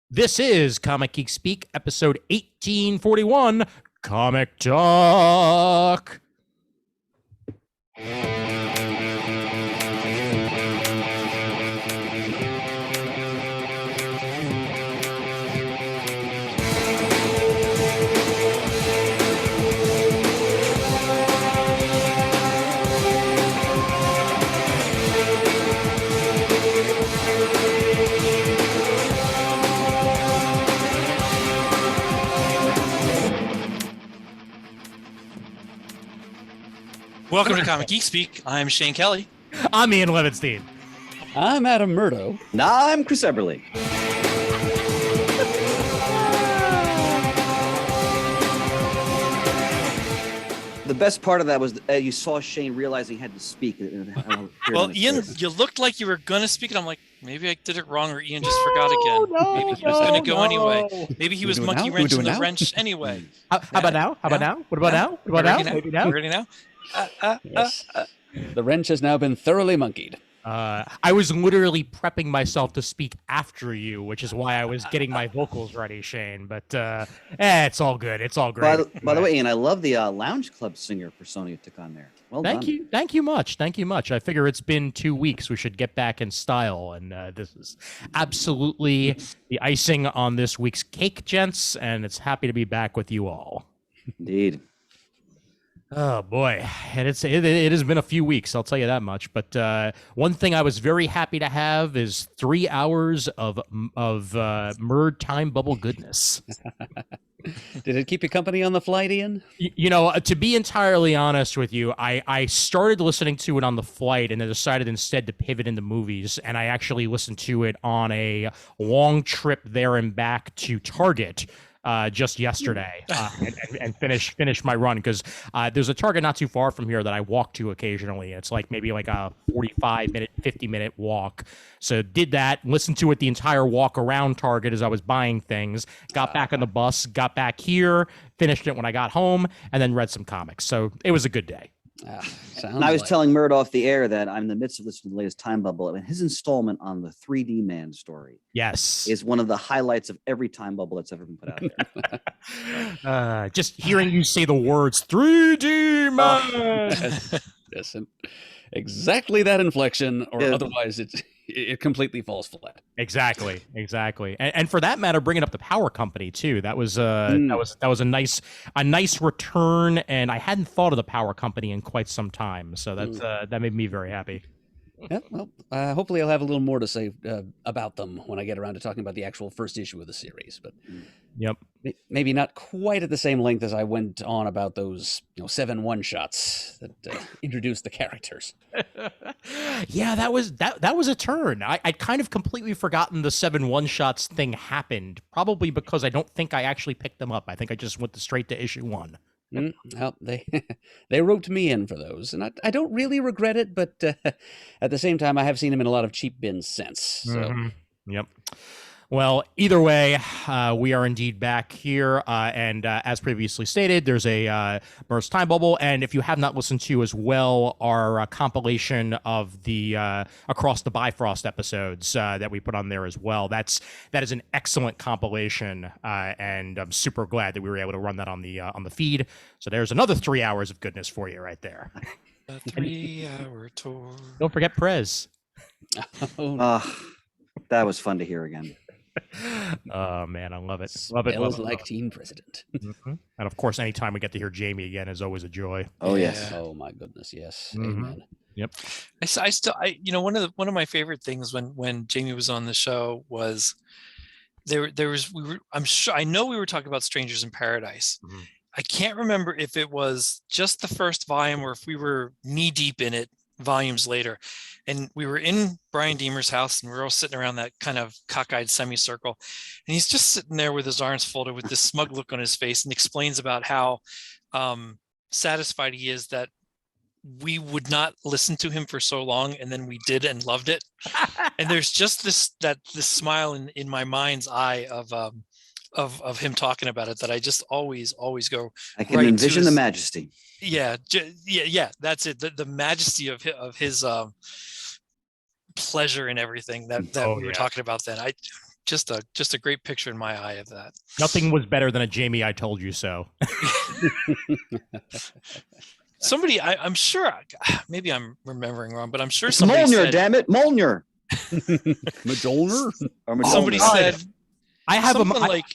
This is Comic Geek Speak, episode 1841, Comic Talk. Welcome to Comic Geek Speak. I'm Shane Kelly. I'm Ian Levinstein. I'm Adam Murdo. And I'm Chris Eberly. The best part of that was you saw Shane realizing he had to speak. Well, Ian, you looked like you were going to speak, and I'm like, maybe I did it wrong, or Ian just forgot again. Maybe he was going to go anyway. Maybe he was monkey wrenching the wrench anyway. How about now? How about now? What about now? What about now? Maybe now? Ready now? Yes. The wrench has now been thoroughly monkeyed. I was literally prepping myself to speak after you, which is why I was getting my vocals ready, Shane. But it's all good. It's all great. By the way, Ian, I love the Lounge Club singer persona you took on there. Well done. Thank you. Thank you much. Thank you much. I figure it's been 2 weeks. We should get back in style. And this is absolutely the icing on this week's cake, gents. And it's happy to be back with you all. Indeed. Oh boy, and it has been a few weeks, I'll tell you that much. But one thing I was very happy to have is 3 hours of Murd time bubble goodness. Did it keep you company on the flight, Ian? You know, to be entirely honest with you, I started listening to it on the flight and then decided instead to pivot into movies. And I actually listened to it on a long trip there and back to Target. Just yesterday and finish my run because there's a Target not too far from here that I walk to occasionally. It's like maybe like a 45-minute, 50-minute walk. So did that, listened to it the entire walk around Target as I was buying things, got back on the bus, got back here, finished it when I got home, and then read some comics. So it was a good day. And I was telling Murd off the air that I'm in the midst of listening to the latest Time Bubble, and his installment on the 3D Man story, yes, is one of the highlights of every Time Bubble that's ever been put out there. Just hearing you say the words 3D Man, yes, exactly that inflection, or otherwise it completely falls flat. Exactly. And for that matter, bringing up the power company too. That was a nice return, and I hadn't thought of the power company in quite some time. So that made me very happy. Yeah, well, hopefully I'll have a little more to say about them when I get around to talking about the actual first issue of the series. But yep, maybe not quite at the same length as I went on about those 7 one-shots that introduced the characters. Yeah, that was a turn. I'd kind of completely forgotten the 7 one-shots thing happened. Probably because I don't think I actually picked them up. I think I just went straight to issue 1. Well, they roped me in for those, and I don't really regret it, but at the same time, I have seen them in a lot of cheap bins since. So. Yep. Well, either way, we are indeed back here, and as previously stated, there's a Murd's Time Bubble, and if you have not listened to as well our compilation of the Across the Bifrost episodes that we put on there as well, that is an excellent compilation, and I'm super glad that we were able to run that on the feed. So there's another 3 hours of goodness for you right there. A 3-hour tour. Don't forget Prez. That was fun to hear again. Oh man, I love it. Smells like Teen President. Mm-hmm. And of course, anytime we get to hear Jamie again is always a joy. Oh yes. Oh my goodness, yes. Mm-hmm. Amen. Yep. I still one of my favorite things when Jamie was on the show was I know we were talking about Strangers in Paradise. Mm-hmm. I can't remember if it was just the first volume or if we were knee deep in it volumes later, and we were in Brian Deemer's house and we were all sitting around that kind of cockeyed semicircle, and he's just sitting there with his arms folded with this smug look on his face and explains about how satisfied he is that we would not listen to him for so long, and then we did and loved it. And there's just this smile in my mind's eye of him talking about it that I just always go. I can envision the majesty. Yeah, that's it. The majesty of his pleasure and everything that we were talking about then. just a great picture in my eye of that. Nothing was better than a Jamie I told you so. Somebody, I'm sure, maybe I'm remembering wrong, but I'm sure It's somebody Molnir, said, damn it, Molnir. Mjolnir? somebody said I have something like,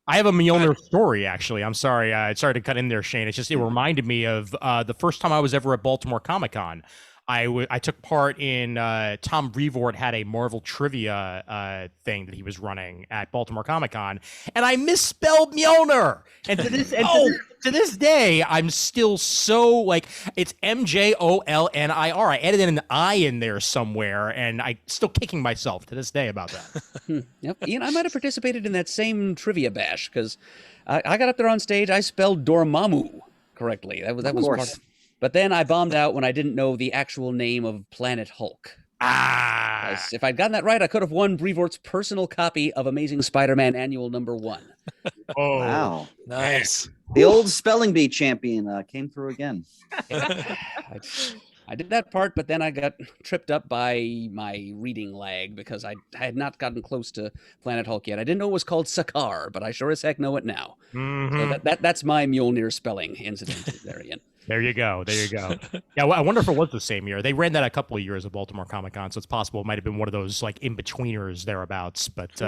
I have a Mjolnir story, actually. I'm sorry. Sorry to cut in there, Shane. It's just, it reminded me of the first time I was ever at Baltimore Comic-Con. I took part in, Tom Brevoort had a Marvel trivia thing that he was running at Baltimore Comic-Con, and I misspelled Mjolnir. And to this, to this day, I'm still so, like, it's Mjolnir. I added an I in there somewhere, and I'm still kicking myself to this day about that. Yep. Ian, I might have participated in that same trivia bash, because I got up there on stage, I spelled Dormammu correctly. That was part. But then I bombed out when I didn't know the actual name of Planet Hulk. If I'd gotten that right, I could have won Brevoort's personal copy of Amazing Spider-Man Annual #1. Oh, Wow. nice. The old spelling bee champion came through again. I did that part, but then I got tripped up by my reading lag because I had not gotten close to Planet Hulk yet. I didn't know it was called Sakaar, but I sure as heck know it now. So that's my Mjolnir spelling incident there, Ian. There you go. There you go. Yeah, well, I wonder if it was the same year. They ran that a couple of years at Baltimore Comic-Con, so it's possible it might have been one of those like in-betweeners thereabouts. But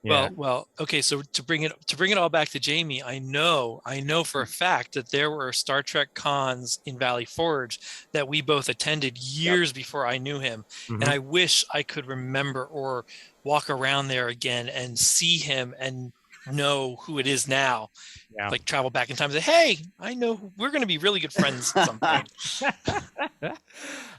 yeah. Well, okay. So to bring it all back to Jamie, I know for a fact that there were Star Trek cons in Valley Forge that we both attended years before I knew him, and I wish I could remember or walk around there again and see him and know who it is now. Yeah. Like travel back in time and say, hey, I know we're going to be really good friends at some point.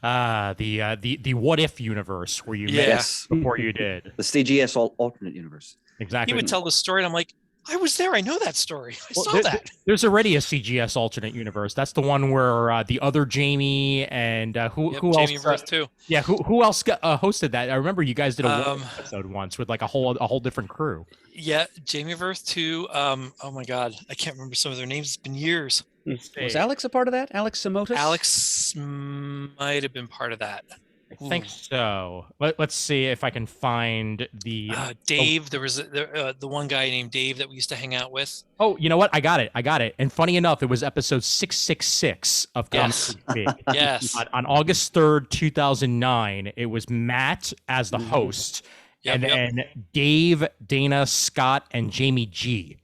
The what if universe where you met before you did. The CGS alternate universe. Exactly. He would tell the story and I'm like, I was there. I know that story. I saw that. There's already a CGS alternate universe. That's the one where the other Jamie and who else? Jamie Rebirth too. Yeah, who else hosted that? I remember you guys did a episode once with like a whole different crew. Yeah, Jamie Rebirth too. Oh my God, I can't remember some of their names. It's been years. Was Alex a part of that? Alex Samotis? Alex might have been part of that. I think so. Let's see if I can find the Dave. There was the one guy named Dave that we used to hang out with. Oh, you know what? I got it. And funny enough, it was episode 666 of Comics Speak. Yes. On August 3rd, 2009, it was Matt as the host, and then Dave, Dana, Scott, and Jamie G.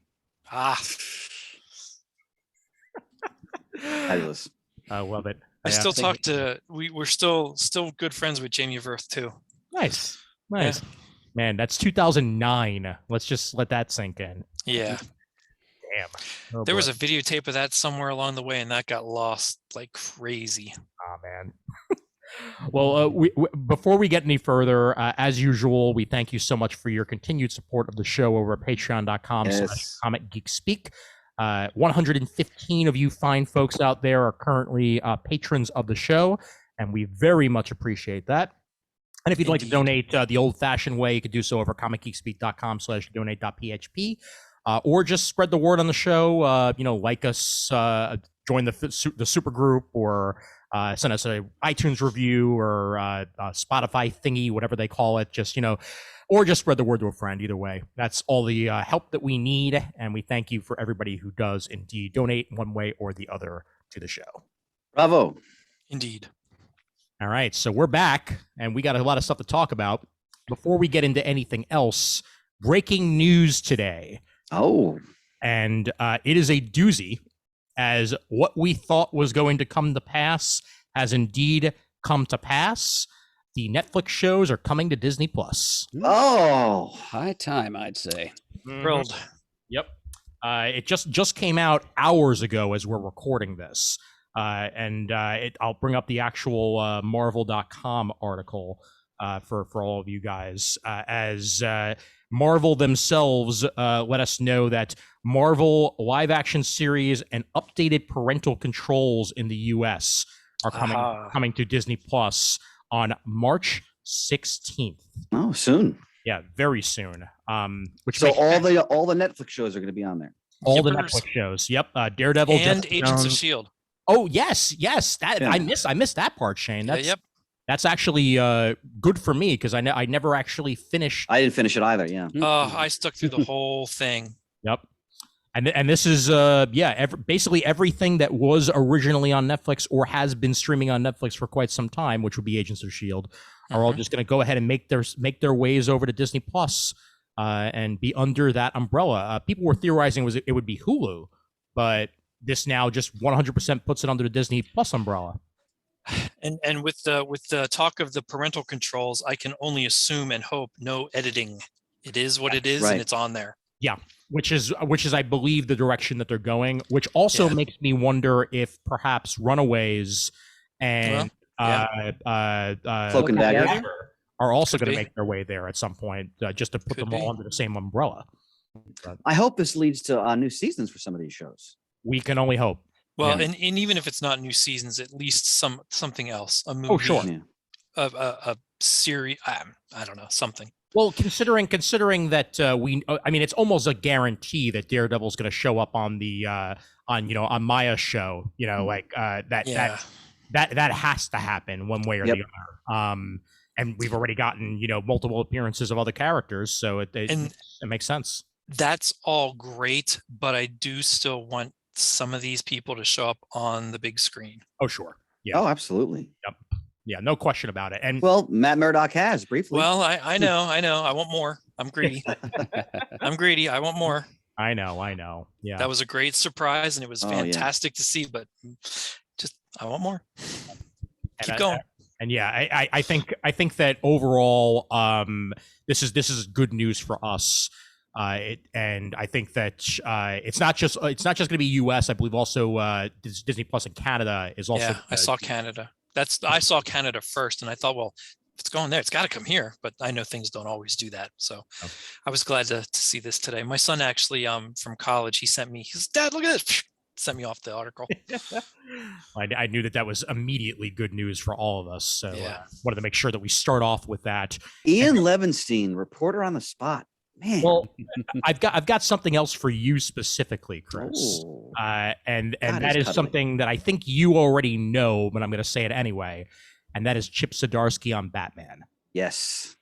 Fabulous. I love it. I still talk to. We're still good friends with Jamie Rebirth too. Nice. Yeah. Man, that's 2009. Let's just let that sink in. Yeah. Damn. Oh, there boy. was a videotape of that somewhere along the way, and that got lost like crazy. Oh man. Well, before we get any further, as usual, we thank you so much for your continued support of the show over at patreon.com/comicgeekspeak. 115 of you fine folks out there are currently patrons of the show, and we very much appreciate that. And if you'd like to donate the old-fashioned way, you could do so over comicgeekspeak.com/donate.php, or just spread the word on the show. Like us, join the super group, or send us a iTunes review or a Spotify thingy, whatever they call it. Or just spread the word to a friend. Either way, that's all the help that we need, and we thank you for everybody who does indeed donate one way or the other to the show. Bravo. Indeed. All right, so we're back, and we got a lot of stuff to talk about. Before we get into anything else, breaking news today. Oh. And it is a doozy, as what we thought was going to come to pass has indeed come to pass. The Netflix shows are coming to Disney Plus. Oh, high time, I'd say. Thrilled. Yep. It just came out hours ago as we're recording this. I'll bring up the actual Marvel.com article for all of you guys, as Marvel themselves let us know that Marvel live action series and updated parental controls in the US are coming to Disney Plus on March 16th. Oh, soon. Yeah, very soon. Which so all the Netflix shows are going to be on there. All the Netflix shows. Yep. Daredevil and Jessica Agents Jones. of S.H.I.E.L.D. Oh yes. That I missed that part, Shane. That's yep. That's actually good for me because I never actually finished. I didn't finish it either. Yeah. I stuck through the whole thing. Yep. And this is basically everything that was originally on Netflix or has been streaming on Netflix for quite some time, which would be Agents of Shield, are all just going to go ahead and make their ways over to Disney Plus and be under that umbrella. People were theorizing it would be Hulu, but this now just 100% puts it under the Disney Plus umbrella. And with the talk of the parental controls, I can only assume and hope no editing. It is what it is, and it's on there. Yeah, which is I believe the direction that they're going, which also makes me wonder if perhaps Runaways and Cloak and Dagger are also going to make their way there at some point, just to put them all under the same umbrella. But I hope this leads to new seasons for some of these shows. We can only hope. Well, and even if it's not new seasons, at least something else, a movie, oh sure, a series, I don't know, something. Well, considering that I mean, it's almost a guarantee that Daredevil's going to show up on the on Maya's show. That has to happen one way or the other. And we've already gotten multiple appearances of other characters, so it makes sense. That's all great, but I do still want some of these people to show up on the big screen. Oh sure, yeah. Oh, absolutely. Yep. Yeah, no question about it. And well, Matt Murdock has briefly. Well, I know. I want more. I'm greedy. I want more. I know. Yeah. That was a great surprise, and it was fantastic to see. But just I want more. Keep going. And yeah, I think that overall, this is good news for us. And I think that it's not just going to be U.S. I believe also Disney Plus in Canada is also. Yeah, I saw Canada. I saw Canada first, and I thought, well, if it's going there, it's got to come here. But I know things don't always do that, so I was glad to see this today. My son actually, from college, he sent me. He says, "Dad, look at this." Sent me off the article. I knew that was immediately good news for all of us. So wanted to make sure that we start off with that. Ian Levinstein, reporter on the spot. Man. Well, I've got something else for you specifically, Chris. And that is something that I think you already know, but I'm going to say it anyway. And that is Chip Zdarsky on Batman. Yes.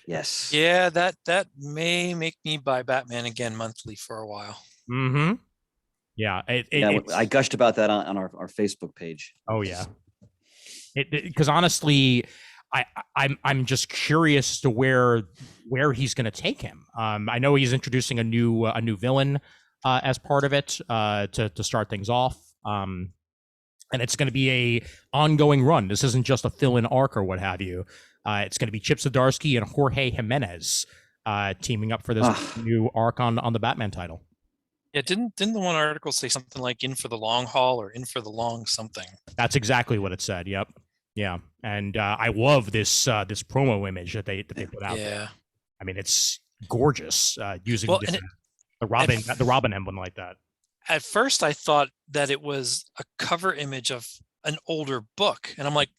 Yes. Yeah, that may make me buy Batman again monthly for a while. Mm-hmm. Yeah. I gushed about that on our Facebook page. Oh yeah. Because honestly, I'm just curious to where he's going to take him. I know he's introducing a new villain as part of it to start things off. And it's going to be a ongoing run. This isn't just a fill-in arc or what have you. It's going to be Chip Zdarsky and Jorge Jimenez teaming up for this new arc on the Batman title. Yeah, didn't the one article say something like "in for the long haul" or "in for the long something"? That's exactly what it said. Yep. Yeah, and I love this promo image that they put out. Yeah, I mean it's gorgeous using the Robin emblem like that. At first, I thought that it was a cover image of an older book, and I'm like,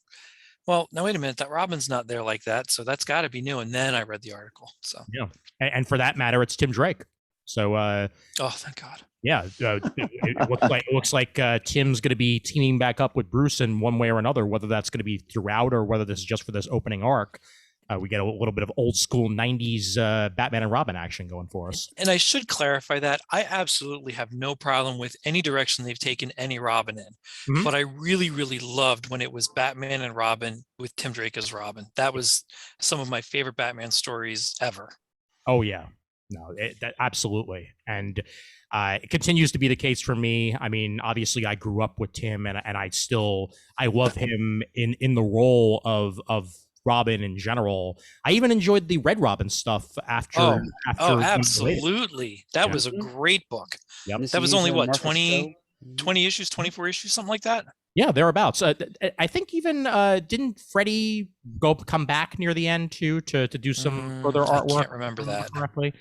well, now wait a minute, that Robin's not there like that, so that's got to be new. And then I read the article. So yeah, and for that matter, it's Tim Drake. So oh, thank God. Yeah, it looks like Tim's going to be teaming back up with Bruce in one way or another, whether that's going to be throughout or whether this is just for this opening arc. We get a little bit of old school 90s Batman and Robin action going for us. And I should clarify that I absolutely have no problem with any direction they've taken any Robin in. Mm-hmm. But I really, really loved when it was Batman and Robin with Tim Drake as Robin. That was some of my favorite Batman stories ever. Oh, yeah. No, absolutely. And it continues to be the case for me. I mean, obviously, I grew up with Tim, and I love him in the role of Robin in general. I even enjoyed the Red Robin stuff after. Oh, absolutely! That was a great book. Yep. That was only what 20 issues, 24 issues, something like that. Yeah, thereabouts. I think even didn't Freddie come back near the end too to do some further artwork? I can't remember that correctly.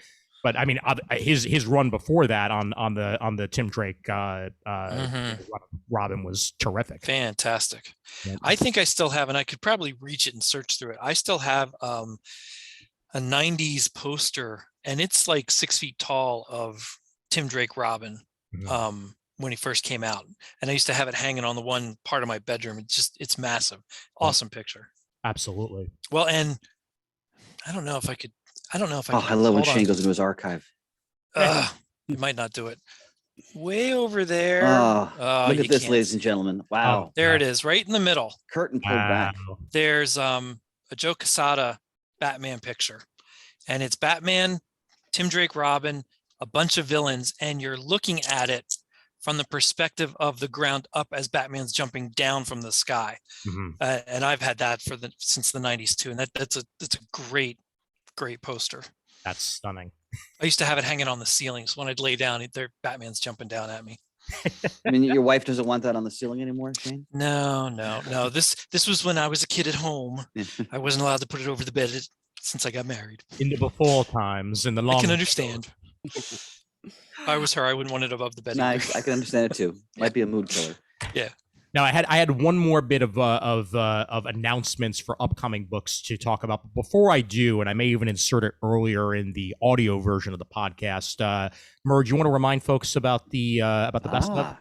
But I mean, his run before that on the Tim Drake Robin was terrific. Fantastic. Yeah. I think I still have, and I could probably reach it and search through it. I still have a 90s poster, and it's like 6 feet tall of Tim Drake Robin. Mm-hmm. when he first came out, and I used to have it hanging on the one part of my bedroom. It's massive, awesome picture. Absolutely. Well, and I don't know if I could. I love when Shane goes into his archive. You might not do it. Way over there. Look at this, ladies and gentlemen. Wow. There it is, right in the middle. Curtain pulled back. There's a Joe Quesada Batman picture, and it's Batman, Tim Drake, Robin, a bunch of villains, and you're looking at it from the perspective of the ground up as Batman's jumping down from the sky. And I've had that since the 90s too, and that's a great poster. That's stunning. I used to have it hanging on the ceilings. When I'd lay down, Batman's jumping down at me. I mean, your wife doesn't want that on the ceiling anymore, Shane? No. This was when I was a kid at home. I wasn't allowed to put it over the bed since I got married. In the before times, in the long. I can understand. If I was her, I wouldn't want it above the bed. Nice. I can understand it too. Might be a mood killer. Yeah. Now, I had one more bit of announcements for upcoming books to talk about. But before I do, and I may even insert it earlier in the audio version of the podcast, Murd, you want to remind folks about the best of?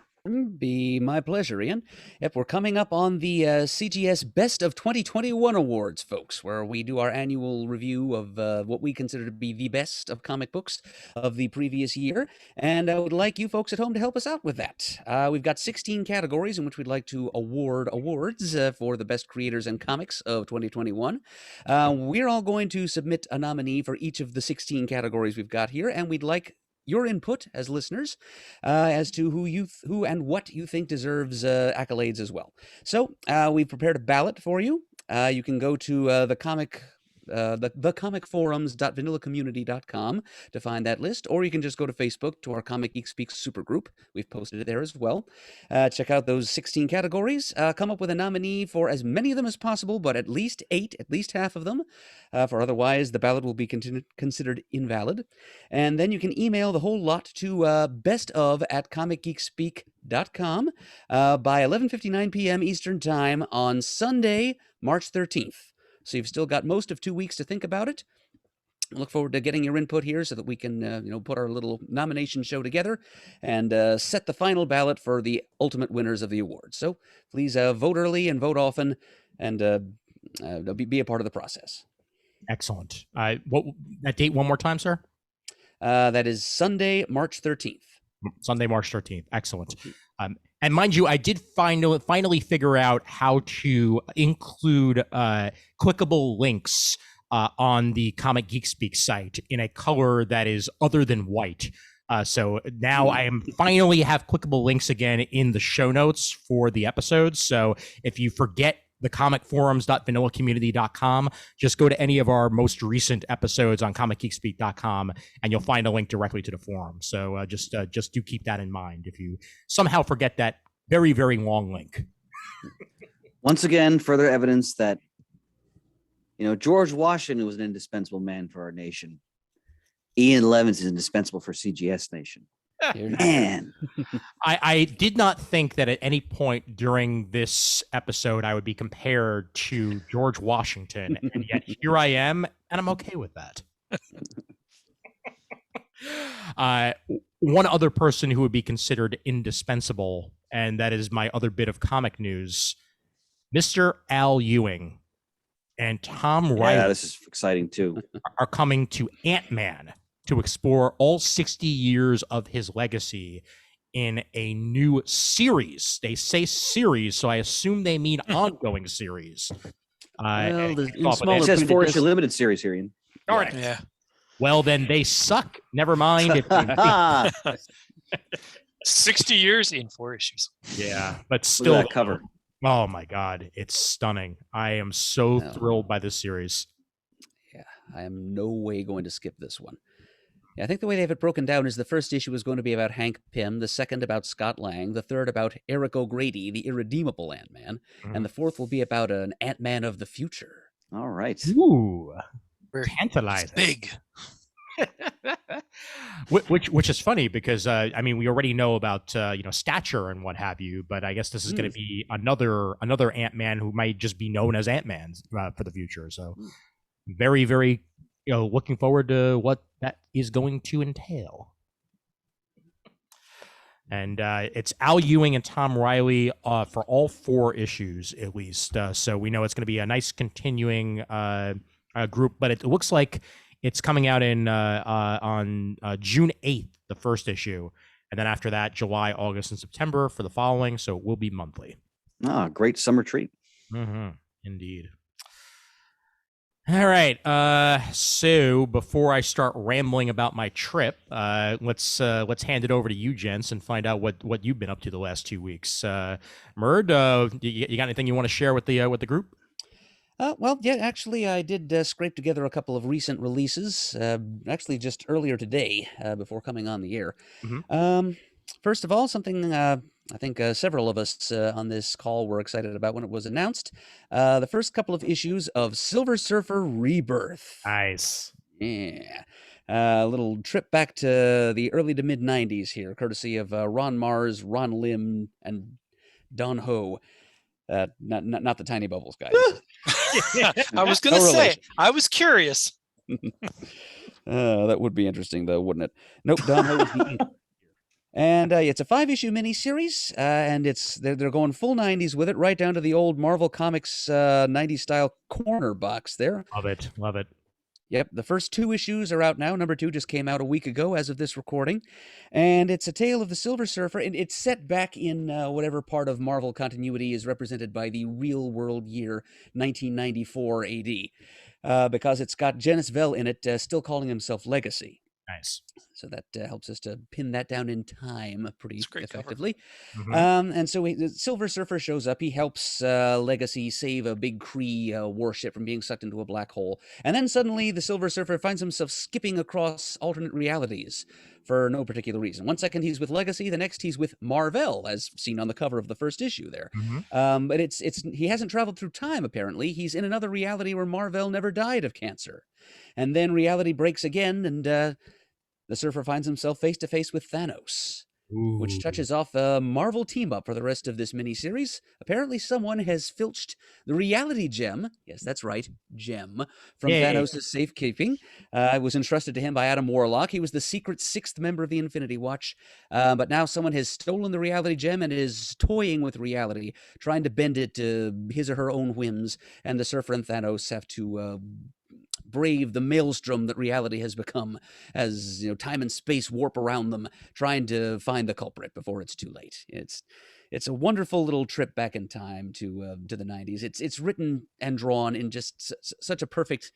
Be my pleasure, Ian. Yep, we're coming up on the CGS Best of 2021 Awards, folks, where we do our annual review of what we consider to be the best of comic books of the previous year. And I would like you folks at home to help us out with that. We've got 16 categories in which we'd like to award awards for the best creators and comics of 2021. We're all going to submit a nominee for each of the 16 categories we've got here, and we'd like your input as listeners as to who and what you think deserves accolades as well. So we've prepared a ballot for you. You can go to the comicforums.vanillacommunity.com to find that list, or you can just go to Facebook to our Comic Geek Speaks supergroup. We've posted it there as well. Check out those 16 categories. Come up with a nominee for as many of them as possible, but at least 8, at least half of them, for otherwise the ballot will be considered invalid. And then you can email the whole lot to bestof@comicgeekspeak.com by 11:59 p.m. Eastern Time on Sunday, March 13th. So you've still got most of 2 weeks to think about it. I look forward to getting your input here so that we can, put our little nomination show together and set the final ballot for the ultimate winners of the awards. So please vote early and vote often, and be a part of the process. Excellent. What that date one more time, sir? That is Sunday, March 13th. Sunday, March 13th. Excellent. And mind you, I did finally figure out how to include clickable links on the Comic Geek Speak site in a color that is other than white. So now I am finally have clickable links again in the show notes for the episodes. So if you forget the comicforums.vanillacommunity.com, just go to any of our most recent episodes on comicgeekspeak.com and you'll find a link directly to the forum. So just do keep that in mind if you somehow forget that very, very long link. Once again, further evidence that, George Washington was an indispensable man for our nation. Ian Levins is indispensable for CGS Nation. Man. I did not think that at any point during this episode I would be compared to George Washington, and yet here I am, and I'm okay with that. One other person who would be considered indispensable, and that is my other bit of comic news, Mr. Al Ewing and Tom Riley. Yeah, this is exciting too. Are coming to Ant-Man to explore all 60 years of his legacy in a new series. They say series, so I assume they mean ongoing series. It says 4 issue limited series here, Ian. All right. Yeah. Well, then they suck. Never mind. 60 years in 4 issues. Yeah, but still. That cover. Oh my God, it's stunning. I am so thrilled by this series. Yeah, I am no way going to skip this one. Yeah, I think the way they have it broken down is the first issue is going to be about Hank Pym, the second about Scott Lang, the third about Eric O'Grady, the irredeemable Ant-Man, and the fourth will be about an Ant-Man of the future. All right. Ooh, We're tantalizing. big. Which is funny because we already know about stature and what have you, but I guess this is going to be another Ant-Man who might just be known as Ant-Man for the future. So very, very looking forward to what that is going to entail. And it's Al Ewing and Tom Riley for all 4 issues, at least. So we know it's going to be a nice continuing group, but it looks like it's coming out on June 8th, the first issue. And then after that, July, August, and September for the following. So it will be monthly. Ah, great summer treat. Mm-hmm. Indeed. All right. So before I start rambling about my trip, let's hand it over to you, gents, and find out what you've been up to the last 2 weeks. Murd, you got anything you want to share with the group? Well, yeah, actually, I did scrape together a couple of recent releases, actually just earlier today, before coming on the air. Mm-hmm. First of all, something I think several of us on this call were excited about when it was announced. The first couple of issues of Silver Surfer Rebirth. Nice. Yeah. A little trip back to the early to mid-'90s here, courtesy of Ron Mars, Ron Lim, and Gung-Ho. Not the Tiny Bubbles guys. I was going to say, I was curious. That would be interesting, though, wouldn't it? Nope, Gung-Ho was the And it's a 5-issue miniseries, and they're going full 90s with it, right down to the old Marvel Comics 90s style corner box there. Love it. Yep, the first 2 issues are out now. Number 2 just came out a week ago as of this recording. And it's a tale of the Silver Surfer, and it's set back in whatever part of Marvel continuity is represented by the real world year 1994 AD, because it's got Janice Vell in it, still calling himself Legacy. Nice. So that helps us to pin that down in time pretty effectively. Mm-hmm. And so the Silver Surfer shows up. He helps Legacy save a big Kree warship from being sucked into a black hole. And then suddenly the Silver Surfer finds himself skipping across alternate realities for no particular reason. One second he's with Legacy, the next he's with Mar-Vell, as seen on the cover of the first issue there. Mm-hmm. But he hasn't traveled through time, apparently. He's in another reality where Mar-Vell never died of cancer. And then reality breaks again, and the Surfer finds himself face-to-face with Thanos, which touches off a Marvel team-up for the rest of this miniseries. Apparently someone has filched the reality gem, yes, that's right, gem, from Thanos' safekeeping. It was entrusted to him by Adam Warlock. He was the secret 6th member of the Infinity Watch, but now someone has stolen the reality gem and is toying with reality, trying to bend it to his or her own whims, and the Surfer and Thanos have to brave the maelstrom that reality has become, as time and space warp around them, trying to find the culprit before it's too late. It's a wonderful little trip back in time to the 90s. It's written and drawn in just such a perfect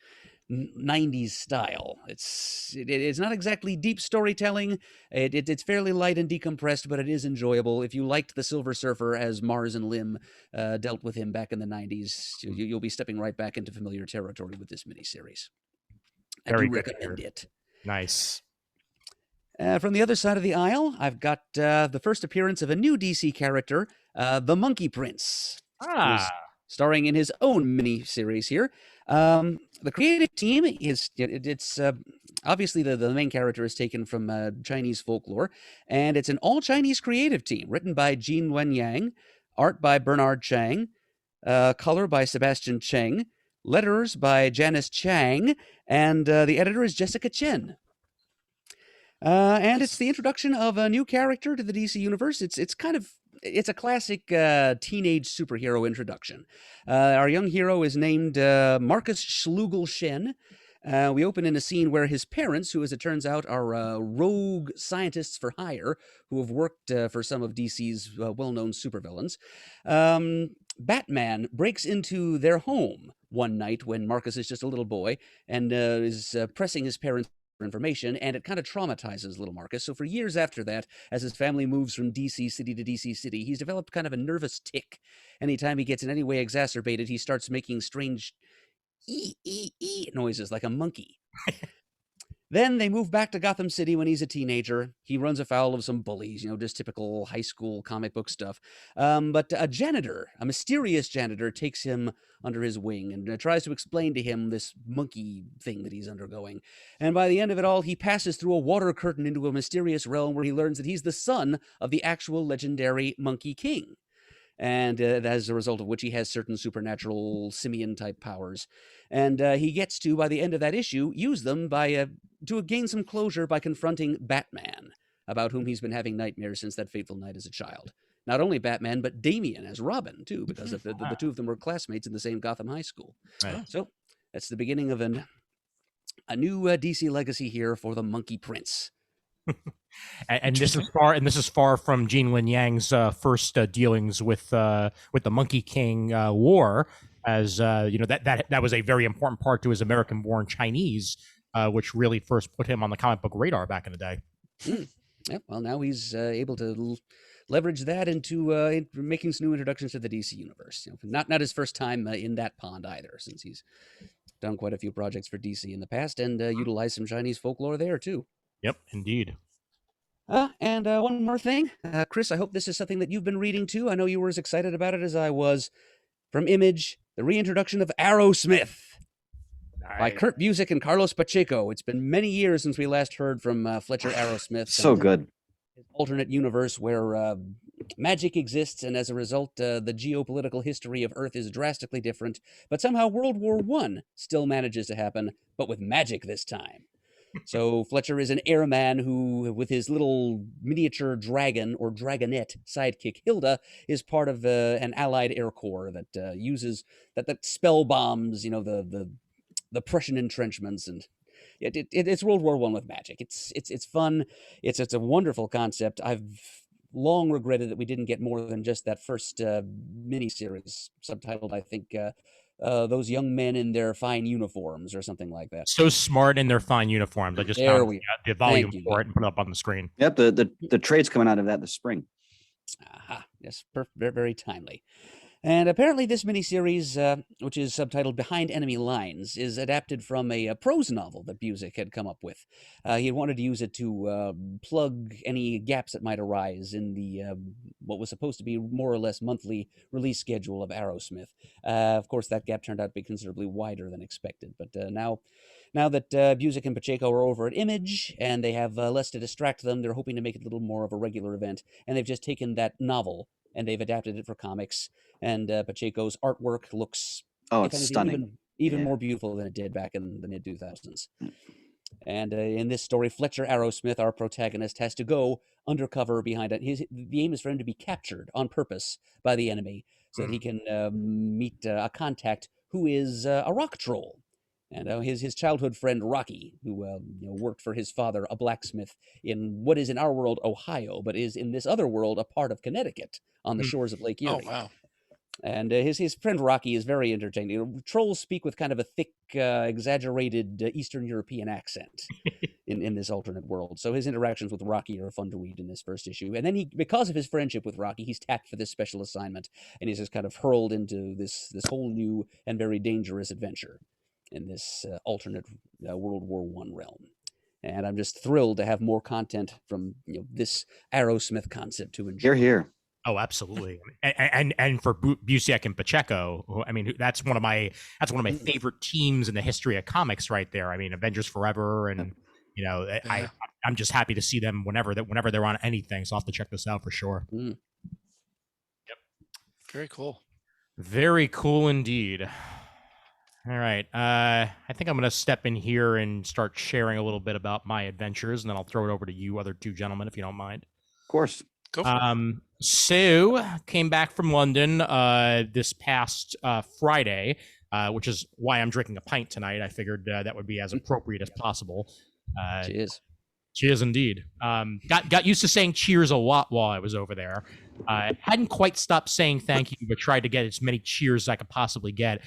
90s style. It's not exactly deep storytelling. It's fairly light and decompressed, but it is enjoyable. If you liked the Silver Surfer as Mars and Lim dealt with him back in the 90s, you'll be stepping right back into familiar territory with this miniseries. I do recommend it. Nice. From the other side of the aisle, I've got the first appearance of a new DC character, the Monkey Prince. Starring in his own miniseries here. The creative team it's obviously the main character is taken from Chinese folklore, and it's an all-Chinese creative team written by Jin Wen Yang, art by Bernard Chang, color by Sebastian Cheng, letters by Janice Chang, and the editor is Jessica Chen. And it's the introduction of a new character to the DC universe. It's a classic teenage superhero introduction. Our young hero is named Marcus Schlugel Shen. We open in a scene where his parents, who as it turns out are rogue scientists for hire, who have worked for some of DC's well-known supervillains, Batman breaks into their home one night when Marcus is just a little boy and is pressing his parents information, and it kind of traumatizes little Marcus. So for years after that, as his family moves from DC city to DC city, he's developed kind of a nervous tic. Anytime he gets in any way exacerbated, he starts making strange noises like a monkey. Then they move back to Gotham City when he's a teenager. He runs afoul of some bullies, just typical high school comic book stuff. But a mysterious janitor, takes him under his wing and tries to explain to him this monkey thing that he's undergoing. And by the end of it all, he passes through a water curtain into a mysterious realm where he learns that he's the son of the actual legendary Monkey King. And as a result of which he has certain supernatural simian-type powers. And he gets to, by the end of that issue, use them to gain some closure by confronting Batman, about whom he's been having nightmares since that fateful night as a child. Not only Batman, but Damian as Robin, too, because the two of them were classmates in the same Gotham High School. Right. So that's the beginning of a new DC legacy here for the Monkey Prince. And this is far from Gene Lin Yang's first dealings with the Monkey King War, as that was a very important part to his American-born Chinese, which really first put him on the comic book radar back in the day. Yeah, well, now he's able to leverage that into making some new introductions to the DC universe. Not his first time in that pond either, since he's done quite a few projects for DC in the past and utilized some Chinese folklore there too. Yep, indeed. And one more thing, Chris, I hope this is something that you've been reading too. I know you were as excited about it as I was. From Image, the reintroduction of Arrowsmith by Kurt Busiek and Carlos Pacheco. It's been many years since we last heard from Fletcher Arrowsmith. So good. His alternate universe where magic exists, and as a result, the geopolitical history of Earth is drastically different. But somehow World War I still manages to happen, but with magic this time. So Fletcher is an airman who, with his little miniature dragon or dragonette sidekick Hilda, is part of an allied air corps that uses that spell bombs, the Prussian entrenchments, and it's World War I with magic. It's fun. It's a wonderful concept. I've long regretted that we didn't get more than just that first miniseries, subtitled, I think, Those Young Men in Their Fine Uniforms or something like that. So smart in their fine uniforms. I just found the volume for it and put it up on the screen. Yep, the trade's coming out of that this spring. Aha, yes, very, very timely. And apparently this miniseries, which is subtitled Behind Enemy Lines, is adapted from a prose novel that Busiek had come up with. He had wanted to use it to plug any gaps that might arise in the what was supposed to be more or less monthly release schedule of Arrowsmith. Of course, that gap turned out to be considerably wider than expected. But now that Busiek and Pacheco are over at Image and they have less to distract them, they're hoping to make it a little more of a regular event. And they've just taken that novel and they've adapted it for comics. And Pacheco's artwork looks, it's stunning, even more beautiful than it did back in the mid-2000s. And in this story, Fletcher Arrowsmith, our protagonist, has to go undercover behind it. The aim is for him to be captured on purpose by the enemy so that he can meet a contact who is a rock troll. And his childhood friend Rocky, who worked for his father, a blacksmith in what is in our world Ohio, but is in this other world a part of Connecticut on the shores of Lake Erie. Oh, wow. And his friend Rocky is very entertaining. Trolls speak with kind of a thick, exaggerated Eastern European accent in this alternate world. So his interactions with Rocky are fun to read in this first issue. And then because of his friendship with Rocky, he's tapped for this special assignment, and he's just kind of hurled into this whole new and very dangerous adventure in this alternate World War I realm. And I'm just thrilled to have more content from this Arrowsmith concept to enjoy. Here. Oh, absolutely. And for Busiek and Pacheco, I mean, that's one of my favorite teams in the history of comics right there. I mean, Avengers Forever, and I'm just happy to see them whenever they're on anything. So I'll have to check this out for sure. Mm. Yep. Very cool. Very cool indeed. All right. I think I'm going to step in here and start sharing a little bit about my adventures, and then I'll throw it over to you other two gentlemen, if you don't mind. Of course. Go for it. So came back from London this past Friday, which is why I'm drinking a pint tonight. I figured that would be as appropriate as possible. Cheers. Cheers indeed. Got used to saying cheers a lot while I was over there. Hadn't quite stopped saying thank you, but tried to get as many cheers as I could possibly get.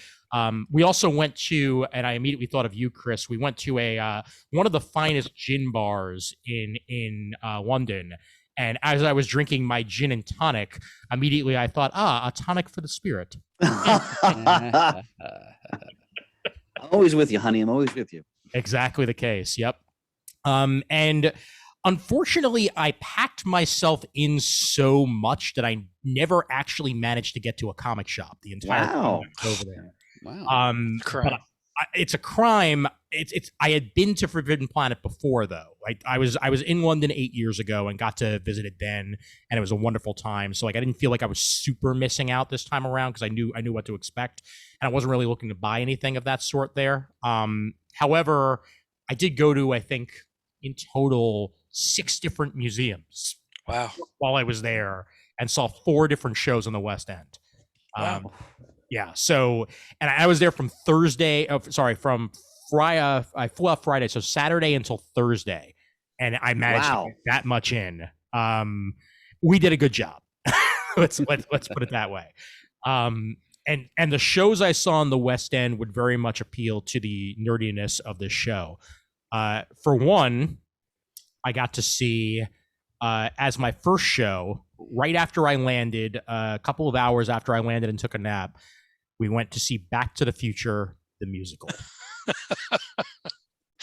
We also went to, and I immediately thought of you, Chris. We went to a one of the finest gin bars in London. And as I was drinking my gin and tonic, immediately I thought, a tonic for the spirit. I'm always with you, honey. I'm always with you. Exactly the case. Yep. And unfortunately, I packed myself in so much that I never actually managed to get to a comic shop the entire time I was over there. Wow. Crime. It's a crime. I had been to Forbidden Planet before, though. I was in London 8 years ago and got to visit it then, and it was a wonderful time. So I didn't feel like I was super missing out this time around because I knew what to expect, and I wasn't really looking to buy anything of that sort there. However, I did go to, I think, in total 6 different museums Wow. while I was there, and saw 4 different shows on the West End. Wow. Yeah. So, and I was there from from Friday. I flew out Friday, so Saturday until Thursday, and I managed to get that much in. We did a good job. let's put it that way. And the shows I saw on the West End would very much appeal to the nerdiness of this show. For one, I got to see as my first show right after I landed, a couple of hours after I landed and took a nap. We went to see Back to the Future, the musical.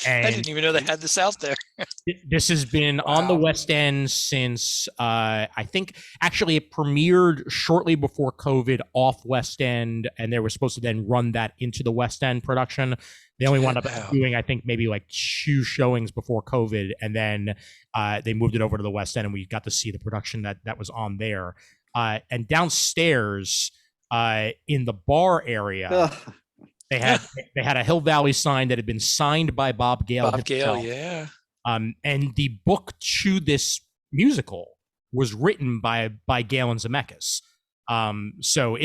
And I didn't even know they had this out there. This has been on the West End since I think actually it premiered shortly before COVID off West End, and they were supposed to then run that into the West End production. They only wound up doing, I think, maybe like 2 showings before COVID, and then they moved it over to the West End, and we got to see the production that was on there. And downstairs in the bar area, they had a Hill Valley sign that had been signed by Bob Gale. Bob Gale, yeah. And the book to this musical was written by Gale and Zemeckis. So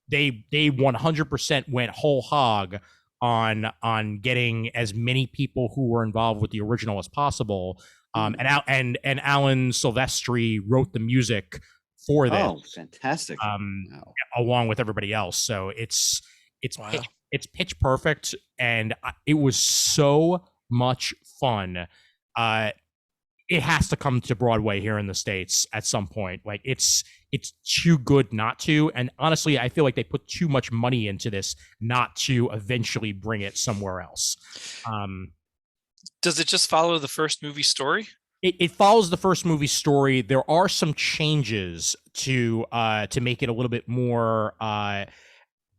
they 100% went whole hog on getting as many people who were involved with the original as possible. And Alan Silvestri wrote the music for this. Oh, fantastic! Along with everybody else. So it's Wow. it's pitch perfect, and it was so much fun. It has to come to Broadway here in the States at some point. Like it's too good not to. And honestly, I feel like they put too much money into this not to eventually bring it somewhere else. Does it just follow the first movie story? It follows the first movie story. There are some changes to make it a little bit more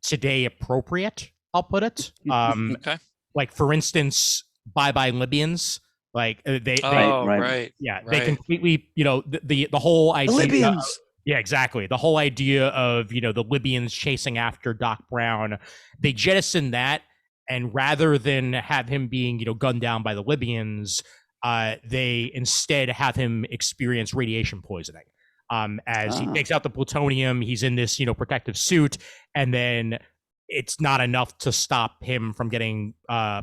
today appropriate, I'll put it. Okay. Like for instance, Bye Bye Libyans. Like they right. Yeah, they completely, the whole idea. The Libyans. Yeah, exactly. The whole idea of, the Libyans chasing after Doc Brown, they jettisoned that, and rather than have him being, gunned down by the Libyans, they instead have him experience radiation poisoning. As he takes out the plutonium, he's in this, protective suit, and then it's not enough to stop him from getting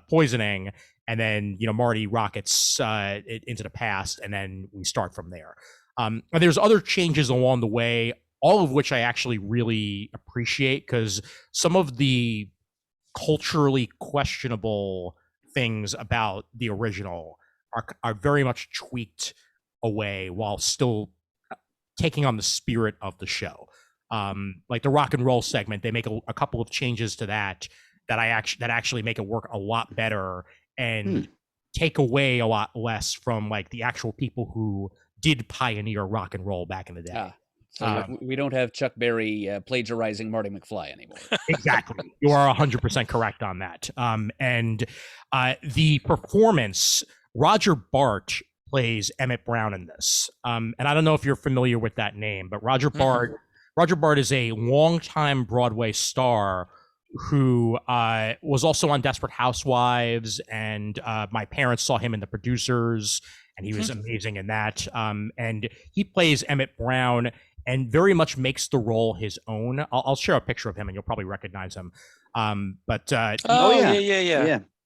poisoning. And then, Marty rockets into the past, and then we start from there. And there's other changes along the way, all of which I actually really appreciate, because some of the culturally questionable things about the original are very much tweaked away while still taking on the spirit of the show. Like the rock and roll segment, they make a couple of changes to that actually make it work a lot better and take away a lot less from like the actual people who did pioneer rock and roll back in the day. So we don't have Chuck Berry plagiarizing Marty McFly anymore. Exactly. You are 100% correct on that. And the performance, Roger Bart plays Emmett Brown in this. And I don't know if you're familiar with that name, but Roger Bart is a longtime Broadway star who was also on Desperate Housewives, and my parents saw him in The Producers, and he was amazing in that. And he plays Emmett Brown and very much makes the role his own. I'll share a picture of him, and you'll probably recognize him. Yeah.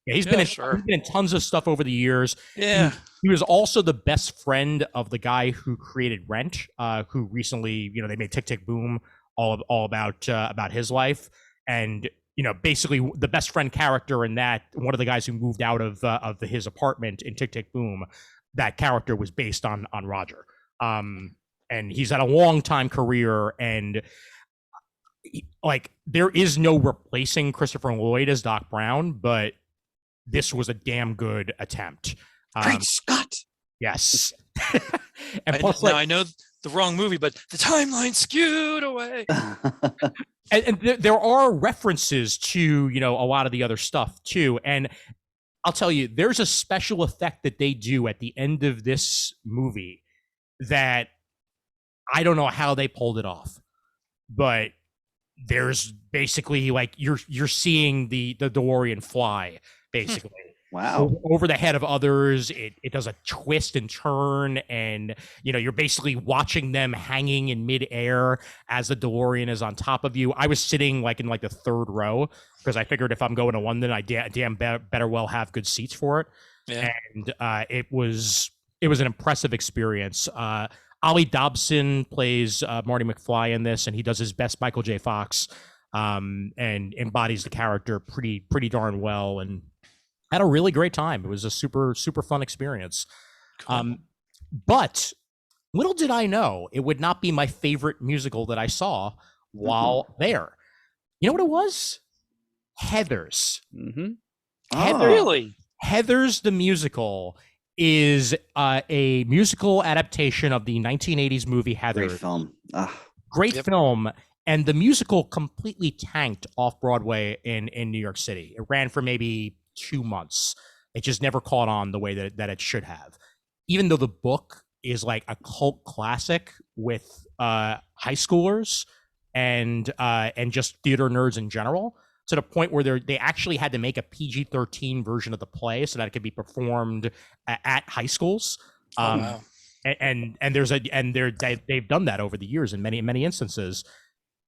He's been in tons of stuff over the years. Yeah. He was also the best friend of the guy who created Rent, who recently, they made Tick Tick Boom all about his life. And, basically the best friend character in that, one of the guys who moved out of his apartment in Tick Tick Boom, that character was based on Roger. And he's had a long time career, and there is no replacing Christopher Lloyd as Doc Brown, but this was a damn good attempt. Great Scott! Yes. And plus, I know the wrong movie, but the timeline skewed away. and there are references to, a lot of the other stuff too. And I'll tell you, there's a special effect that they do at the end of this movie that I don't know how they pulled it off, but there's basically you're seeing the DeLorean fly, basically. Wow. over the head of others. It does a twist and turn, and you're basically watching them hanging in midair as the DeLorean is on top of you. I was sitting in the third row because I figured if I'm going to London, I better well have good seats for it. Yeah. And it was an impressive experience. Ollie Dobson plays Marty McFly in this, and he does his best Michael J. Fox, and embodies the character pretty darn well, and had a really great time. It was a super fun experience. Cool. But little did I know it would not be my favorite musical that I saw while there. You know what it was? Heathers. Really? Heathers the musical is a musical adaptation of the 1980s movie Heathers. Great film. Great film. And the musical completely tanked off Broadway in New York City. It ran for maybe 2 months. It just never caught on the way that it should have. Even though the book is like a cult classic with high schoolers and just theater nerds in general, to the point where they actually had to make a PG-13 version of the play so that it could be performed at high schools. Wow. And they've done that over the years in many instances.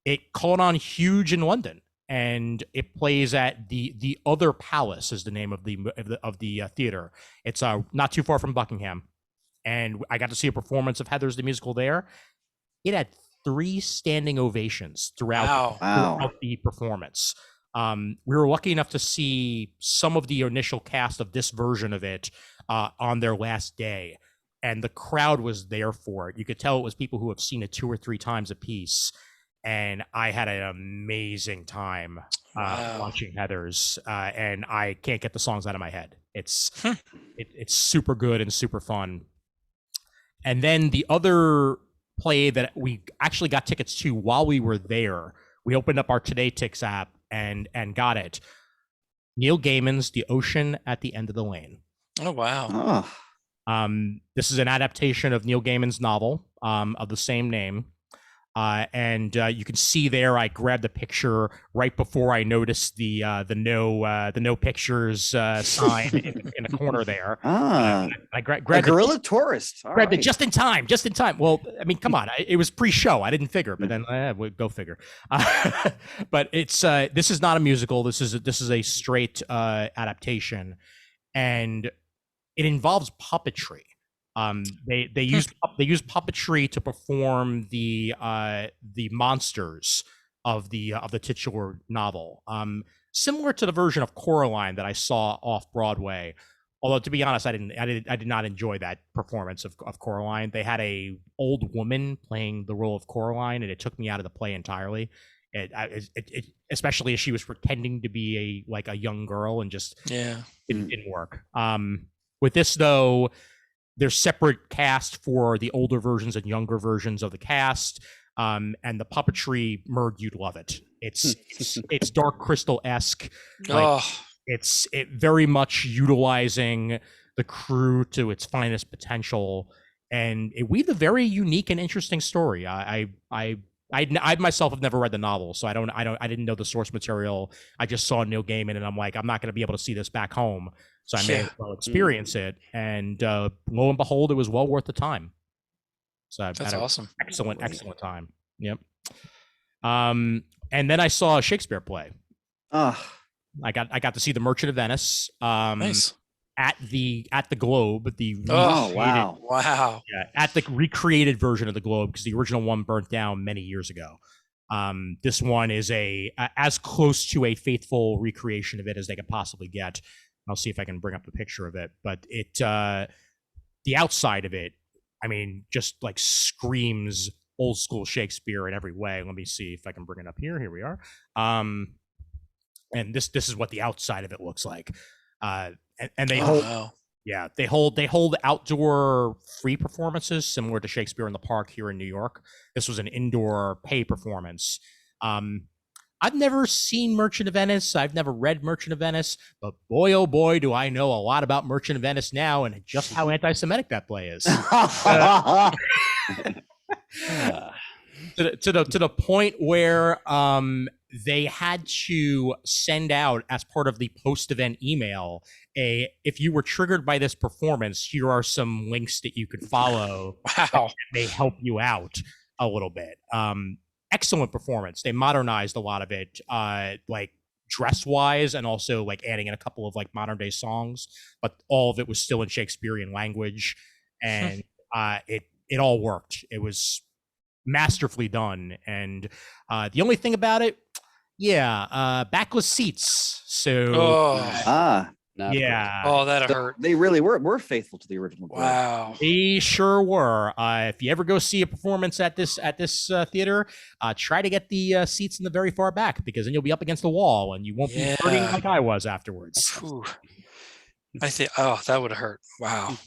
It caught on huge in London, and it plays at the Other Palace is the name of the theater. It's not too far from Buckingham, and I got to see a performance of Heathers the musical there. It had 3 standing ovations throughout the performance. We were lucky enough to see some of the initial cast of this version of it on their last day, and the crowd was there for it. You could tell it was people who have seen it 2 or 3 times a piece. And I had an amazing time watching Heathers, and I can't get the songs out of my head. It's super good and super fun. And then the other play that we actually got tickets to while we were there, we opened up our Today Tix app and got it. Neil Gaiman's The Ocean at the End of the Lane. Oh, wow. This is an adaptation of Neil Gaiman's novel of the same name. And you can see there, I grabbed a picture right before I noticed the no pictures sign in the corner there. I grabbed a guerrilla tourist. Grabbed it just in time. Well, I mean, come on, it was pre-show. I didn't figure, but then we'll go figure. But it's this is not a musical. This is a straight adaptation, and it involves puppetry. They use puppetry to perform the monsters of the titular novel, similar to the version of Coraline that I saw off Broadway. Although, to be honest, I did not enjoy that performance of Coraline. They had a old woman playing the role of Coraline, and it took me out of the play entirely. Especially as she was pretending to be a young girl, and just didn't work. With this though, there's separate cast for the older versions and younger versions of the cast, and the puppetry, Murd, you'd love it. It's Dark Crystal-esque. It's very much utilizing the crew to its finest potential, and it weaved a very unique and interesting story. I myself have never read the novel, so I didn't know the source material. I just saw Neil Gaiman, and I'm like, I'm not going to be able to see this back home. So I may as well experience it, and lo and behold, it was well worth the time. So that's awesome. Excellent time. Yep. And then I saw a Shakespeare play. I got to see The Merchant of Venice. Nice. At the Globe. Wow. Yeah, at the recreated version of the Globe, because the original one burnt down many years ago. This one is as close to a faithful recreation of it as they could possibly get. I'll see if I can bring up the picture of it, but the outside of it, I mean, just like screams old school Shakespeare in every way. Let me see if I can bring it up here. Here we are. And this is what the outside of it looks like. And they they hold outdoor free performances similar to Shakespeare in the Park here in New York. This was an indoor pay performance. I've never seen Merchant of Venice. I've never read Merchant of Venice, but boy, oh boy, do I know a lot about Merchant of Venice now, and just how anti-Semitic that play is. To the point where they had to send out, as part of the post-event email, if you were triggered by this performance, here are some links that you could follow. Wow. They help you out a little bit. Excellent performance. They modernized a lot of it, like dress-wise, and also like adding in a couple of like modern-day songs, but all of it was still in Shakespearean language, and it all worked. It was masterfully done, and the only thing about it, backless seats. So Not Oh, that hurt. They really were faithful to the original. Wow. they sure were. If you ever go see a performance at this theater, try to get the seats in the very far back, because then you'll be up against the wall and you won't be hurting like I was afterwards. Whew. I think. Oh, that would have hurt. Wow.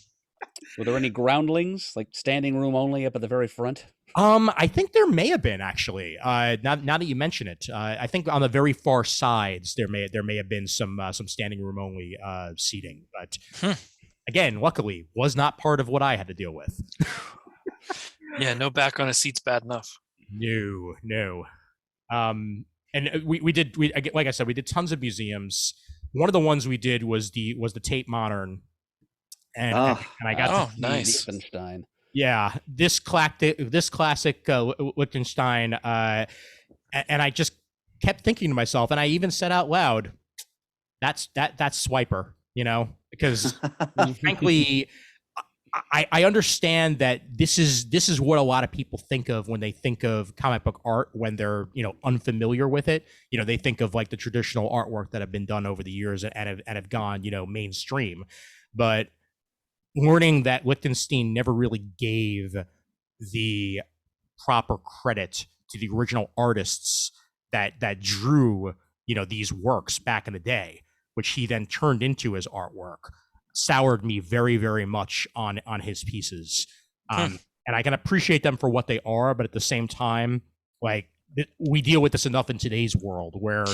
Were there any groundlings, like standing room only up at the very front? I think there may have been, actually. Now that you mention it, I think on the very far sides there may have been some standing room only seating, but again, luckily, was not part of what I had to deal with. Yeah, no back on a seat's bad enough. No. And we did, like I said, we did tons of museums. One of the ones we did was the Tate Modern, and I got to nice. Liechtenstein. Yeah, this classic Liechtenstein, and I just kept thinking to myself, and I even said out loud, that's Swiper, because frankly, I understand that this is what a lot of people think of when they think of comic book art, when they're unfamiliar with it. They think of like the traditional artwork that have been done over the years and have gone mainstream, but learning that Liechtenstein never really gave the proper credit to the original artists that drew these works back in the day, which he then turned into his artwork, soured me very, very much on his pieces. And I can appreciate them for what they are, but at the same time, like, we deal with this enough in today's world where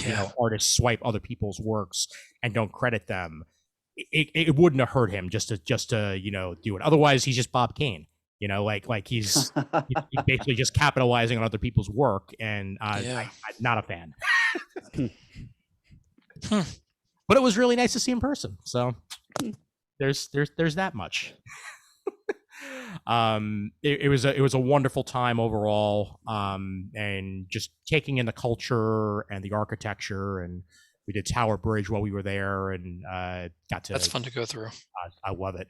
artists swipe other people's works and don't credit them. It wouldn't have hurt him just to do it. Otherwise, he's just Bob Kane. Like he's basically just capitalizing on other people's work, and I'm not a fan. But it was really nice to see him in person. So there's that much. It was a wonderful time overall, and just taking in the culture and the architecture, and we did Tower Bridge while we were there, and got to. That's fun to go through. I love it.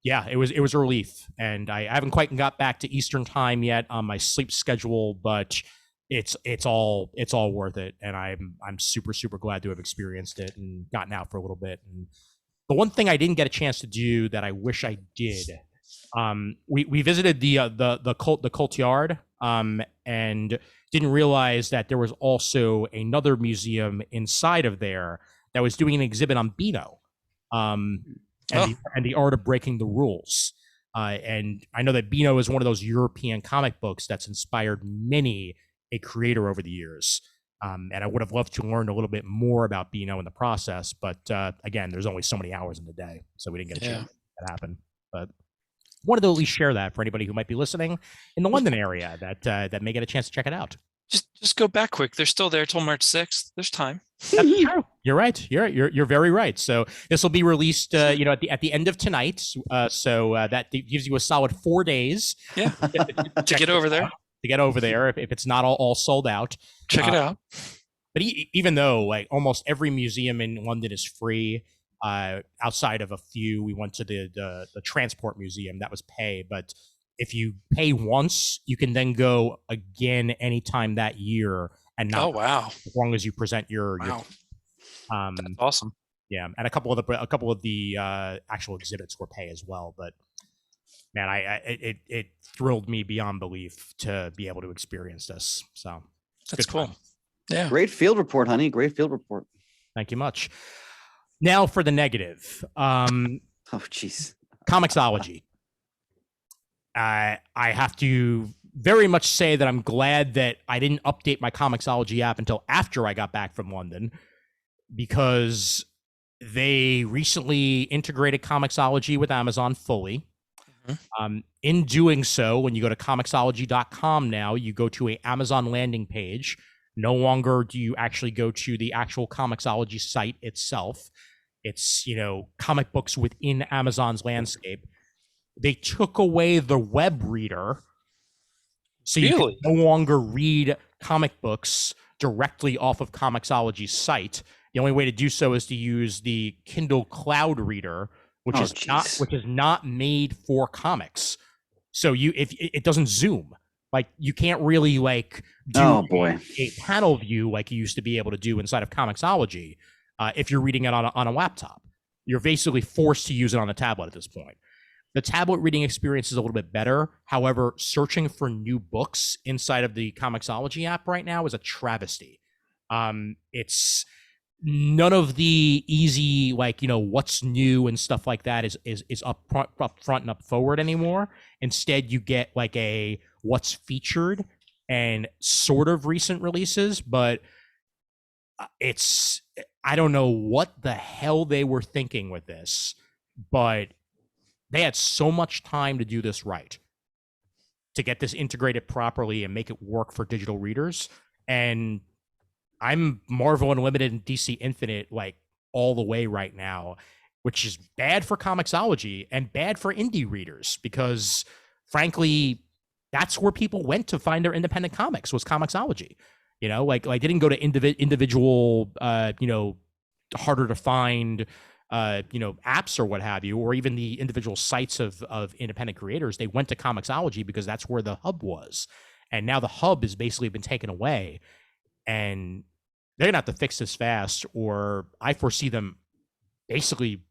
Yeah. It was a relief, and I haven't quite got back to Eastern time yet on my sleep schedule, but it's all worth it, and I'm super, super glad to have experienced it and gotten out for a little bit. And the one thing I didn't get a chance to do that I wish I did, we visited the cult yard, and didn't realize that there was also another museum inside of there that was doing an exhibit on Beano, and the art of breaking the rules. And I know that Beano is one of those European comic books that's inspired many a creator over the years. And I would have loved to learn a little bit more about Beano in the process, but again, there's only so many hours in the day, so we didn't get a chance to make that happen. But wanted to at least share that for anybody who might be listening in the London area that may get a chance to check it out. Just go back quick. They're still there till March 6th. There's time. That's true. You're right. You're very right. So this will be released, at the end of tonight. So that gives you a solid 4 days. Yeah. to get over there. To get over there, if it's not all sold out. Check it out. But even though like almost every museum in London is free, outside of a few, we went to the Transport Museum, that was pay. But if you pay once, you can then go again anytime that year, and not as long as you present your That's awesome. Yeah, and a couple of the actual exhibits were pay as well. But man, it thrilled me beyond belief to be able to experience this. So that's cool. Yeah, great field report, honey. Great field report. Thank you much. Now for the negative. Oh, jeez. Comixology. I have to very much say that I'm glad that I didn't update my Comixology app until after I got back from London, because they recently integrated Comixology with Amazon fully. In doing so, when you go to Comixology.com now, you go to a Amazon landing page. No longer do you actually go to the actual Comixology site itself. It's, comic books within Amazon's landscape. They took away the web reader, so you can no longer read comic books directly off of Comixology's site. The only way to do so is to use the Kindle Cloud Reader, which is not made for comics. So if it doesn't zoom, like you can't really do a panel view like you used to be able to do inside of Comixology. If you're reading it on a laptop, you're basically forced to use it on a tablet at this point. The tablet reading experience is a little bit better. However, searching for new books inside of the Comixology app right now is a travesty. It's none of the easy, what's new and stuff like that is up front and up forward anymore. Instead, you get a what's featured and sort of recent releases, but I don't know what the hell they were thinking with this, but they had so much time to do this right, to get this integrated properly and make it work for digital readers. And I'm Marvel Unlimited and DC Infinite all the way right now, which is bad for Comixology and bad for indie readers because, frankly, that's where people went to find their independent comics was Comixology. They didn't go to individual, harder to find, apps or what have you, or even the individual sites of independent creators. They went to Comixology because that's where the hub was. And now the hub has basically been taken away. And they're gonna have to fix this fast, or I foresee them basically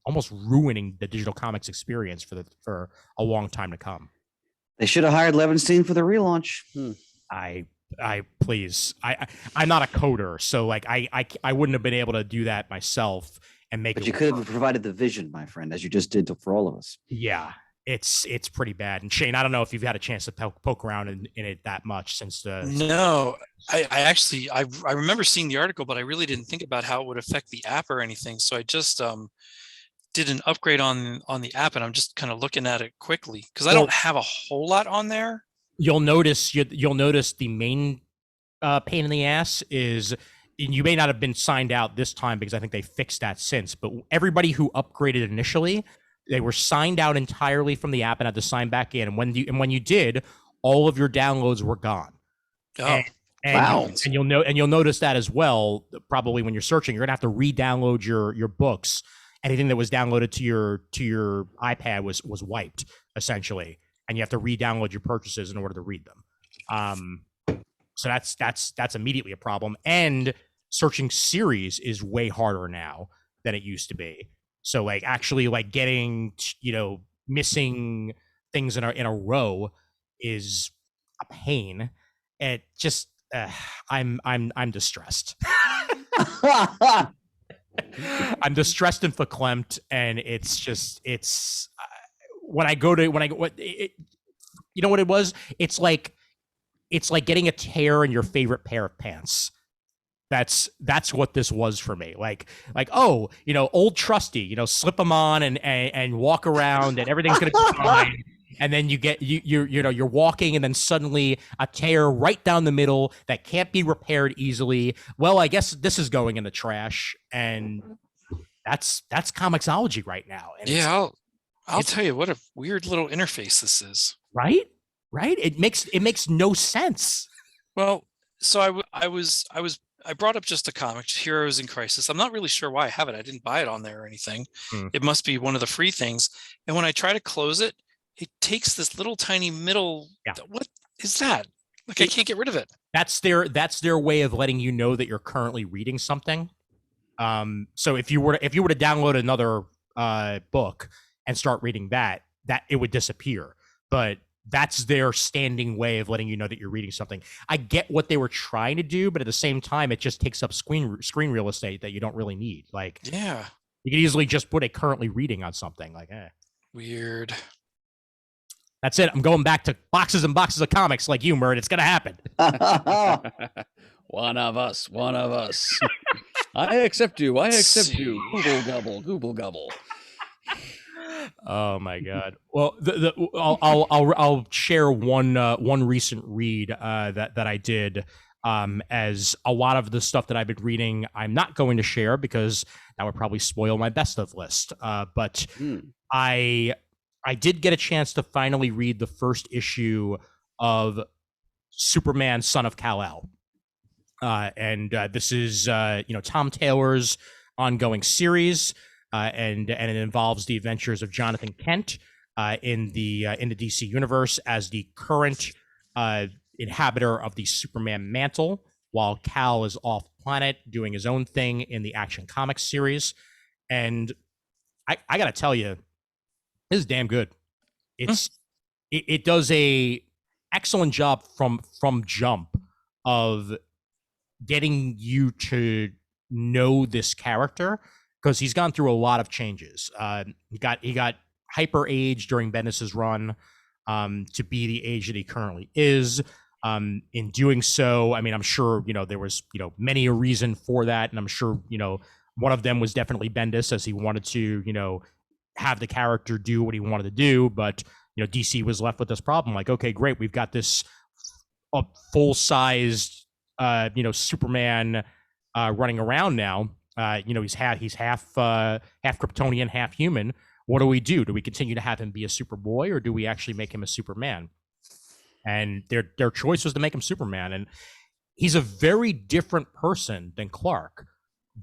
almost ruining the digital comics experience for a long time to come. They should have hired Levinstein for the relaunch. I'm not a coder, so I wouldn't have been able to do that myself and make it. But you could have provided the vision, my friend, as you just did for all of us. Yeah. It's pretty bad. And Shane, I don't know if you've had a chance to poke around in it that much since the. No, I remember seeing the article, but I really didn't think about how it would affect the app or anything. So I just did an upgrade on the app, and I'm just kind of looking at it quickly because I don't have a whole lot on there. You'll notice the main pain in the ass is. And you may not have been signed out this time because I think they fixed that since. But everybody who upgraded initially, they were signed out entirely from the app and had to sign back in. And when you did, all of your downloads were gone. Oh, wow! And you'll notice that as well. Probably when you're searching, you're gonna have to re-download your books. Anything that was downloaded to your iPad was wiped essentially, and you have to re-download your purchases in order to read them. So that's immediately a problem. And searching series is way harder now than it used to be. So actually getting missing things in a row is a pain. It just I'm distressed. I'm distressed and verklempt, and it's when I go you know what it was? It's like getting a tear in your favorite pair of pants. That's what this was for me. Old trusty, slip them on and walk around and everything's gonna be fine. And then you're walking and then suddenly a tear right down the middle that can't be repaired easily. Well, I guess this is going in the trash, and that's Comixology right now. And yeah, I'll tell you what a weird little interface this is. Right? It makes no sense. Well, so I brought up just a comic, Heroes in Crisis. I'm not really sure why I have it. I didn't buy it on there or anything. It must be one of the free things. And when I try to close it, it takes this little tiny middle. Yeah. What is that? I can't get rid of it. That's their way of letting you know that you're currently reading something. So if you were to download another book and start reading that it would disappear. But that's their standing way of letting you know that you're reading something. I get what they were trying to do, but at the same time, it just takes up screen real estate that you don't really need. Yeah, you could easily just put a currently reading on something. Weird. That's it. I'm going back to boxes and boxes of comics like you, Murd. It's gonna happen. One of us. I accept you. Google gobble. Oh my God! Well, I'll share one recent read that I did. As a lot of the stuff that I've been reading, I'm not going to share because that would probably spoil my best of list. But I did get a chance to finally read the first issue of Superman, Son of Kal-El. And this is Tom Taylor's ongoing series, and it involves the adventures of Jonathan Kent in the DC universe as the current inhabitor of the Superman mantle, while Kal is off planet doing his own thing in the Action Comics series. And I gotta tell you, this is damn good. It does a excellent job from jump of getting you to know this character, because he's gone through a lot of changes. He got hyper aged during Bendis's run to be the age that he currently is. In doing so, I mean, I'm sure there was many a reason for that, and I'm sure one of them was definitely Bendis, as he wanted to have the character do what he wanted to do. But DC was left with this problem, like, okay, great, we've got this full-sized Superman running around now. He's half Kryptonian, half human. What do we do? Do we continue to have him be a Superboy, or do we actually make him a Superman? And their choice was to make him Superman. And he's a very different person than Clark,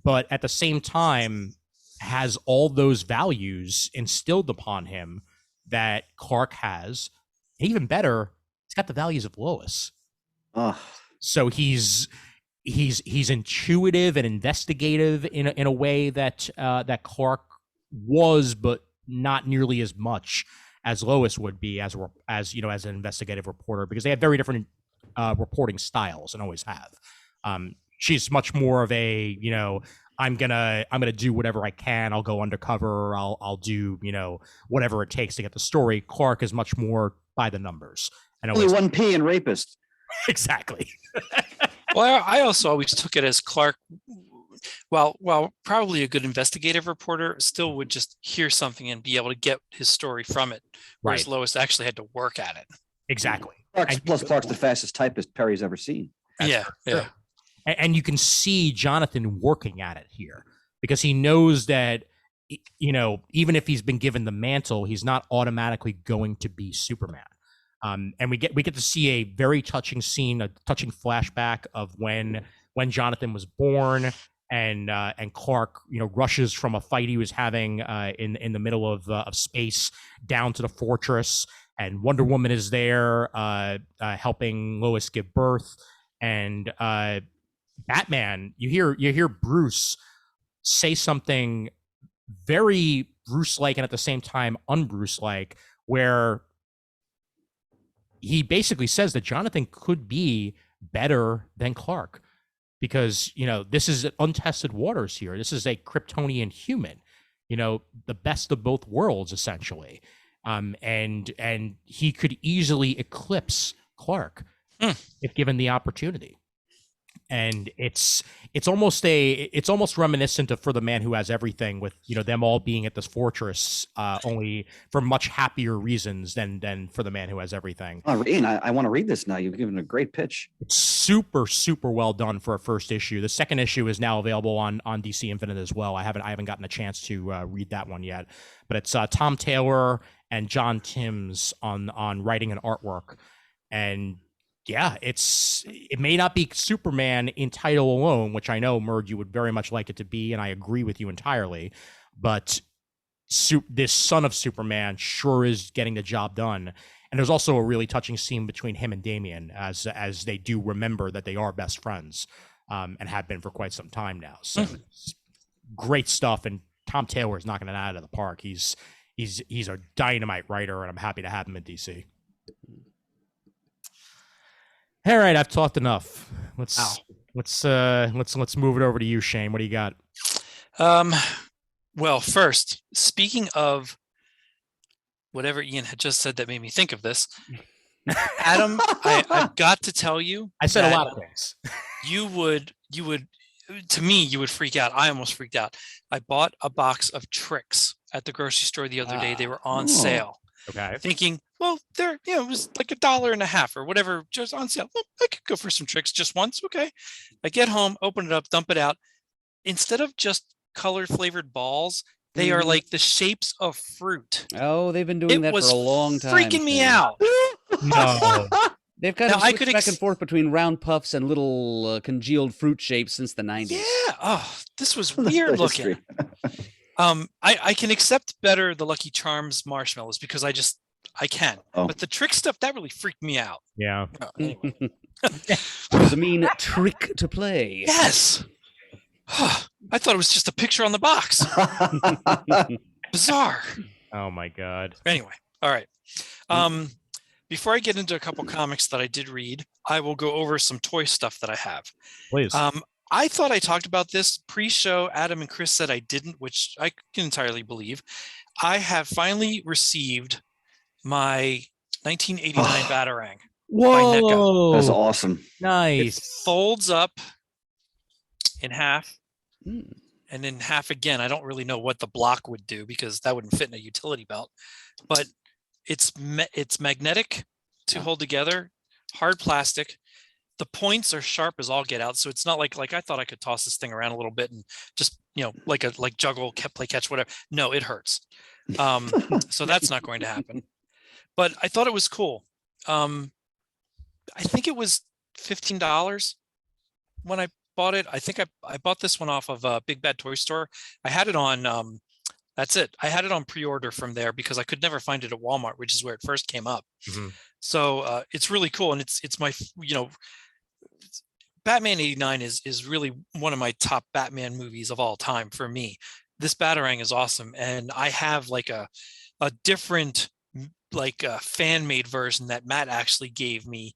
but at the same time has all those values instilled upon him that Clark has. Even better, he's got the values of Lois. So he's intuitive and investigative in a way that Clark was, but not nearly as much as Lois would be as an investigative reporter, because they have very different reporting styles and always have. She's much more of a I'm gonna do whatever I can. I'll go undercover. I'll do whatever it takes to get the story. Clark is much more by the numbers. And only 1P and rapist. Exactly. Well, I also always took it as Clark, while probably a good investigative reporter, still would just hear something and be able to get his story from it, whereas Lois actually had to work at it. Exactly. Clark's the fastest typist Perry's ever seen. Yeah. And you can see Jonathan working at it here, because he knows that even if he's been given the mantle, he's not automatically going to be Superman. And we get to see a very touching scene, a touching flashback of when Jonathan was born, and Clark rushes from a fight he was having in the middle of space down to the fortress, and Wonder Woman is there helping Lois give birth, and Batman, you hear Bruce say something very Bruce-like and at the same time un-Bruce-like, where he basically says that Jonathan could be better than Clark, because this is untested waters here. This is a Kryptonian human, the best of both worlds essentially, and he could easily eclipse Clark if given the opportunity. And it's almost reminiscent of For the Man Who Has Everything, with them all being at this fortress, only for much happier reasons than For the Man Who Has Everything. Oh, Ian, I want to read this now. You've given a great pitch. It's super well done for a first issue. The second issue is now available on DC Infinite as well. I haven't gotten a chance to read that one yet, but it's Tom Taylor and John Timms on writing and artwork. And yeah, it may not be Superman in title alone, which I know, Murd, you would very much like it to be, and I agree with you entirely, but this son of Superman sure is getting the job done. And there's also a really touching scene between him and Damian, as they do remember that they are best friends, and have been for quite some time now. So great stuff, and Tom Taylor is knocking it out of the park. He's a dynamite writer, and I'm happy to have him in DC. All right, I've talked enough. Let's move it over to you, Shane. What do you got? Well, first, speaking of whatever Ian had just said that made me think of this, Adam, I've got to tell you, I said a lot of things. You would, to me, you would freak out. I almost freaked out. I bought a box of tricks at the grocery store the other day. They were Oh. on sale. Okay. Thinking, well, they're, it was like $1.50 or whatever, just on sale. Well, I could go for some tricks just once. Okay. I get home, open it up, dump it out. Instead of just color flavored balls, they are like the shapes of fruit. Oh, they've been doing that for a long time. Freaking me out. No. They've kind Now, of I switched could back and forth between round puffs and little congealed fruit shapes since the 90s. Yeah. Oh, this was That's weird the looking. history. I can accept better the Lucky Charms marshmallows because I can. Oh. But the trick stuff, that really freaked me out. Yeah. Anyway. It was a mean trick to play. Yes. I thought it was just a picture on the box. Bizarre. Oh my God. Anyway, all right. Before I get into a couple comics that I did read, I will go over some toy stuff that I have. Please. I thought I talked about this pre-show. Adam and Chris said I didn't, which I can entirely believe. I have finally received my 1989 Batarang. Whoa. That's awesome. It Nice. folds up in half Hmm. and in half again. I don't really know what the block would do because that wouldn't fit in a utility belt, but it's magnetic to hold together, hard plastic. The points are sharp as all get out, so it's not like I thought I could toss this thing around a little bit and just like juggle, play catch, whatever. No, it hurts. So that's not going to happen. But I thought it was cool. I think it was $15 when I bought it. I think I bought this one off of Big Bad Toy Store. I had it on. That's it. I had it on pre-order from there because I could never find it at Walmart, which is where it first came up. Mm-hmm. So it's really cool, and it's my Batman '89 is really one of my top Batman movies of all time for me. This Batarang is awesome, and I have like a different fan-made version that Matt actually gave me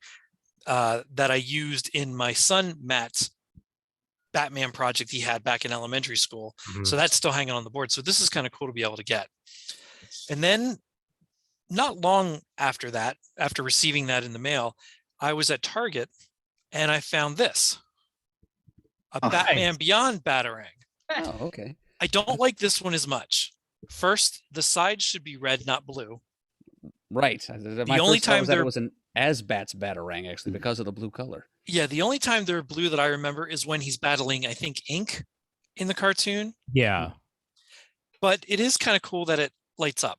that I used in my son Matt's Batman project he had back in elementary school. Mm-hmm. So that's still hanging on the board. So this is kind of cool to be able to get. And then not long after that, after receiving that in the mail, I was at Target and I found this, a Batman Beyond Batarang. Oh, okay. I don't like this one as much. First, the sides should be red, not blue. Right. My only first thought time was that they're- it was an Asbats Batarang, actually, because of the blue color. Yeah, the only time they're blue that I remember is when he's battling, I think, Ink in the cartoon. Yeah. But it is kind of cool that it lights up.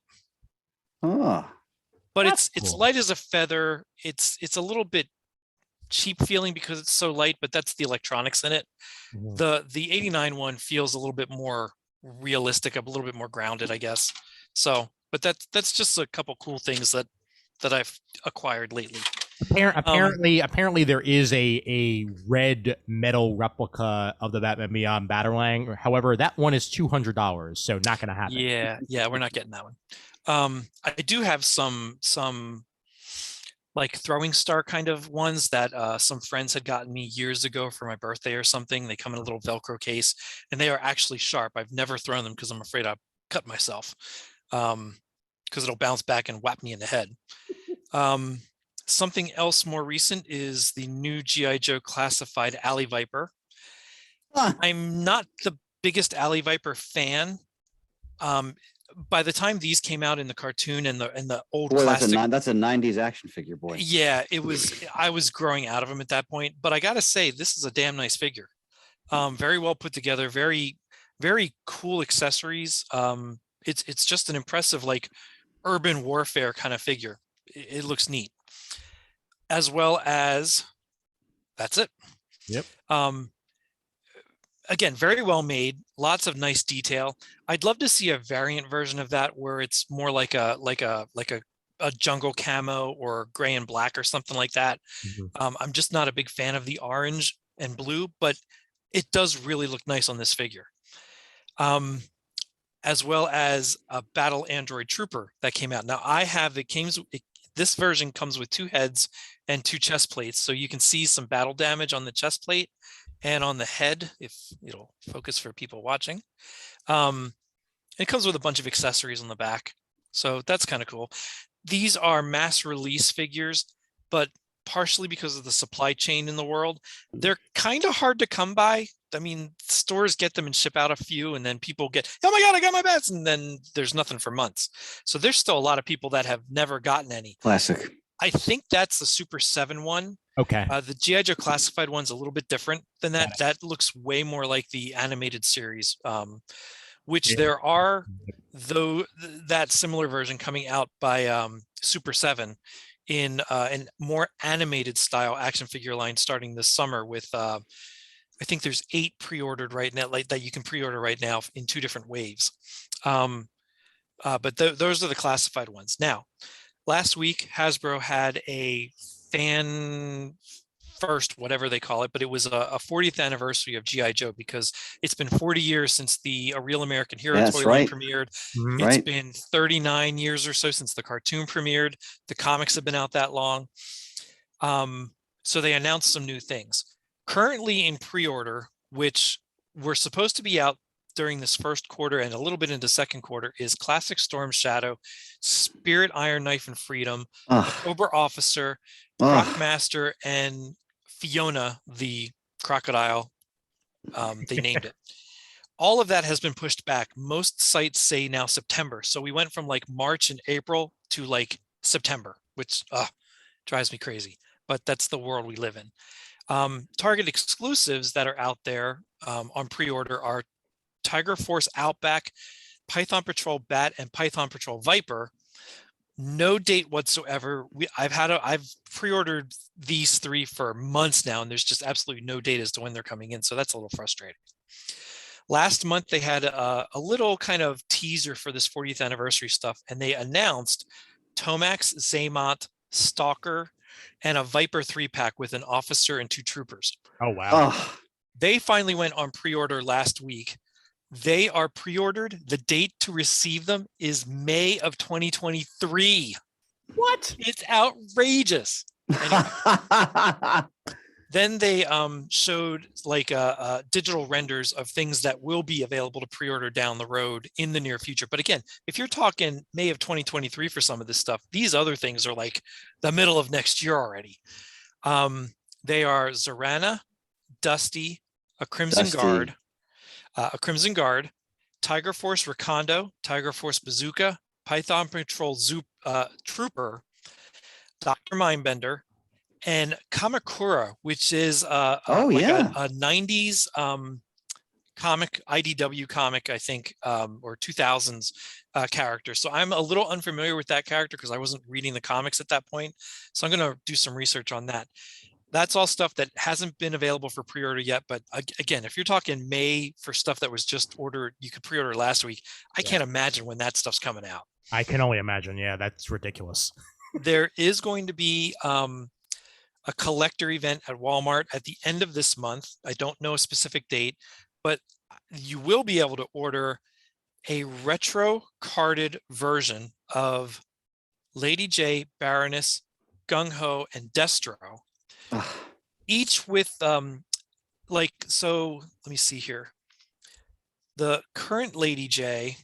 Oh. But That's it's cool. light as a feather. It's a little bit cheap feeling because it's so light, but that's the electronics in it. Mhm. The 89 one feels a little bit more realistic, a little bit more grounded, I guess. So, but that's just a couple cool things that I've acquired lately. Apparently, there is a red metal replica of the Batman Beyond Batarang. However, that one is $200, so not going to happen. Yeah, we're not getting that one. I do have some like throwing star kind of ones that some friends had gotten me years ago for my birthday or something. They come in a little Velcro case, and they are actually sharp. I've never thrown them because I'm afraid I'll cut myself, because it'll bounce back and whap me in the head. Something else more recent is the new G.I. Joe classified Alley Viper. I'm not the biggest Alley Viper fan. By the time these came out in the cartoon and the old Boy, plastic, that's a 90s action figure, boy. yeah, I was growing out of them at that point. But I gotta say, this is a damn nice figure. Very well put together, very, very cool accessories. It's just an impressive like urban warfare kind of figure. It looks neat. As well as that's it. Yep. Again, very well made, lots of nice detail. I'd love to see a variant version of that where it's more like a jungle camo or gray and black or something like that. Mhm. I'm just not a big fan of the orange and blue, but it does really look nice on this figure. As well as a Battle Android Trooper that came out. Now this version comes with 2 heads and 2 chest plates, so you can see some battle damage on the chest plate and on the head, if it'll focus for people watching. It comes with a bunch of accessories on the back, so that's kind of cool. These are mass release figures, but partially because of the supply chain in the world. They're kind of hard to come by. I mean, stores get them and ship out a few, and then people get, oh my God, I got my bats. And then there's nothing for months. So there's still a lot of people that have never gotten any. Classic. I think that's the Super 7 one. Okay. The G.I. Joe Classified one's a little bit different than that. Got it. That looks way more like the animated series, which there are, though, that similar version coming out by Super 7 in more animated style action figure line starting this summer with, I think there's 8 pre-ordered right now, like that you can pre-order right now in 2 different waves. But those are the classified ones. Now, last week, Hasbro had a fan first, whatever they call it, but it was a 40th anniversary of G.I. Joe because it's been 40 years since the A Real American Hero toy line premiered. It's been 39 years or so since the cartoon premiered. The comics have been out that long. So they announced some new things. Currently in pre-order, which were supposed to be out during this first quarter and a little bit into second quarter, is Classic Storm Shadow, Spirit Iron Knife and Freedom, Cobra Officer, Crocmaster, and Fiona the Crocodile. They named it. All of that has been pushed back. Most sites say now September. So we went from like March and April to like September, which drives me crazy. But that's the world we live in. Target exclusives that are out there on pre-order are Tiger Force Outback, Python Patrol Bat, and Python Patrol Viper. No date whatsoever. I've pre-ordered these 3 for months now, and there's just absolutely no date as to when they're coming in. So that's a little frustrating. Last month, they had a little kind of teaser for this 40th anniversary stuff, and they announced Tomax, Zaymot, Stalker, and a Viper 3-pack with an officer and 2 troopers. Oh, wow. They finally went on pre-order last week. They are pre-ordered. The date to receive them is May of 2023. What? It's outrageous. Anyway. Then they showed like digital renders of things that will be available to pre-order down the road in the near future. But again, if you're talking May of 2023 for some of this stuff, these other things are like the middle of next year already. They are Zorana, Dusty, a Crimson Guard, Tiger Force Recondo, Tiger Force Bazooka, Python Patrol Trooper, Dr. Mindbender, and Kamakura, which is a 90s comic, IDW comic, I think, or 2000s character. So I'm a little unfamiliar with that character because I wasn't reading the comics at that point. So I'm going to do some research on that. That's all stuff that hasn't been available for pre-order yet. But again, if you're talking May for stuff that was just ordered, you could pre-order last week. I can't imagine when that stuff's coming out. I can only imagine. Yeah, that's ridiculous. There is going to be a collector event at Walmart at the end of this month. I don't know a specific date, but you will be able to order a retro carded version of Lady J, Baroness, Gung-Ho, and Destro. Each with so let me see here. The current Lady J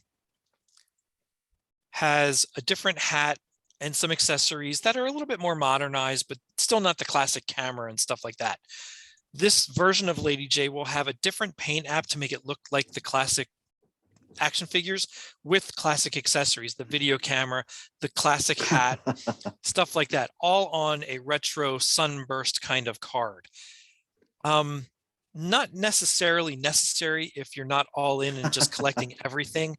has a different hat and some accessories that are a little bit more modernized, but still not the classic camera and stuff like that. This version of Lady J will have a different paint app to make it look like the classic action figures with classic accessories, the video camera, the classic hat, stuff like that, all on a retro sunburst kind of card. Not necessarily necessary if you're not all in and just collecting everything,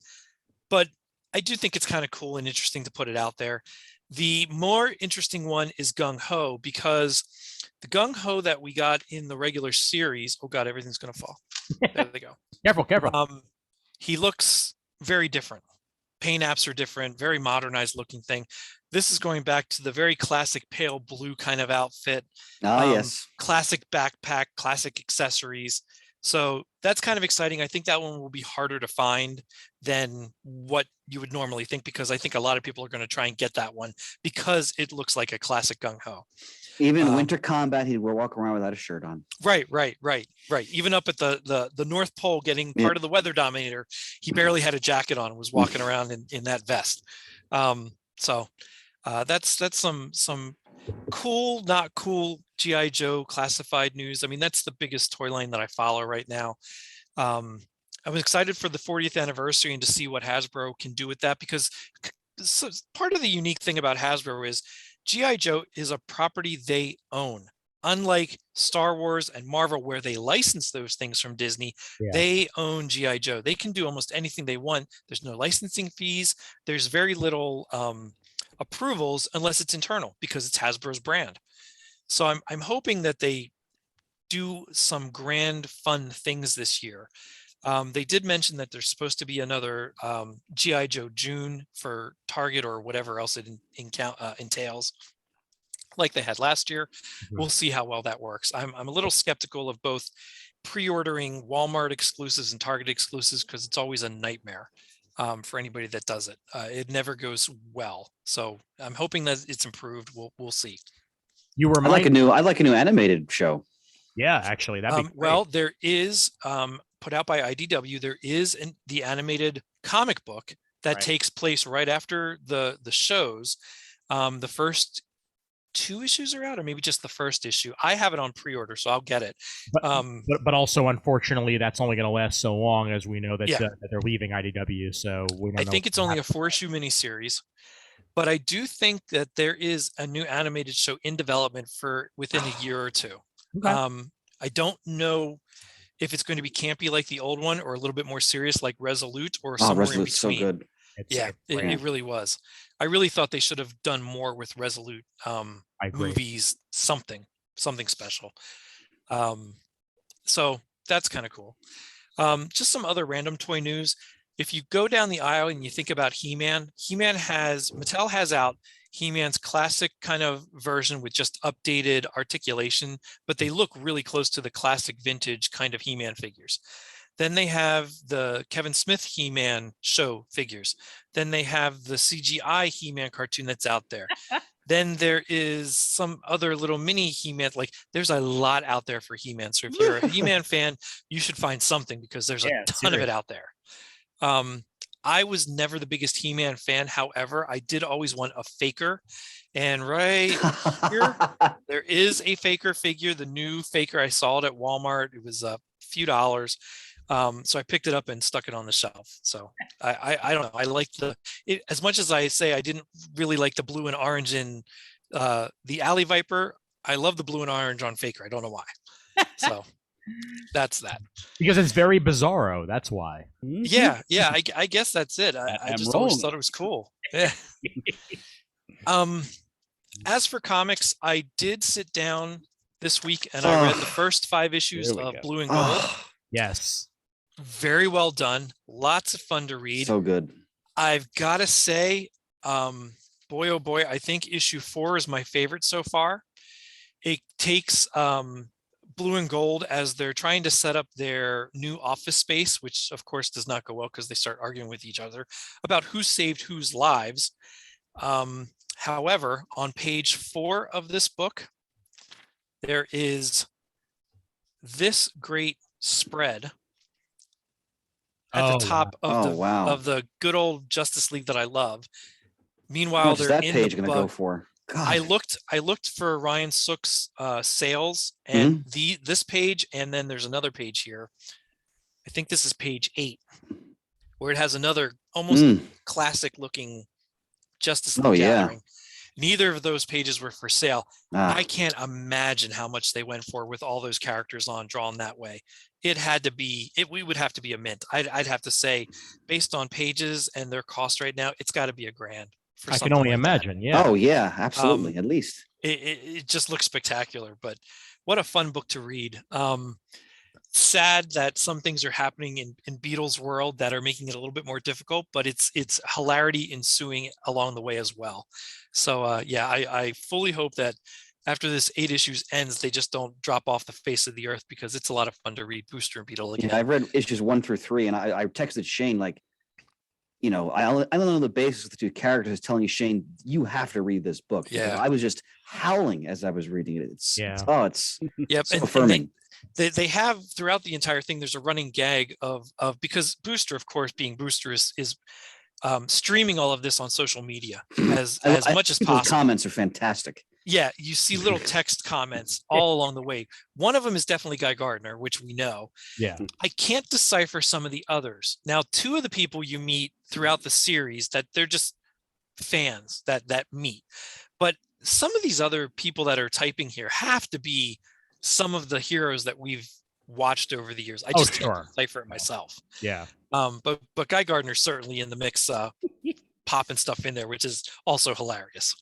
but I do think it's kind of cool and interesting to put it out there. The more interesting one is Gung-Ho, because the Gung-Ho that we got in the regular series, oh God, everything's going to fall. There they go. Careful. He looks very different. Paint apps are different, very modernized looking thing. This is going back to the very classic pale blue kind of outfit. Yes. Classic backpack, classic accessories. So that's kind of exciting. I think that one will be harder to find than what you would normally think, because I think a lot of people are going to try and get that one because it looks like a classic Gung-Ho. Even winter combat, he will walk around without a shirt on. Right. Even up at the North Pole, getting part of the weather dominator, he barely had a jacket on and was walking around in that vest. So that's some cool, not cool GI Joe classified news. I mean, that's the biggest toy line that I follow right now. I was excited for the 40th anniversary and to see what Hasbro can do with that, because so part of the unique thing about Hasbro is GI Joe is a property they own. Unlike Star Wars and Marvel, where they license those things from Disney, they own GI Joe. They can do almost anything they want. There's no licensing fees. There's very little approvals unless it's internal, because it's Hasbro's brand. So I'm hoping that they do some grand, fun things this year. They did mention that there's supposed to be another GI Joe June for Target or whatever else it entails, like they had last year. We'll see how well that works. I'm a little skeptical of both pre-ordering Walmart exclusives and Target exclusives, because it's always a nightmare for anybody that does it. It never goes well. So I'm hoping that it's improved. We'll see. You were I like a new animated show. Yeah, actually, that'd be great. Well, there is put out by IDW. There is the animated comic book that takes place right after the shows. The first 2 issues are out, or maybe just the first issue. I have it on pre-order, so I'll get it. But also, unfortunately, that's only going to last so long, as we know that, that they're leaving IDW. So we don't know. I think it's only a 4-issue miniseries, but I do think that there is a new animated show in development for within a year or two. Okay. I don't know if it's going to be campy like the old one, or a little bit more serious like Resolute, or somewhere in between. So good. It really was. I really thought they should have done more with Resolute movies, something special. So that's kind of cool. Just some other random toy news. If you go down the aisle and you think about He-Man, Mattel has out He-Man's classic kind of version with just updated articulation, but they look really close to the classic vintage kind of He-Man figures. Then they have the Kevin Smith He-Man show figures. Then they have the CGI He-Man cartoon that's out there. Then there is some other little mini He-Man. Like, there's a lot out there for He-Man. So if you're a He-Man fan, you should find something, because there's a ton of it out there. I was never the biggest He-Man fan. However, I did always want a Faker. And right here, there is a Faker figure. The new Faker, I saw it at Walmart. It was a few dollars. So I picked it up and stuck it on the shelf. So I don't know. I like it as much as I say I didn't really like the blue and orange in the Alley Viper. I love the blue and orange on Faker. I don't know why. So that's that. Because it's very bizarro. That's why. Yeah. I guess that's it. I just always thought it was cool. Yeah. As for comics, I did sit down this week and I read the first 5 issues of Blue and Gold. Yes. Very well done. Lots of fun to read. So good. I've got to say, boy, oh boy, I think issue 4 is my favorite so far. It takes Blue and Gold as they're trying to set up their new office space, which of course does not go well because they start arguing with each other about who saved whose lives. However, on page 4 of this book, there is this great spread at the top of the good old Justice League that I love. Meanwhile, they're that in page the going to go for? God. I looked for Ryan Sook's sales, and this page, and then there's another page here. I think this is page 8, where it has another almost classic looking Justice League gathering. Neither of those pages were for sale. I can't imagine how much they went for with all those characters drawn that way. It had to be, we would have to be a mint. I'd have to say, based on pages and their cost right now, it's got to be $1,000. I can only imagine. Yeah. Oh yeah, absolutely. At least it just looks spectacular. But what a fun book to read. Sad that some things are happening in Beetle's world that are making it a little bit more difficult, but it's hilarity ensuing along the way as well. So I fully hope that after this 8 issues ends, they just don't drop off the face of the earth, because it's a lot of fun to read Booster and Beetle again. Yeah, I've read issues 1 through 3, and I texted Shane, like, I don't know the basis of the 2 characters telling you, Shane, you have to read this book. Yeah, I was just howling as I was reading it. It's so affirming. They have throughout the entire thing, there's a running gag of because Booster, of course, being Booster is streaming all of this on social media as much as possible. Comments are fantastic. Yeah, you see little text comments all along the way. One of them is definitely Guy Gardner, which we know. Yeah. I can't decipher some of the others. Now, two of the people you meet throughout the series that they're just fans that meet. But some of these other people that are typing here have to be some of the heroes that we've watched over the years. I just can't decipher it myself. Yeah. But Guy Gardner's certainly in the mix, popping stuff in there, which is also hilarious.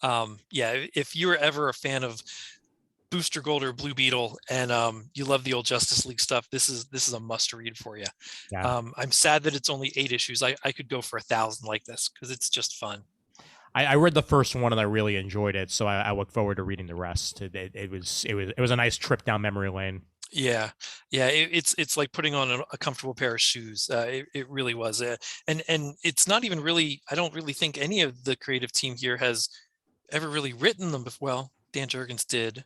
Yeah, if you were ever a fan of Booster Gold or Blue Beetle and you love the old Justice League stuff, this is a must read for you. Yeah. I'm sad that it's only 8 issues. I could go for 1,000 like this because it's just fun. I read the first one and I really enjoyed it, so I look forward to reading the rest. It was a nice trip down memory lane. Yeah, it's like putting on a comfortable pair of shoes. It really was. And it's not even really. I don't really think any of the creative team here has ever really written them before. Well, Dan Jurgens did.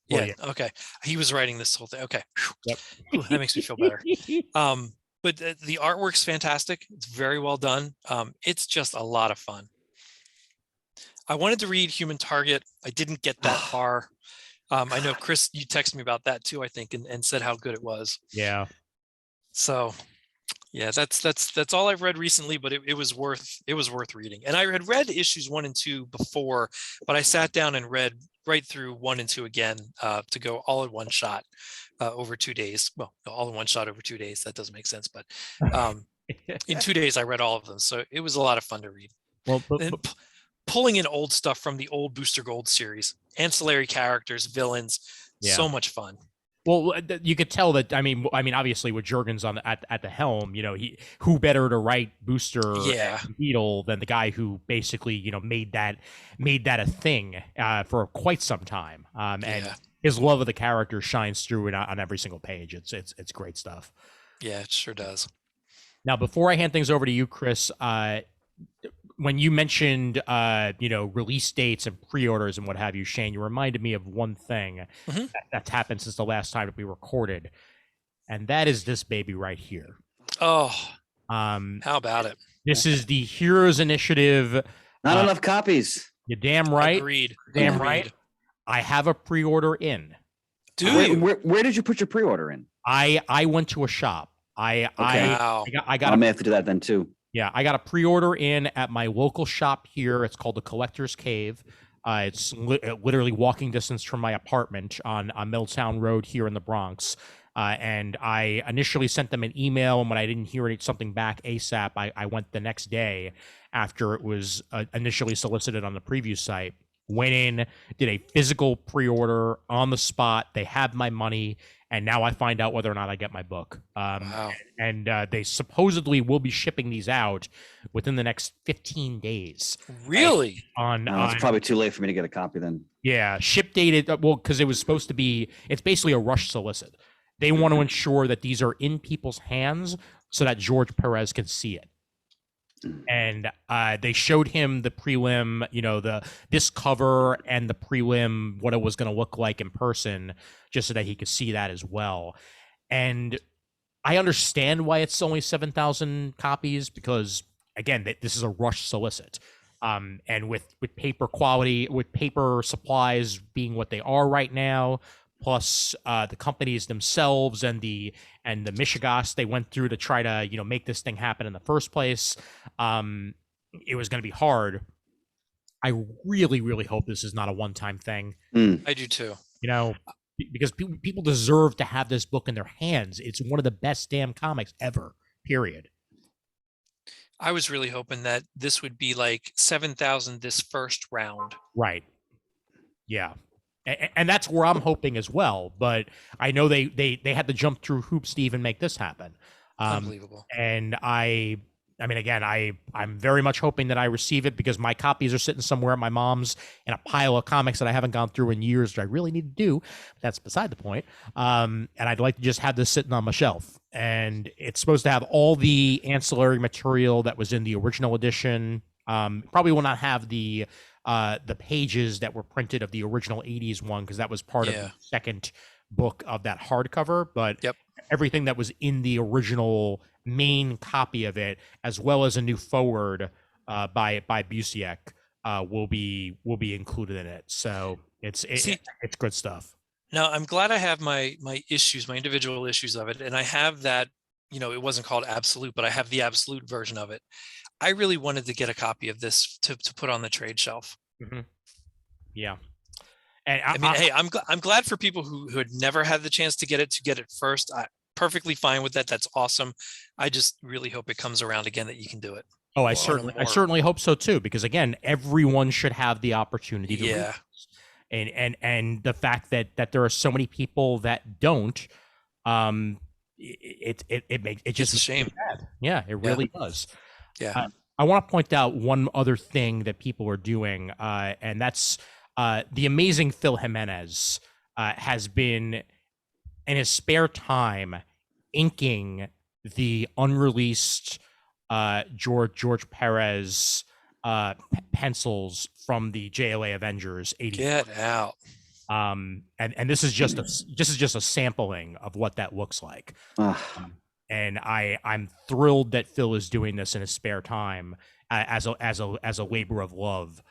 Yeah, okay. He was writing this whole thing. Okay. Yep. Ooh, that makes me feel better. But the artwork's fantastic. It's very well done. It's just a lot of fun. I wanted to read Human Target. I didn't get that far. I know, Chris, you texted me about that too, I think, and said how good it was. Yeah. So yeah, that's all I've read recently, but it was worth reading. And I had read issues 1 and 2 before, but I sat down and read right through 1 and 2 again to go all in one shot over 2 days. Well, all in one shot over 2 days. That doesn't make sense, but in 2 days I read all of them. So it was a lot of fun to read. Well, pulling in old stuff from the old Booster Gold series, ancillary characters, villains, so much fun. Well, you could tell that. I mean, obviously, with Jurgens at the helm, who better to write Booster and Beetle than the guy who basically, made that a thing for quite some time. And his love of the character shines through it on every single page. It's great stuff. Yeah, it sure does. Now, before I hand things over to you, Chris, when you mentioned, release dates and pre-orders and what have you, Shane, you reminded me of one thing that's happened since the last time that we recorded, and that is this baby right here. Oh, how about it? This is the Heroes Initiative. Not enough copies. You're damn right. Agreed. Damn right. I have a pre-order in. Where did you put your pre-order in? I went to a shop. I got. I may have to do that then too. Yeah, I got a pre-order in at my local shop here. It's called the Collector's Cave. It's literally walking distance from my apartment on Milltown Road here in the Bronx. And I initially sent them an email, and when I didn't hear something back ASAP, I went the next day after it was initially solicited on the preview site. Went in, did a physical pre-order on the spot. They have my money, and now I find out whether or not I get my book. Wow. And they supposedly will be shipping these out within the next 15 days. Really? It's probably too late for me to get a copy then. Yeah, ship dated. Well, because it was supposed to be. It's basically a rush solicit. They want to ensure that these are in people's hands so that George Perez can see it. And they showed him the prelim, this cover and the prelim, what it was going to look like in person, just so that he could see that as well. And I understand why it's only 7,000 copies because, again, this is a rush solicit. And with paper quality, with paper supplies being what they are right now, plus the companies themselves and the mishigas they went through to try to make this thing happen in the first place, it was going to be hard. I really, really hope this is not a one-time thing. I do too. Because people deserve to have this book in their hands. It's one of the best damn comics ever. Period. I was really hoping that this would be like 7,000 this first round. Right. Yeah. And that's where I'm hoping as well. But I know they had to jump through hoops to even make this happen. Unbelievable. And I'm very much hoping that I receive it because my copies are sitting somewhere at my mom's in a pile of comics that I haven't gone through in years that I really need to do. But that's beside the point. And I'd like to just have this sitting on my shelf. And it's supposed to have all the ancillary material that was in the original edition. Probably will not have the pages that were printed of the original 80s one because that was part of the second book of that hardcover, but everything that was in the original main copy of it, as well as a new forward by Busiek, will be included in it. So it's good stuff. Now I'm glad I have my individual issues of it, and I have that. It wasn't called Absolute, but I have the Absolute version of it. I really wanted to get a copy of this to put on the trade shelf. Mm-hmm. Yeah. And I mean, hey, I'm glad for people who had never had the chance to get it first. Perfectly fine with that. That's awesome. I just really hope it comes around again that you can do it. Oh, I certainly hope so too, because again, everyone should have the opportunity to read this. And the fact that there are so many people that don't, it just it's a shame. Bad. Yeah, it really does. Yeah. I want to point out one other thing that people are doing, and that's the amazing Phil Jimenez has been, in his spare time, inking the unreleased George Perez pencils from the JLA Avengers 80. Get out. And this is just a sampling of what that looks like. And I'm thrilled that Phil is doing this in his spare time as a labor of love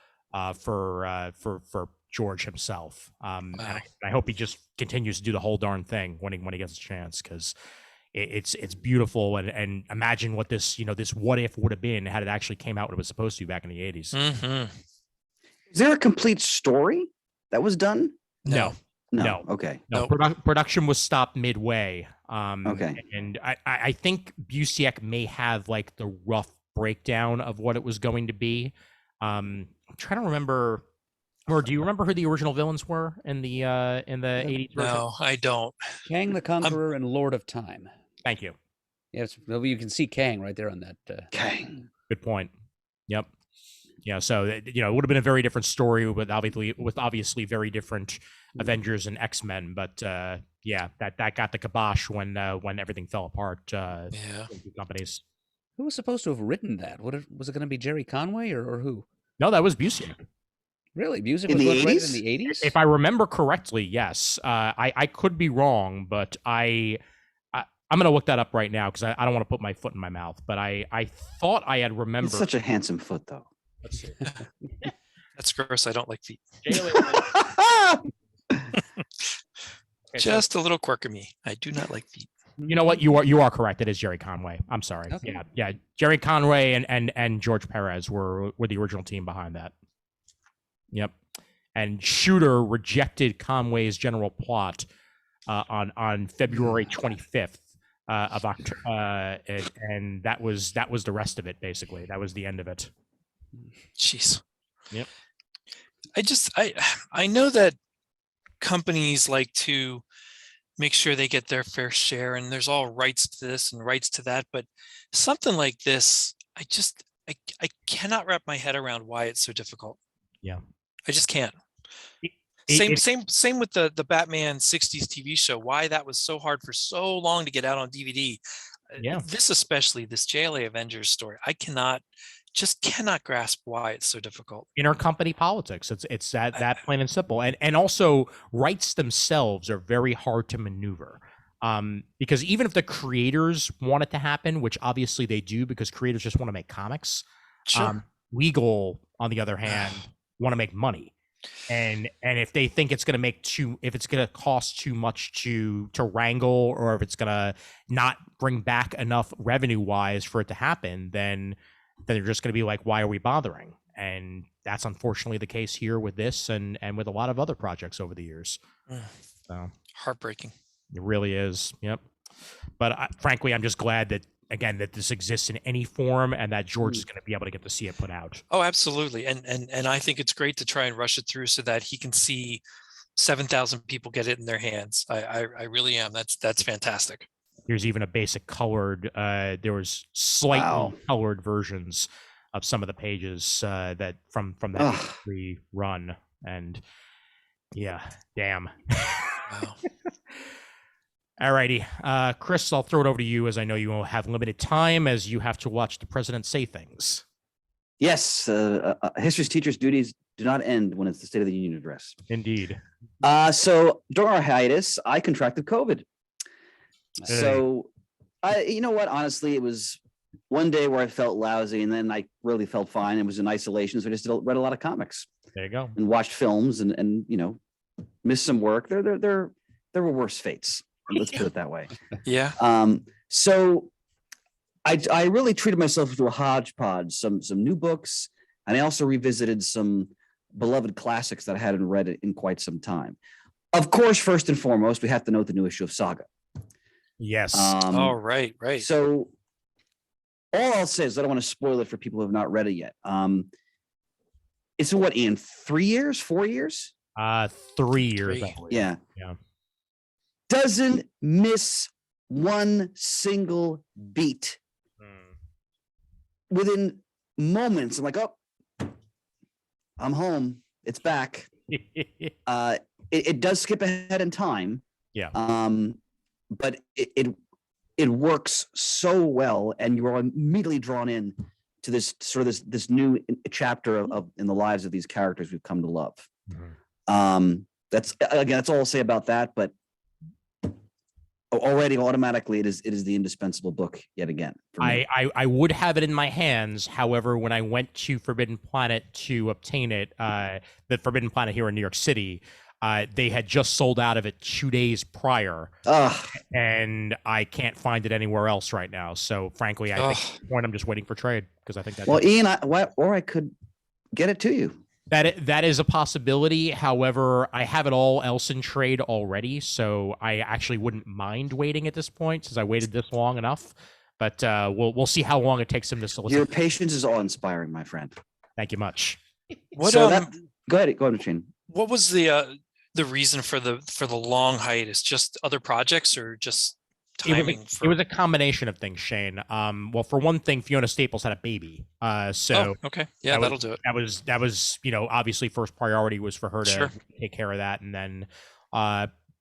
for George himself. And I hope he just continues to do the whole darn thing when he gets a chance, because it's beautiful. And imagine what this what if would have been had it actually came out when it was supposed to back in the 80s. Mm-hmm. Is there a complete story that was done? No. Okay. No. Production was stopped midway. Okay. And I think Busiek may have like the rough breakdown of what it was going to be. I'm trying to remember. Or do you remember who the original villains were in the 80s version? No, I don't. Kang the Conqueror and Lord of Time. Thank you. Yes, you can see Kang right there on that. Kang. Good point. Yep. Yeah. So it would have been a very different story with obviously very different Avengers and X-Men, but that got the kibosh when everything fell apart. Companies. Who was supposed to have written that? Was it going to be Jerry Conway or who? No, that was Busiek. Really? Busiek was what, right in the 80s? If I remember correctly, yes. I could be wrong, but I'm going to look that up right now because I don't want to put my foot in my mouth. But I thought I had remembered. It's such a handsome foot, though. Let's see. That's gross. I don't like feet. Okay, Just a little quirk of me. I do not like feet. You know what? You are correct. It is Jerry Conway. I'm sorry. Okay. Yeah. Jerry Conway and George Perez were the original team behind that. Yep. And Shooter rejected Conway's general plot on February 25th of October, and that was the rest of it. Basically, that was the end of it. Jeez. Yep. I know that companies like to make sure they get their fair share, and there's all rights to this and rights to that, but something like this, I cannot wrap my head around why it's so difficult. Yeah. I just can't. Same with the Batman 60s TV show, why that was so hard for so long to get out on DVD. Yeah. This especially, this JLA Avengers story, I cannot grasp why it's so difficult. Intercompany politics. It's that plain and simple. And also rights themselves are very hard to maneuver. Because even if the creators want it to happen, which obviously they do because creators just want to make comics, sure. Legal, on the other hand, want to make money. And if they think it's going to if it's going to cost too much to wrangle, or if it's going to not bring back enough revenue wise for it to happen, then they're just going to be like, why are we bothering? And that's unfortunately the case here with this and with a lot of other projects over the years. So heartbreaking. It really is. Yep. But frankly, I'm just glad that, again, that this exists in any form and that George is going to be able to get to see it put out. Oh, absolutely. And I think it's great to try and rush it through so that he can see 7,000 people get it in their hands. I really am. That's fantastic. There's even a basic colored, there was slightly colored versions of some of the pages that from that free run. And yeah, damn. Wow. All righty. Chris, I'll throw it over to you, as I know you will have limited time as you have to watch the president say things. Yes. History's teachers' duties do not end when it's the State of the Union address. Indeed. So during our hiatus, I contracted COVID. So, you know what? Honestly, it was one day where I felt lousy, and then I really felt fine. It was in isolation, so I just read a lot of comics. There you go. And watched films, and missed some work. There were worse fates. Let's put it that way. Yeah. So I really treated myself to a hodgepodge, some new books, and I also revisited some beloved classics that I hadn't read in quite some time. Of course, first and foremost, we have to note the new issue of Saga. Yes. Right. So all I'll say is I don't want to spoil it for people who have not read it yet. It's what, Ian, 3 years, 4 years? 3 years. I believe. Yeah. Yeah. Doesn't miss one single beat. Within moments, I'm like, oh, I'm home. It's back. It does skip ahead in time. Yeah. But it works so well, and you are immediately drawn in to this this new chapter of in the lives of these characters we've come to love. That's all I'll say about that. But already automatically it is the indispensable book yet again. For me. I would have it in my hands. However, when I went to Forbidden Planet to obtain it, the Forbidden Planet here in New York City, they had just sold out of it 2 days prior, and I can't find it anywhere else right now. So frankly, I think at this point I'm just waiting for trade, because I think that's Ian, I could get it to you. That is a possibility. However, I have it all else in trade already, so I actually wouldn't mind waiting at this point, since I waited this long enough. But we'll see how long it takes him to solicit. Your patience is awe-inspiring, my friend. Thank you much. What go ahead, Shane. What was the reason for the long hiatus? Just other projects, or just timing? It was a combination of things, Shane. Well, for one thing, Fiona Staples had a baby. Okay. Yeah, that'll do it. That was obviously first priority was for her to take care of that, and then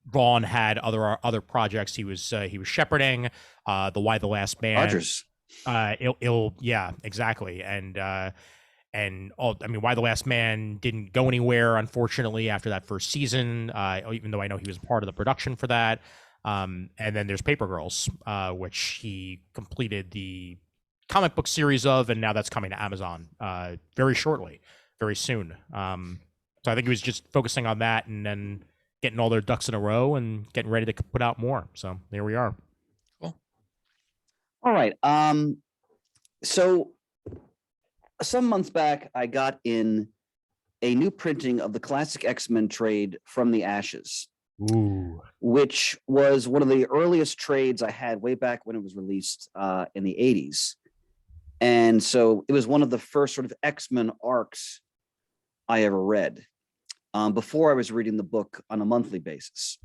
Vaughn had other projects he was shepherding. The Why the Last Man. Rogers. Yeah, exactly. And Why the Last Man didn't go anywhere, unfortunately, after that first season, even though I know he was part of the production for that. And then there's Paper Girls, which he completed the comic book series of, and now that's coming to Amazon very shortly, very soon. So I think he was just focusing on that, and then getting all their ducks in a row and getting ready to put out more. So there we are. Cool. All right. So some months back, I got in a new printing of the classic X-Men trade From the Ashes. Ooh. Which was one of the earliest trades I had way back when it was released in the 80s. And so it was one of the first sort of X-Men arcs I ever read before I was reading the book on a monthly basis.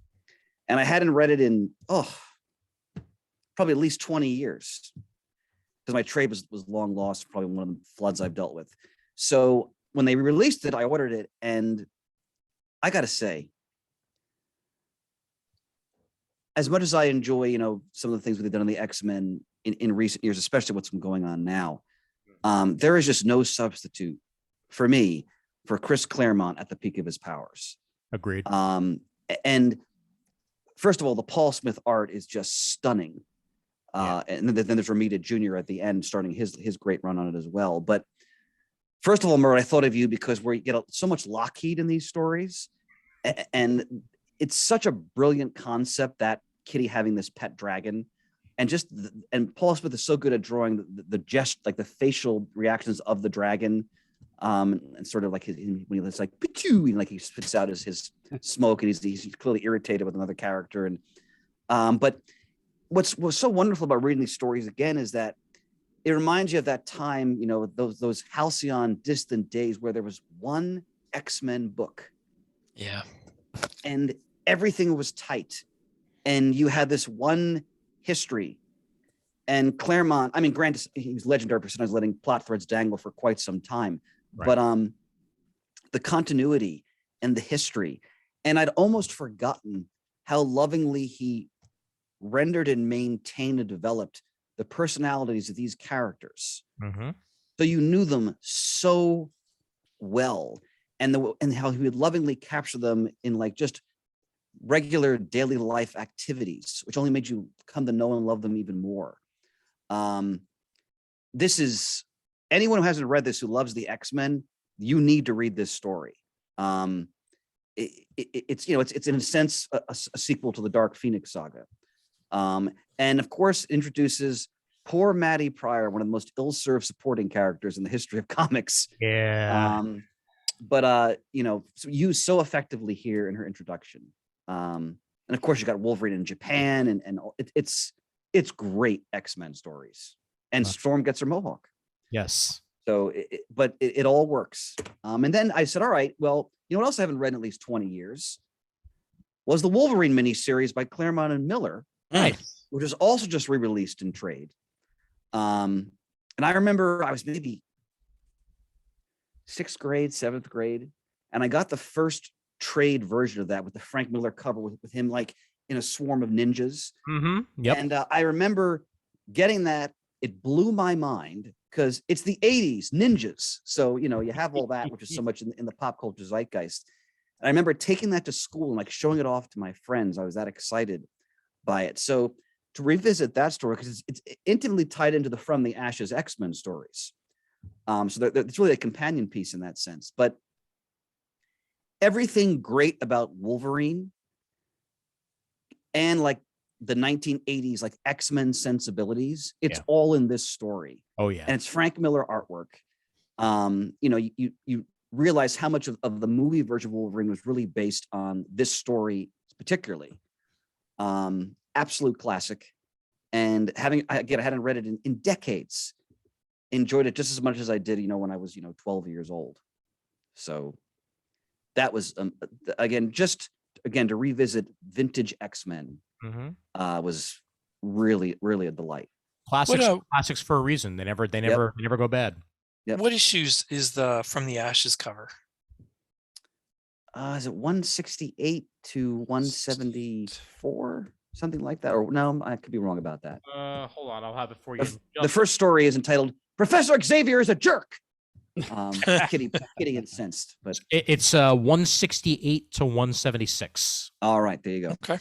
And I hadn't read it in, probably at least 20 years, because my trade was long lost, probably one of the floods I've dealt with. So when they released it, I ordered it, and I got to say, as much as I enjoy, some of the things they've done on the X-Men in recent years, especially what's going on now, there is just no substitute for me for Chris Claremont at the peak of his powers. Agreed. And first of all, the Paul Smith art is just stunning. And then there's Romita Jr. at the end, starting his great run on it as well. But first of all, Murd, I thought of you because we get so much Lockheed in these stories, and it's such a brilliant concept, that Kitty having this pet dragon, and Paul Smith is so good at drawing the gest, like the facial reactions of the dragon, and sort of like when he's like "Pichoo," like he spits out his smoke, and he's clearly irritated with another character. And but what's so wonderful about reading these stories again is that it reminds you of that time, those halcyon distant days where there was one X-Men book. Yeah. And everything was tight, and you had this one history. And Claremont, granted, he was legendary for sometimes letting plot threads dangle for quite some time, right. But the continuity and the history, and I'd almost forgotten how lovingly he rendered and maintained and developed the personalities of these characters. Mm-hmm. So you knew them so well, and how he would lovingly capture them in like just regular daily life activities, which only made you come to know and love them even more. this is anyone who hasn't read this, who loves the X-Men, you need to read this story. It's in a sense a sequel to the Dark Phoenix saga, and of course introduces poor Maddie Pryor, one of the most ill-served supporting characters in the history of comics. Yeah. But used so effectively here in her introduction. And of course you got Wolverine in Japan, and it's great X-Men stories. And Storm gets her mohawk. Yes. So, it all works. And then I said, all right, well, you know what else I haven't read in at least 20 years was the Wolverine miniseries by Claremont and Miller, Nice. which was also just re-released in trade. And I remember I was maybe 6th grade, 7th grade, and I got the first trade version of that with the Frank Miller cover with him like in a swarm of ninjas. Mm-hmm. Yep. And I remember getting that. It blew my mind because it's the 80s, ninjas. So, you have all that, which is so much in the pop culture zeitgeist. And I remember taking that to school and like showing it off to my friends. I was that excited by it. So to revisit that story, because it's intimately tied into the From the Ashes X-Men stories. So it's really a companion piece in that sense. But everything great about Wolverine and like the 1980s, like X-Men sensibilities, it's all in this story. Oh yeah. And it's Frank Miller artwork. You realize how much of the movie version of Wolverine was really based on this story particularly. Absolute classic. And I hadn't read it in decades. Enjoyed it just as much as I did, when I was, 12 years old. So that was, again, to revisit vintage X-Men was really, really a delight. Classics for a reason. They never go bad. Yep. What issues is the From the Ashes cover? Is it 168 to 174? Something like that. Or no, I could be wrong about that. Hold on, I'll have it for you. The first story is entitled Professor Xavier is a Jerk. Kitty incensed, but it's 168 to 176. All right, there you go. Okay.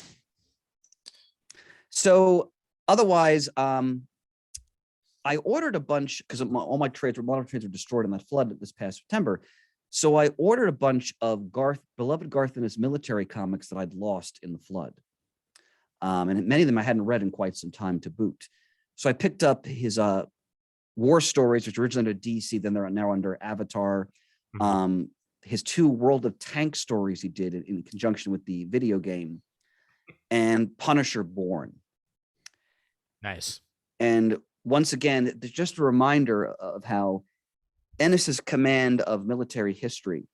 So otherwise, I ordered a bunch because all my trades were destroyed in that flood this past September. So I ordered a bunch of beloved Garth Ennis military comics that I'd lost in the flood. And many of them I hadn't read in quite some time to boot. So I picked up his war stories, which originally under DC, then they're now under Avatar. Mm-hmm. His 2 World of Tanks stories he did in conjunction with the video game, and Punisher Born. Nice. And once again, there's just a reminder of how Ennis's command of military history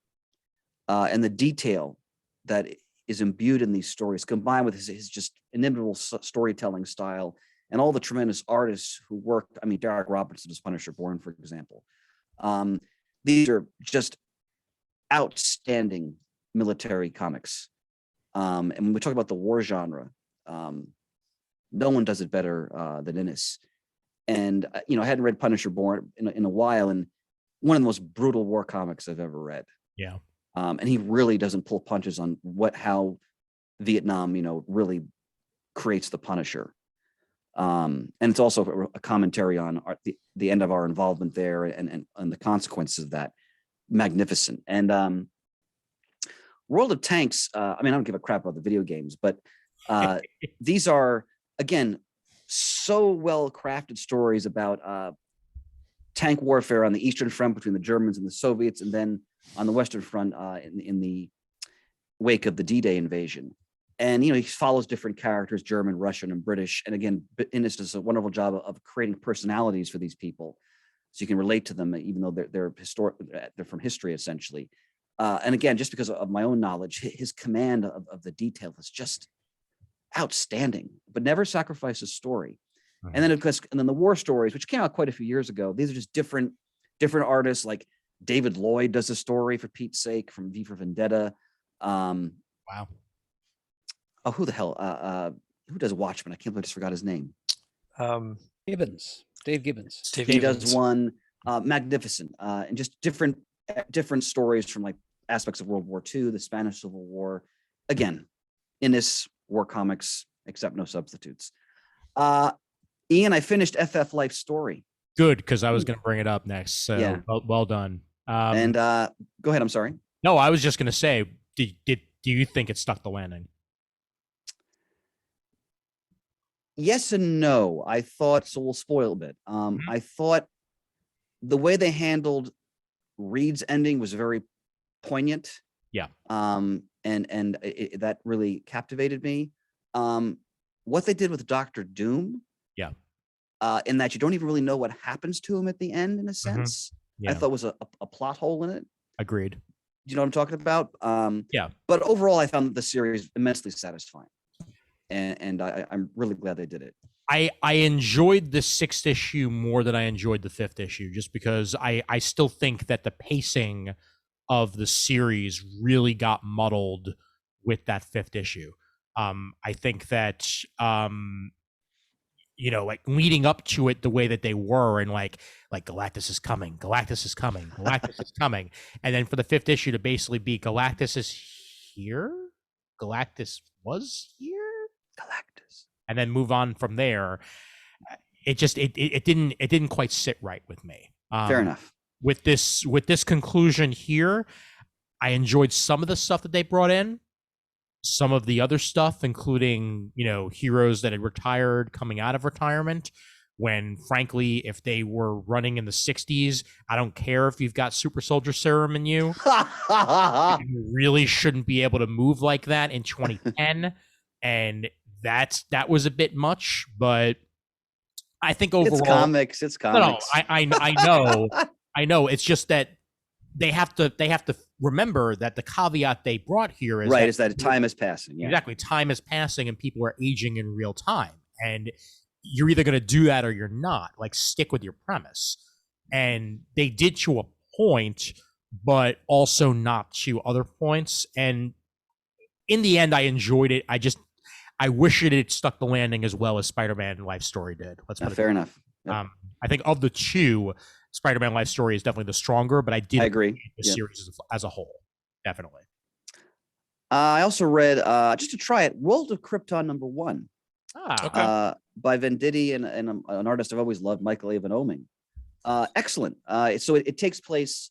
and the detail that is imbued in these stories, combined with his just inimitable storytelling style and all the tremendous artists who worked. I mean, Derek Robertson as Punisher Born, for example. These are just outstanding military comics. And when we talk about the war genre, no one does it better than Ennis. And, I hadn't read Punisher Born in a while, and one of the most brutal war comics I've ever read. Yeah. And he really doesn't pull punches on how Vietnam, really creates the Punisher. And it's also a commentary on the end of our involvement there and the consequences of that. Magnificent. And World of Tanks, I don't give a crap about the video games, but these are, again, so well crafted stories about tank warfare on the Eastern Front between the Germans and the Soviets, and then on the Western Front in the wake of the D-Day invasion. And, he follows different characters, German, Russian, and British. And again, Ennis does a wonderful job of creating personalities for these people, so you can relate to them, even though they're from history, essentially. And again, just because of my own knowledge, his command of the detail is just outstanding, but never sacrifices story. Mm-hmm. And then, of course, the war stories, which came out quite a few years ago, these are just different artists. Like David Lloyd does a story, for Pete's sake, from V for Vendetta. Wow. Oh, who the hell? Who does Watchmen? I can't believe I just forgot his name. Gibbons. Dave Gibbons. He does one. Magnificent. And just different stories from like aspects of World War II, the Spanish Civil War. Again, Ennis war comics, except no substitutes. Ian, I finished FF Life Story. Good, because I was going to bring it up next. So Yeah. well done. And go ahead. I'm sorry. No, I was just going to say, do you think it stuck the landing? Yes and no. I thought, so we'll spoil a bit. I thought the way they handled Reed's ending was very poignant. Yeah. That really captivated me. What they did with Doctor Doom. Yeah. In that you don't even really know what happens to him at the end, in a sense. Yeah. I thought was a plot hole in it. Agreed. Do you know what I'm talking about? Yeah. But overall, I found the series immensely satisfying, and I'm really glad they did it. I enjoyed the 6th issue more than I enjoyed the 5th issue, just because I still think that the pacing of the series really got muddled with that 5th issue. I think that like leading up to it the way that they were, and like Galactus is coming, Galactus is coming, Galactus is coming. And then for the 5th issue to basically be Galactus is here, Galactus was here, Galactus, and then move on from there. It just it didn't quite sit right with me. Fair enough. With this conclusion here, I enjoyed some of the stuff that they brought in. Some of the other stuff, including, heroes that had retired coming out of retirement, when frankly, if they were running in the 60s, I don't care if you've got super soldier serum in you. You really shouldn't be able to move like that in 2010. And that was a bit much, but I think overall it's comics. No, I know. It's just that they have to remember that the caveat they brought here is that time is passing. Yeah. Exactly. Time is passing and people are aging in real time. And you're either going to do that or you're not. Like, stick with your premise. And they did to a point, but also not to other points. And in the end, I enjoyed it. I wish it had stuck the landing as well as Spider-Man Life Story did. Let's put it fair enough. Yep. I think of the two, Spider-Man Life Story is definitely the stronger, but I agree. The series as a whole, definitely. I also read, just to try it, World of Krypton #1. Okay. By Venditti and an artist I've always loved, Michael Avon Oeming. Excellent. So it takes place.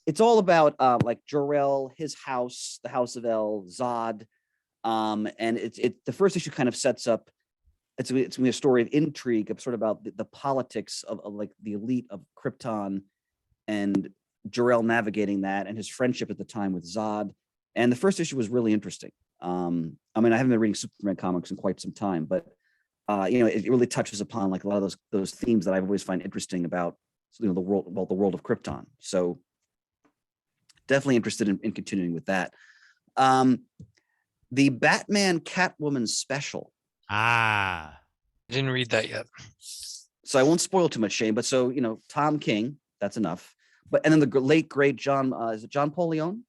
It's all about like Jor-El, his house, the House of El, Zod, and the first issue kind of sets up. It's going to be a story of intrigue, of sort of about the politics of like the elite of Krypton, and Jor-El navigating that, and his friendship at the time with Zod. And the first issue was really interesting. I haven't been reading Superman comics in quite some time, but it really touches upon like a lot of those themes that I've always find interesting about the world of Krypton. So definitely interested in continuing with that. The Batman Catwoman Special. I didn't read that yet. So I won't spoil too much, Shane, but so, Tom King, that's enough. And then the late, great John, is it John Paul Leon?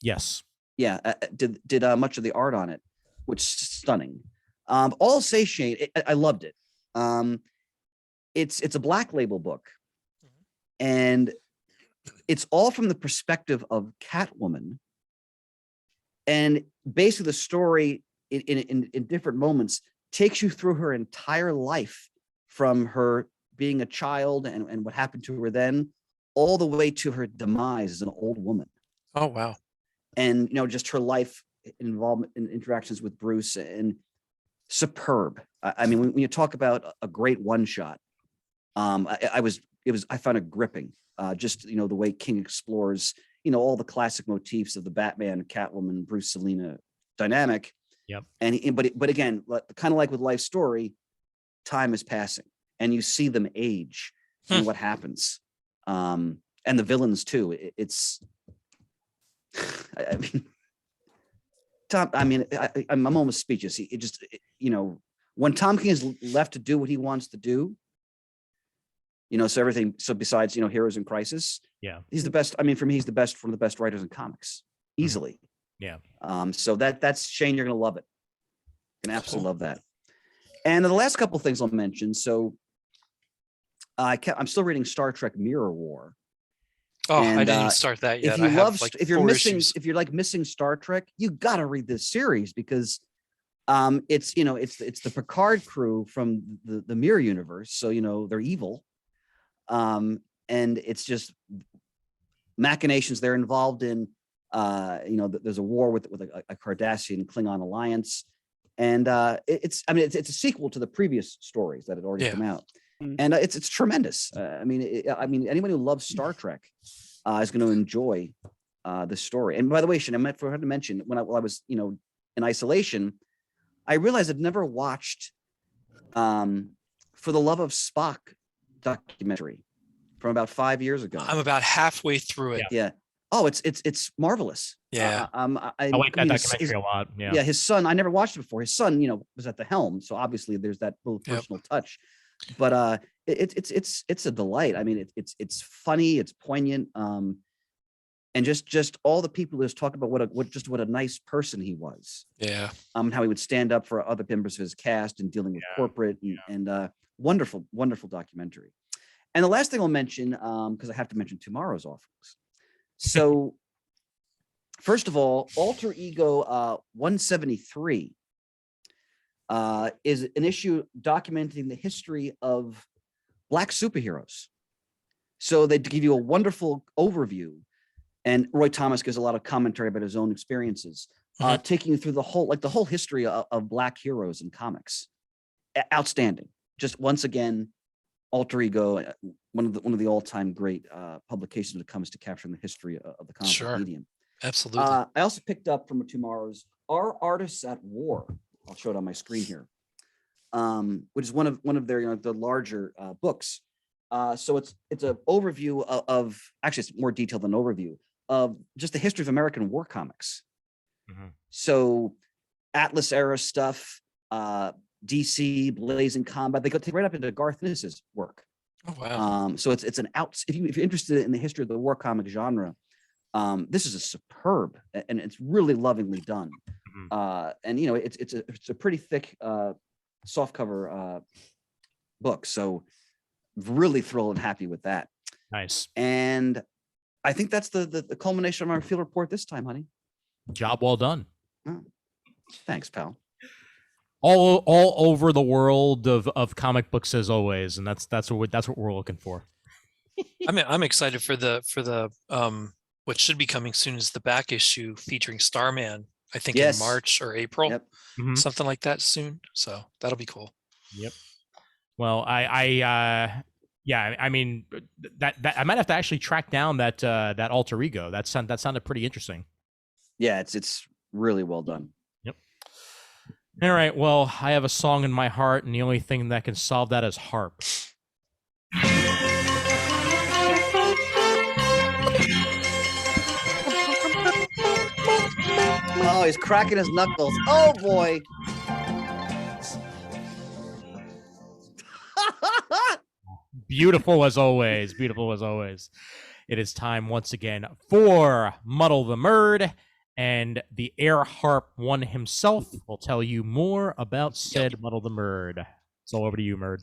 Yes. Yeah. Did much of the art on it, which is stunning. All I'll say, Shane, I loved it. It's a Black Label book, and it's all from the perspective of Catwoman. And basically the story in different moments takes you through her entire life, from her being a child and what happened to her then, all the way to her demise as an old woman. Oh, wow. And, just her life involvement in interactions with Bruce, and superb. I mean, when you talk about a great one shot, I found it gripping. Just, the way King explores, all the classic motifs of the Batman, Catwoman, Bruce, Selina dynamic. Yep. But again, kind of like with Life Story, time is passing, and you see them age and what happens. And the villains too. I'm almost speechless. When Tom King is left to do what he wants to do, so besides, Heroes in Crisis, yeah, he's the best. I mean, for me, he's the best, one of the best writers in comics, easily. Yeah. So that's Shane, you're going to love it. You're going to absolutely love that. And the last couple of things I'll mention. So I'm still reading Star Trek Mirror War. Oh, and, I didn't start that yet. If you're missing Star Trek, you got to read this series, because it's the Picard crew from the Mirror universe. So, they're evil. And it's just machinations they're involved in. There's a war with a Cardassian Klingon alliance, and it's a sequel to the previous stories that had already come out, and it's tremendous. Anyone who loves Star Trek is going to enjoy this story. And by the way, Shin, I forgot to mention when I was in isolation, I realized I'd never watched For the Love of Spock documentary from about 5 years ago. I'm about halfway through it. Yeah. Oh, it's marvelous. Yeah. I like that documentary a lot. Yeah. Yeah. His son, I never watched it before. His son, was at the helm, so obviously there's that little personal touch. But it's a delight. I mean, it's funny, it's poignant, and just all the people who just talk about what a nice person he was. Yeah. How he would stand up for other members of his cast and dealing with corporate and wonderful, wonderful documentary. And the last thing I'll mention, because I have to mention tomorrow's offerings. So, first of all, Alter Ego 173 is an issue documenting the history of Black superheroes. So they give you a wonderful overview, and Roy Thomas gives a lot of commentary about his own experiences, taking you through the whole history of Black heroes in comics. Outstanding. Just once again, Alter Ego, one of the all-time great publications when it comes to capturing the history of the comic book medium. Absolutely. I also picked up from tomorrow's Are Artists at War? I'll show it on my screen here, which is one of their the larger books. So it's an overview of actually it's more detailed than an overview of just the history of American war comics. So Atlas era stuff, DC, Blazing Combat, they go right up into Garth Ennis's work. Oh wow! So it's an if you're interested in the history of the war comic genre, this is a superb and it's really lovingly done. And it's a pretty thick softcover book, so really thrilled and happy with that. Nice. And I think that's the culmination of our field report this time, honey. Job well done. Oh, thanks, pal. All over the world of comic books as always, and that's what we're looking for. I'm excited for the what should be coming soon is the back issue featuring Starman. I think in March or April, something like that soon. So that'll be cool. Yep. Well, I mean that I might have to actually track down that Alter Ego. That sounded pretty interesting. Yeah, it's really well done. Yep. All right. Well, I have a song in my heart, and the only thing that can solve that is harp. Oh, he's cracking his knuckles. Oh boy. Beautiful as always. Beautiful as always. It is time once again for Muddle the Murd, and the air harp one himself will tell you more about said Muddle the Murd. It's all over to you, Murd.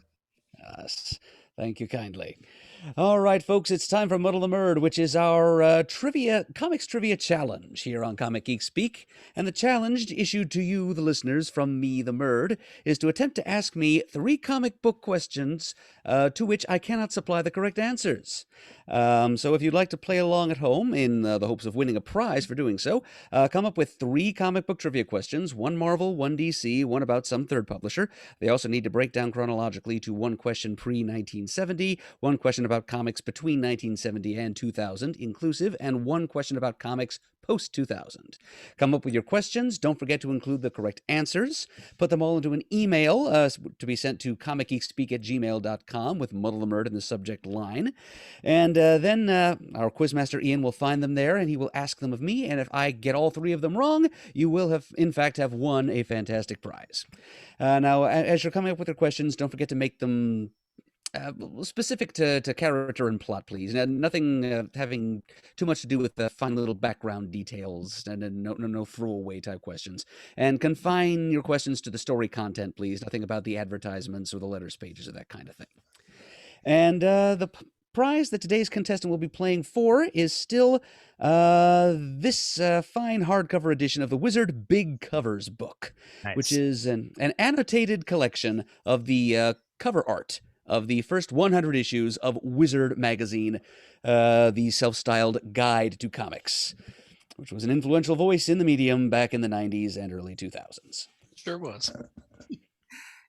Yes. Thank you kindly. All right, folks, it's time for Muddle the Murd, which is our comics trivia challenge here on Comic Geek Speak. And the challenge issued to you, the listeners, from me, the Murd, is to attempt to ask me 3 comic book questions to which I cannot supply the correct answers. So if you'd like to play along at home in the hopes of winning a prize for doing so, come up with 3 comic book trivia questions, 1 Marvel, 1 DC, 1 about some third publisher. They also need to break down chronologically to 1 question pre-1970, 1 question about comics between 1970 and 2000 inclusive, and 1 question about comics post-2000. Come up with your questions. Don't forget to include the correct answers. Put them all into an email to be sent to comicgeekspeak@gmail.com with Muddle the Murd in the subject line. And then our quizmaster Ian will find them there, and he will ask them of me. And if I get all 3 of them wrong, you will have, in fact, have won a fantastic prize. Now, as you're coming up with your questions, don't forget to make them specific to character and plot, please. Nothing having too much to do with the fine little background details, and no throwaway type questions. And confine your questions to the story content, please. Nothing about the advertisements or the letters pages or that kind of thing. And the prize that today's contestant will be playing for is still this fine hardcover edition of the Wizard Big Covers book, which is an annotated collection of the cover art of the first 100 issues of Wizard magazine, the self-styled Guide to Comics, which was an influential voice in the medium back in the 90s and early 2000s. Sure was.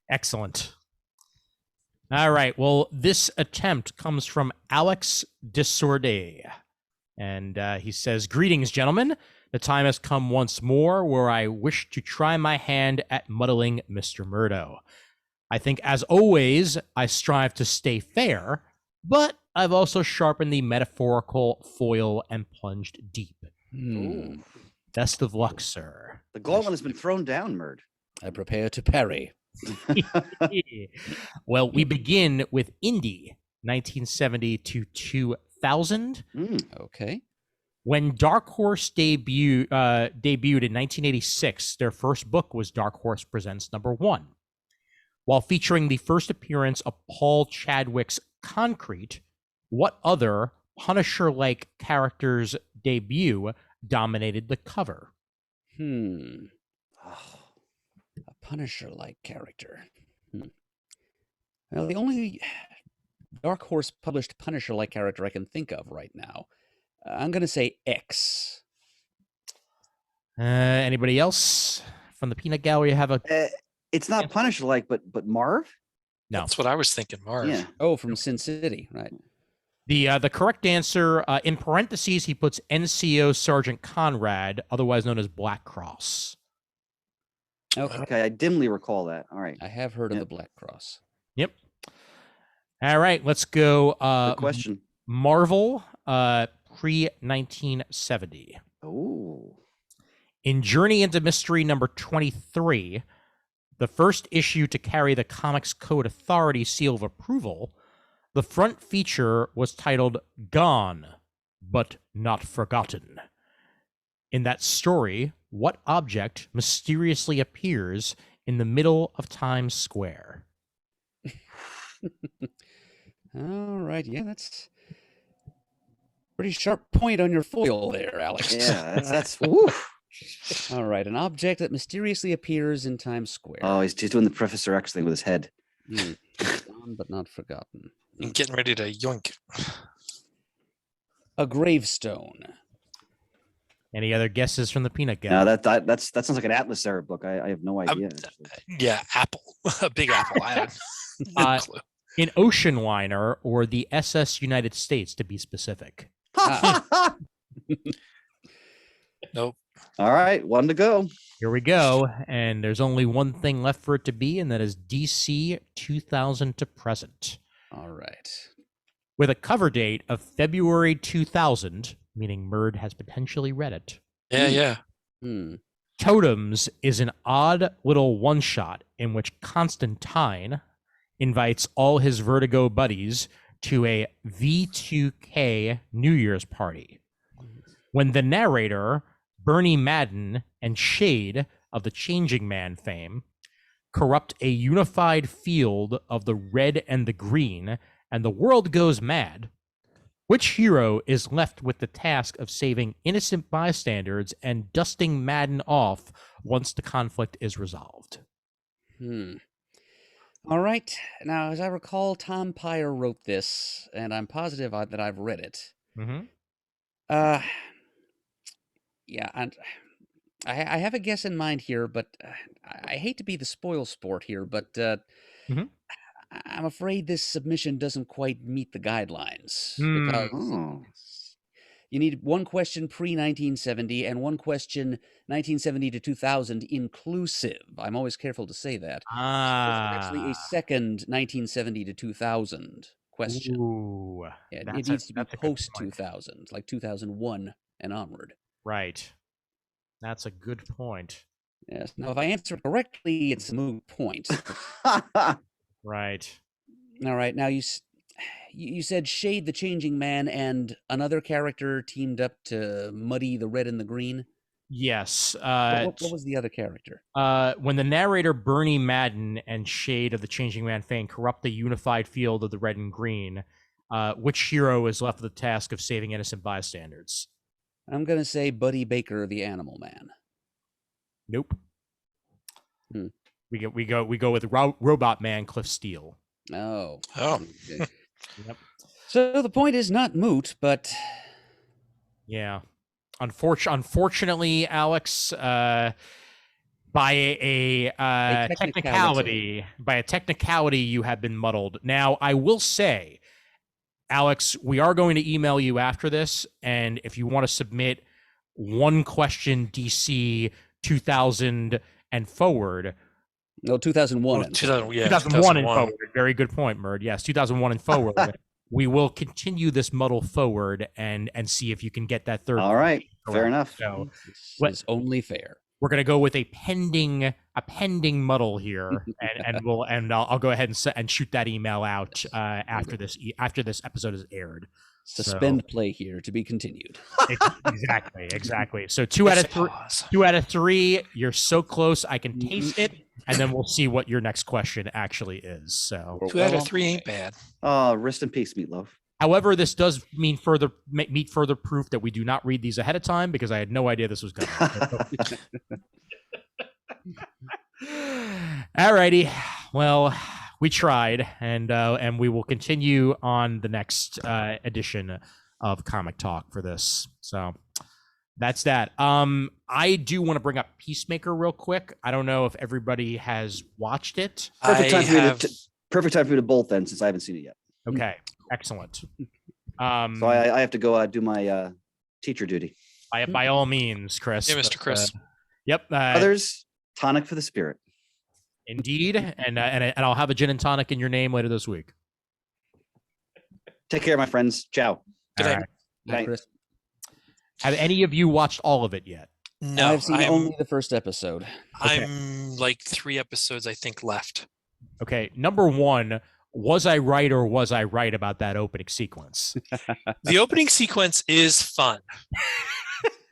Excellent. All right. Well, this attempt comes from Alex Desorde. And he says, "Greetings, gentlemen. The time has come once more where I wish to try my hand at muddling Mr. Murdo. I think, as always, I strive to stay fair, but I've also sharpened the metaphorical foil and plunged deep. Best of luck, sir." The gauntlet has been thrown down, Murd. I prepare to parry. Well, we begin with Indie, 1970 to 2000. Okay. When Dark Horse debuted in 1986, their first book was Dark Horse Presents #1. While featuring the first appearance of Paul Chadwick's Concrete, what other Punisher-like character's debut dominated the cover? A Punisher-like character. Well, the only Dark Horse published Punisher-like character I can think of right now, I'm going to say X. Anybody else from the Peanut Gallery have a... It's not Punisher-like, but Marv? No. That's what I was thinking, Marv. Yeah. Oh, from Sin City, right. The correct answer, in parentheses, he puts NCO Sergeant Conrad, otherwise known as Black Cross. Okay. I dimly recall that. All right. I have heard of the Black Cross. Yep. All right, let's go. Good question. Marvel, pre-1970. Oh. In Journey into Mystery number 23, the first issue to carry the Comics Code Authority seal of approval, the front feature was titled Gone, But Not Forgotten. In that story, what object mysteriously appears in the middle of Times Square? All right. Yeah, that's pretty sharp point on your foil there, Alex. Yeah, that's woof. All right. An object that mysteriously appears in Times Square. Oh, he's doing the Professor X thing with his head. Gone but not forgotten. And getting ready to yoink. A gravestone. Any other guesses from the Peanut Gallery? No, that sounds like an Atlas era book. I have no idea. Yeah, Apple. A big Apple. I have no clue. In Ocean Liner, or the SS United States, to be specific. Nope. All right, one to go. Here we go. And there's only one thing left for it to be, and that is DC 2000 to present. All right. With a cover date of February 2000, meaning Murd has potentially read it. Yeah. Totems is an odd little one-shot in which Constantine invites all his Vertigo buddies to a V2K New Year's party. When the narrator, Bernie Madden, and Shade of the Changing Man fame corrupt a unified field of the red and the green, and the world goes mad, which hero is left with the task of saving innocent bystanders and dusting Madden off once the conflict is resolved? All right. Now, as I recall, Tom Pyre wrote this, and I'm positive that I've read it. Yeah, and I have a guess in mind here, but I hate to be the spoil sport here, but I'm afraid this submission doesn't quite meet the guidelines. Because you need one question pre-1970 and one question 1970 to 2000 inclusive. I'm always careful to say that. So there's actually a second 1970 to 2000 question. Ooh, it needs to be post-2000, like 2001 and onward. Right. That's a good point. Yes. Now, if I answer it correctly, it's a moot point. Right. All right. Now, you said Shade the Changing Man and another character teamed up to muddy the red and the green? Yes. What was the other character? When the narrator Bernie Madden and Shade of the Changing Man fame corrupt the unified field of the red and green, which hero is left with the task of saving innocent bystanders? I'm going to say Buddy Baker, the Animal Man. Nope. We go with Robot Man Cliff Steele. Oh. Oh. Okay. Yep. So the point is not moot, but Yeah. Unfortunately, Alex, by a technicality, you have been muddled. Now, I will say, Alex, we are going to email you after this, and if you want to submit one question DC 2000 and forward. no, 2001. Oh, 2001 and forward. Very good point, Murd. Yes, 2001 and forward. We will continue this muddle forward and see if you can get that third. All right, correct. fair enough. So It's only fair. we're gonna go with a pending muddle here, and I'll go ahead and shoot that email out after this episode is aired. Suspend play here to be continued. Exactly. So two out of three. You're so close. I can taste it, and then we'll see what your next question actually is. So 2 out of 3 ain't bad. Rest in peace, Meatloaf. However, this does meet further proof that we do not read these ahead of time because I had no idea this was coming. Alrighty, well, we tried, and we will continue on the next edition of Comic Talk for this. So that's that. I do want to bring up Peacemaker real quick. I don't know if everybody has watched it. Perfect time for me to bolt then, since I haven't seen it yet. Okay, excellent. So I have to go do my teacher duty. By all means, Chris. Yeah, Mr. Chris. Yep. Others, tonic for the spirit. Indeed, and I'll have a gin and tonic in your name later this week. Take care, my friends. Ciao. Good night. All right. Night, Chris. Have any of you watched all of it yet? No, I've seen only the first episode. Okay. I'm like 3 episodes, I think, left. Okay, number one, was I right or was I right about that opening sequence? The opening sequence is fun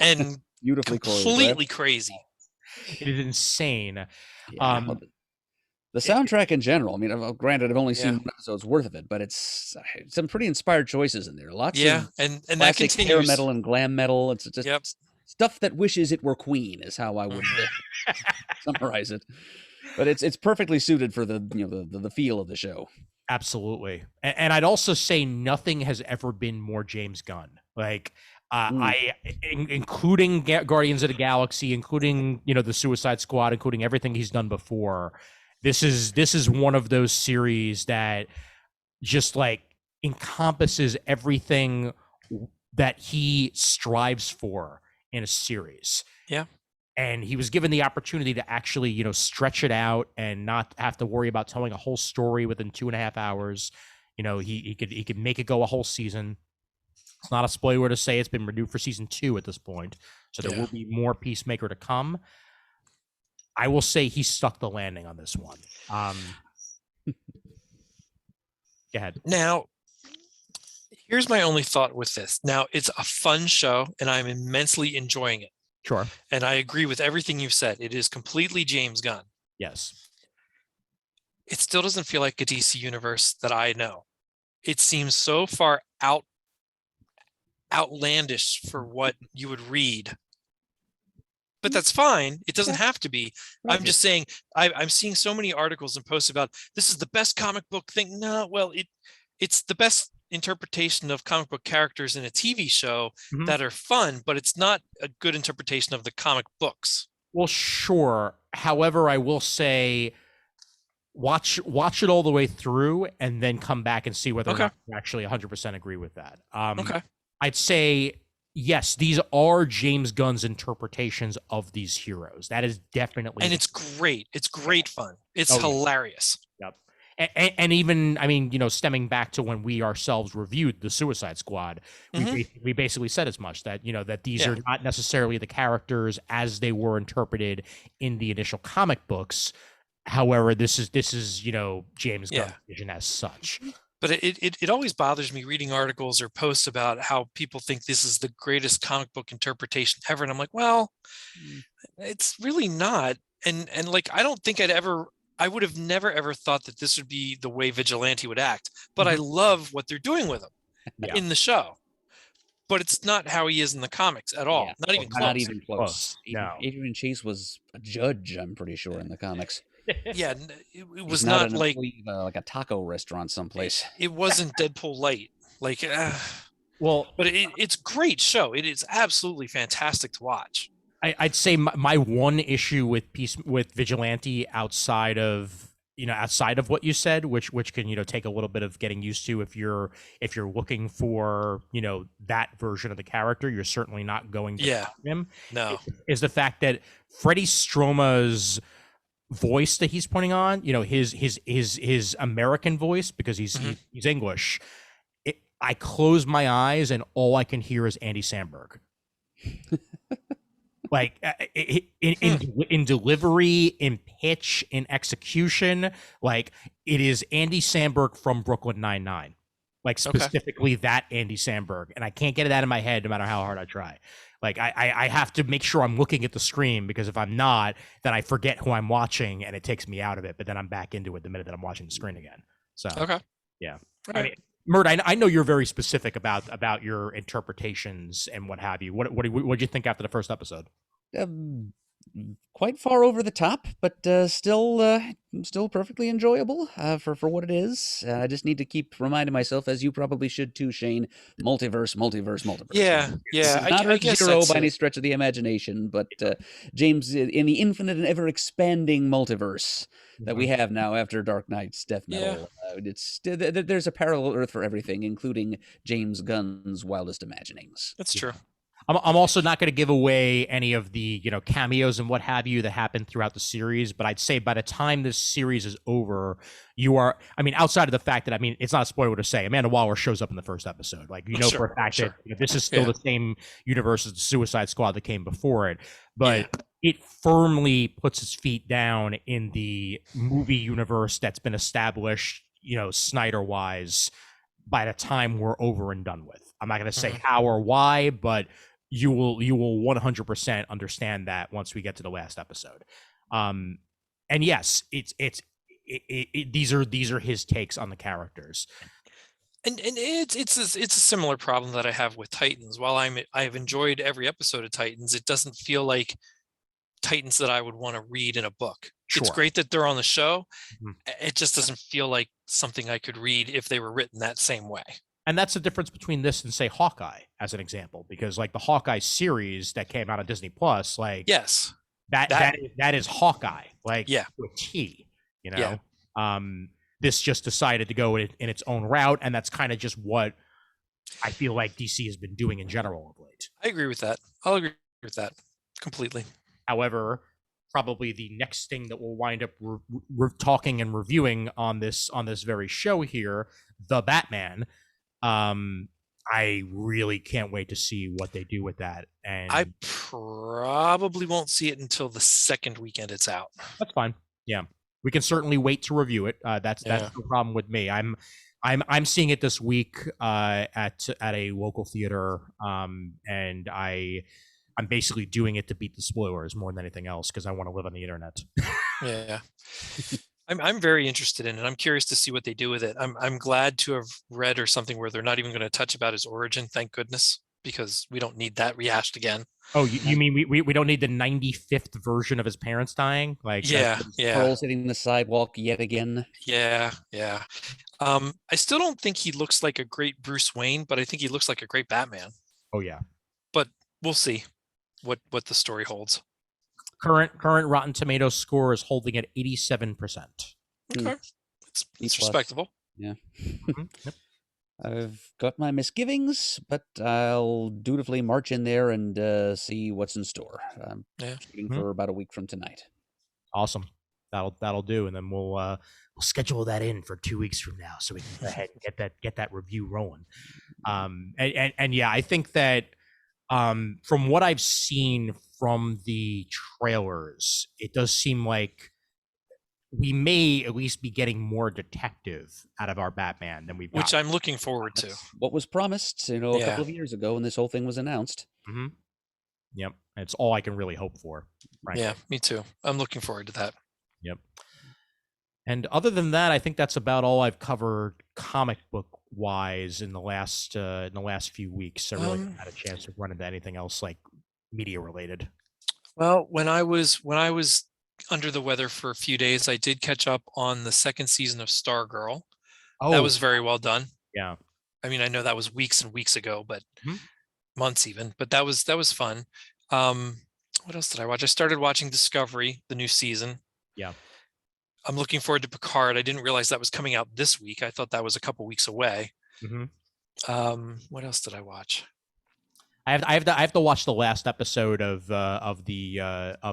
and Beautifully completely crazy. It is insane. Yeah, the soundtrack in general. I mean, granted, I've only seen one episode's worth of it, but it's some pretty inspired choices in there. Lots of and that classic hair continues. metal and glam metal. It's just stuff that wishes it were Queen, is how I would summarize it. But it's perfectly suited for the feel of the show. Absolutely, and I'd also say nothing has ever been more James Gunn. Like including Guardians of the Galaxy, including the Suicide Squad, including everything he's done before. This is one of those series that just like encompasses everything that he strives for in a series. Yeah. And he was given the opportunity to actually, stretch it out and not have to worry about telling a whole story within 2.5 hours. He could make it go a whole season. It's not a spoiler to say it's been renewed for season 2 at this point. So there will be more Peacemaker to come. I will say he stuck the landing on this one. Go ahead. Now, here's my only thought with this. Now, it's a fun show, and I'm immensely enjoying it. Sure. And I agree with everything you've said. It is completely James Gunn. Yes. It still doesn't feel like a DC universe that I know. It seems so far outlandish for what you would read. But that's fine. It doesn't have to be. Right. I'm just saying, I'm seeing so many articles and posts about this is the best comic book thing. No, well, it's the best interpretation of comic book characters in a TV show that are fun, but it's not a good interpretation of the comic books. Well, sure. However, I will say watch it all the way through and then come back and see whether or not you actually 100% agree with that. I'd say yes, these are James Gunn's interpretations of these heroes. That is definitely, and it's great. It's great fun. It's hilarious. Yep. And even, I mean, stemming back to when we ourselves reviewed the Suicide Squad, we basically said as much that, that these are not necessarily the characters as they were interpreted in the initial comic books. However, this is James Gunn's vision as such. But it always bothers me reading articles or posts about how people think this is the greatest comic book interpretation ever. And I'm like, well, it's really not. And like, I don't think I would have never, ever thought that this would be the way Vigilante would act. But I love what they're doing with him in the show. But it's not how he is in the comics at all. Not even close. Not even close. No. Adrian Chase was a judge, I'm pretty sure, in the comics. Yeah, it He's was not not an like employee of, like a taco restaurant someplace. it wasn't Deadpool light. Like, Well, but it's a great show. It is absolutely fantastic to watch. I'd say my one issue with Vigilante outside of what you said, which can take a little bit of getting used to if you're looking for that version of the character, you're certainly not going to Yeah. find him. No. Is the fact that Freddie Stroma's voice that he's putting on, his American voice, because he's English. I close my eyes and all I can hear is Andy Samberg. Like in delivery, in pitch, in execution, like it is Andy Samberg from Brooklyn Nine-Nine, like specifically that Andy Samberg, and I can't get it out of my head no matter how hard I try. Like I have to make sure I'm looking at the screen, because if I'm not, then I forget who I'm watching and it takes me out of it. But then I'm back into it the minute that I'm watching the screen again. So yeah. I mean, Murd, I know you're very specific about your interpretations and what have you. What did you think after the first episode? Quite far over the top, but still perfectly enjoyable for what it is. I just need to keep reminding myself, as you probably should too, Shane. Multiverse. Yeah. Not I guess zero that's by any it. stretch of the imagination, but James, in the infinite and ever expanding multiverse that we have now after Dark Knight's death metal, there's a parallel Earth for everything, including James Gunn's wildest imaginings. That's true. I'm also not going to give away any of the cameos and what have you that happened throughout the series, but I'd say by the time this series is over, outside of the fact that it's not a spoiler to say Amanda Waller shows up in the first episode, like for a fact that this is still the same universe as the Suicide Squad that came before it, but it firmly puts its feet down in the movie universe that's been established, Snyder wise, by the time we're over and done with. I'm not going to say how or why, but you will 100% understand that once we get to the last episode. And yes, these are his takes on the characters. And it's a similar problem that I have with Titans. While I've enjoyed every episode of Titans, it doesn't feel like Titans that I would want to read in a book. Sure. It's great that they're on the show. It just doesn't feel like something I could read if they were written that same way. And that's the difference between this and say Hawkeye, as an example, because like the Hawkeye series that came out on Disney Plus, like that is Hawkeye, like to a T, this just decided to go in its own route, and that's kind of just what I feel like DC has been doing in general of late. I agree with that. I'll agree with that completely. However, probably the next thing that we'll wind up talking and reviewing on this very show here, The Batman. I really can't wait to see what they do with that. And I probably won't see it until the second weekend it's out. That's fine. Yeah, we can certainly wait to review it. That's no problem with me. I'm seeing it this week at a local theater, and I'm basically doing it to beat the spoilers more than anything else, because I want to live on the internet. Yeah. I'm very interested in it. I'm curious to see what they do with it. I'm glad to have read or something where they're not even going to touch about his origin. Thank goodness, because we don't need that rehashed again. Oh, you mean we don't need the 95th version of his parents dying? Like Pearls hitting the sidewalk yet again. Yeah. I still don't think he looks like a great Bruce Wayne, but I think he looks like a great Batman. Oh yeah. But we'll see what the story holds. Current Rotten Tomatoes score is holding at 87%. Okay, it's respectable. Yeah. Yep. I've got my misgivings, but I'll dutifully march in there and see what's in store. I'm shooting for about a week from tonight. Awesome. That'll do, and then we'll schedule that in for 2 weeks from now, so we can go ahead and get that review rolling. And yeah, I think that from what I've seen from the trailers, it does seem like we may at least be getting more detective out of our Batman than we've got. Which I'm looking forward to. What was promised, a couple of years ago when this whole thing was announced. Mm-hmm. Yep. It's all I can really hope for. Frankly. Yeah, me too. I'm looking forward to that. Yep. And other than that, I think that's about all I've covered comic book wise in the last few weeks. I really haven't had a chance to run into anything else like media related. Well, when I was under the weather for a few days, I did catch up on the second season of Stargirl. Oh, That was very well done. yeah. I mean, I know that was weeks and weeks ago, but Mhm. months even. But that was fun. What else did I watch? I started watching Discovery, the new season. Yeah. I'm looking forward to Picard. I didn't realize that was coming out this week. I thought that was a couple weeks away. Mm-hmm. What else did I watch? I have to watch the last episode of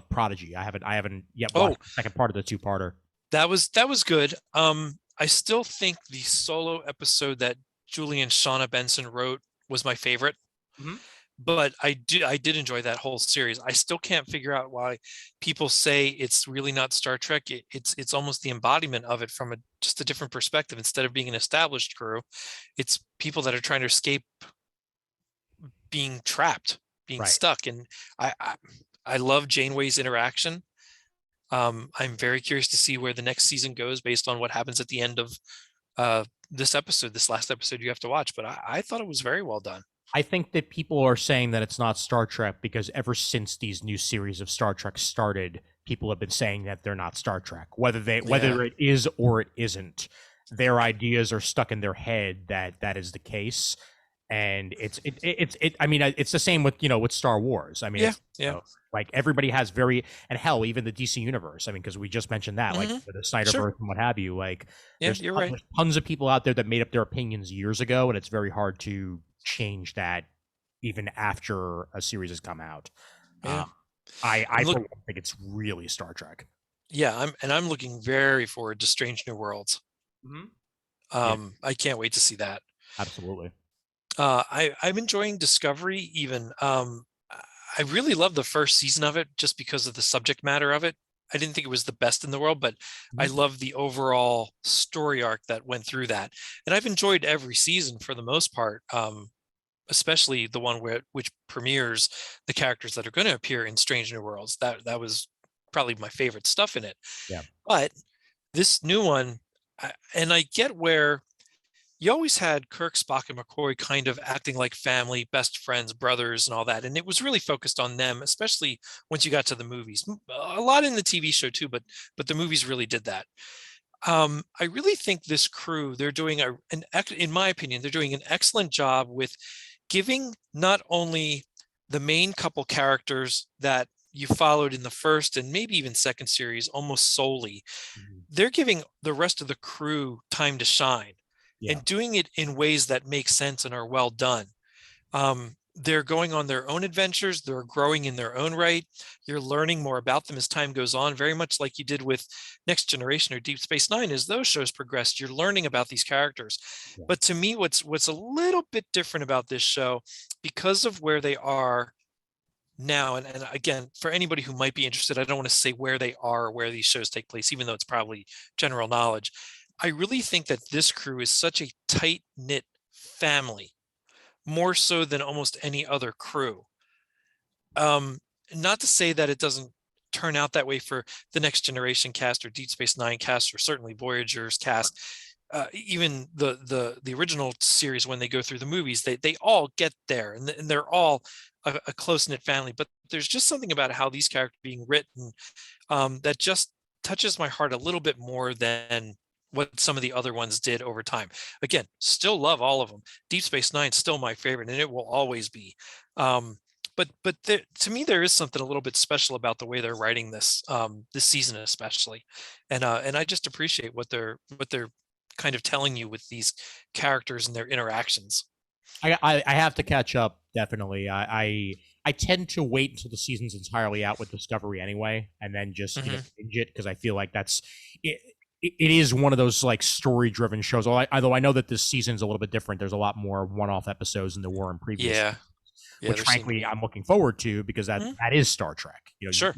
Prodigy. I haven't yet watched the second part of the two-parter. That was good. I still think the solo episode that Julian Shauna Benson wrote was my favorite. Mhm. But I did enjoy that whole series. I still can't figure out why people say it's really not Star Trek. It's almost the embodiment of it from just a different perspective. Instead of being an established crew, it's people that are trying to escape being trapped, being Right. stuck. And I love Janeway's interaction. I'm very curious to see where the next season goes based on what happens at the end of this last episode you have to watch. But I thought it was very well done. I think that people are saying that it's not Star Trek because ever since these new series of Star Trek started, people have been saying that they're not Star Trek. Whether it is or it isn't, their ideas are stuck in their head that is the case. And I mean, it's the same with Star Wars. I mean, like everybody has and hell, even the DC universe. I mean, because we just mentioned that, like the Snyderverse and what have you. Like, there's tons of people out there that made up their opinions years ago, and it's very hard to change that even after a series has come out. I think it's really Star Trek. Yeah, I'm looking very forward to Strange New Worlds. I can't wait to see that. Absolutely. I'm enjoying Discovery even. I really love the first season of it just because of the subject matter of it. I didn't think it was the best in the world, but I love the overall story arc that went through that. And I've enjoyed every season for the most part, especially the one which premieres the characters that are going to appear in Strange New Worlds. That was probably my favorite stuff in it. Yeah. But this new one, and I get where you always had Kirk, Spock, and McCoy kind of acting like family, best friends, brothers, and all that. And it was really focused on them, especially once you got to the movies. A lot in the TV show too, but the movies really did that. I really think this crew, they're doing in my opinion, they're doing an excellent job with giving not only the main couple characters that you followed in the first and maybe even second series almost solely, they're giving the rest of the crew time to shine. And doing it in ways that make sense and are well done. They're going on their own adventures. They're growing in their own right. You're learning more about them as time goes on, very much like you did with Next Generation or Deep Space Nine. As those shows progressed, you're learning about these characters. But to me, what's a little bit different about this show, because of where they are now, and again, for anybody who might be interested, I don't want to say where they are or where these shows take place, even though it's probably general knowledge. I really think that this crew is such a tight-knit family, more so than almost any other crew. Not to say that it doesn't turn out that way for the Next Generation cast or Deep Space Nine cast, or certainly Voyager's cast. Even the original series, when they go through the movies, they all get there, and they're all a close-knit family. But there's just something about how these characters are being written that just touches my heart a little bit more than what some of the other ones did over time. Again, still love all of them. Deep Space Nine still my favorite, and it will always be. But to me, there is something a little bit special about the way they're writing this season, especially, and I just appreciate what they're kind of telling you with these characters and their interactions. I have to catch up, definitely. I tend to wait until the season's entirely out with Discovery anyway, and then just binge it, because I feel like that's it. It is one of those like story-driven shows. Although I know that this season's a little bit different. There's a lot more one-off episodes than there were in previous. Which frankly I'm looking forward to, because that is Star Trek. Sure,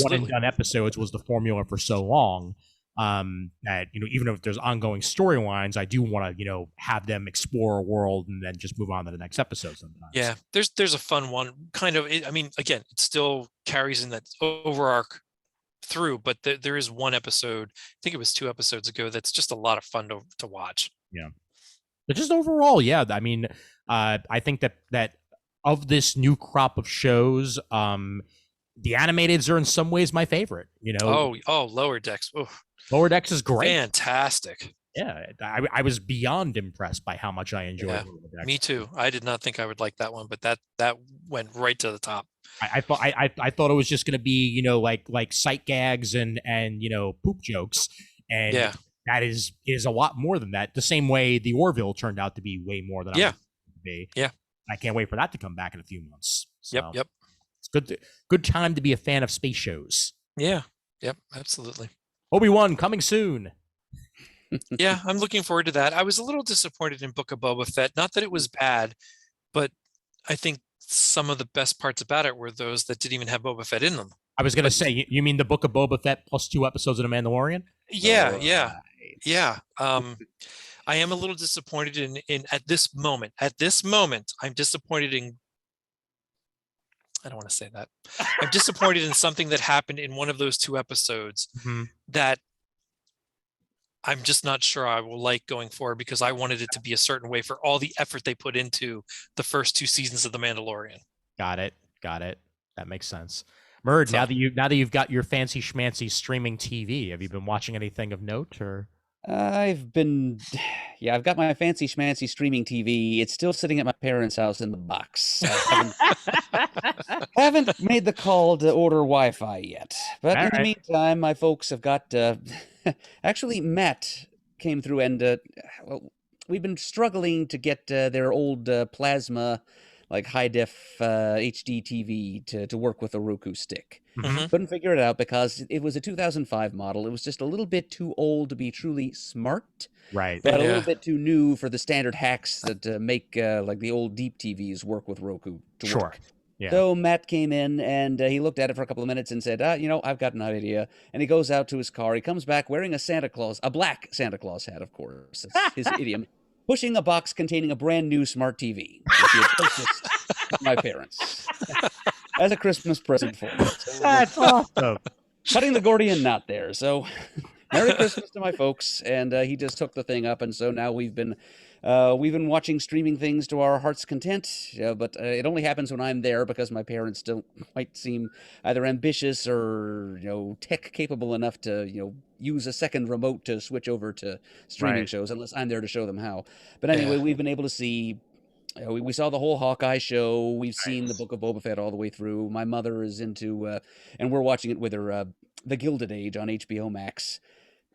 one and done episodes was the formula for so long. That even if there's ongoing storylines, I do want to have them explore a world and then just move on to the next episode sometimes. Yeah, there's a fun one kind of. I mean, again, it still carries in that overarch through, but there is one episode, I think it was 2 episodes ago, that's just a lot of fun to watch. Yeah, but just overall, yeah, I mean, I think that of this new crop of shows, The animateds are in some ways my favorite. Lower Decks. Oh, Lower Decks is great. Fantastic. Yeah, I was beyond impressed by how much I enjoyed Yeah, Lower Decks. me too. I did not think I would like that one, but that went right to the top. I thought it was just going to be like sight gags and poop jokes, and that is a lot more than that. The same way the Orville turned out to be way more than I wanted it to be. Yeah, I can't wait for that to come back in a few months. So Yep. It's good time to be a fan of space shows. Yeah. Yep. Absolutely. Obi-Wan coming soon. Yeah, I'm looking forward to that. I was a little disappointed in Book of Boba Fett. Not that it was bad, but I think some of the best parts about it were those that didn't even have Boba Fett in them. I was going to say, you mean the Book of Boba Fett plus 2 episodes of The Mandalorian? Yeah. I am a little disappointed in at this moment. At this moment, I'm disappointed in. I don't want to say that. I'm disappointed in something that happened in one of those 2 episodes that I'm just not sure I will like going forward, because I wanted it to be a certain way for all the effort they put into the first 2 seasons of The Mandalorian. Got it. That makes sense. Murd, now that you've got your fancy schmancy streaming TV, have you been watching anything of note? Or I've got my fancy schmancy streaming TV. It's still sitting at my parents' house in the box. Haven't made the call to order Wi-Fi yet. But in the meantime, my folks have got... actually, Matt came through and... we've been struggling to get their old plasma, like high-def HD TV to work with a Roku stick. Couldn't figure it out because it was a 2005 model. It was just a little bit too old to be truly smart. Right. But a little bit too new for the standard hacks that make like the old deep TVs work with Roku to work. Yeah. So Matt came in and he looked at it for a couple of minutes and said, I've got an idea. And he goes out to his car. He comes back wearing a black Santa Claus hat, of course. That's his idiom. Pushing a box containing a brand new smart TV, which he had purchased from my parents as a Christmas present for me. So that's awesome. Cutting the Gordian knot there. So Merry Christmas to my folks. And he just took the thing up. And so now we've been watching streaming things to our heart's content. But it only happens when I'm there because my parents don't quite seem either ambitious or, tech capable enough to, use a second remote to switch over to streaming shows unless I'm there to show them how. But anyway, we've been able to see... we saw the whole Hawkeye show. We've seen the Book of Boba Fett all the way through. My mother is into, and we're watching it with her, The Gilded Age on HBO Max.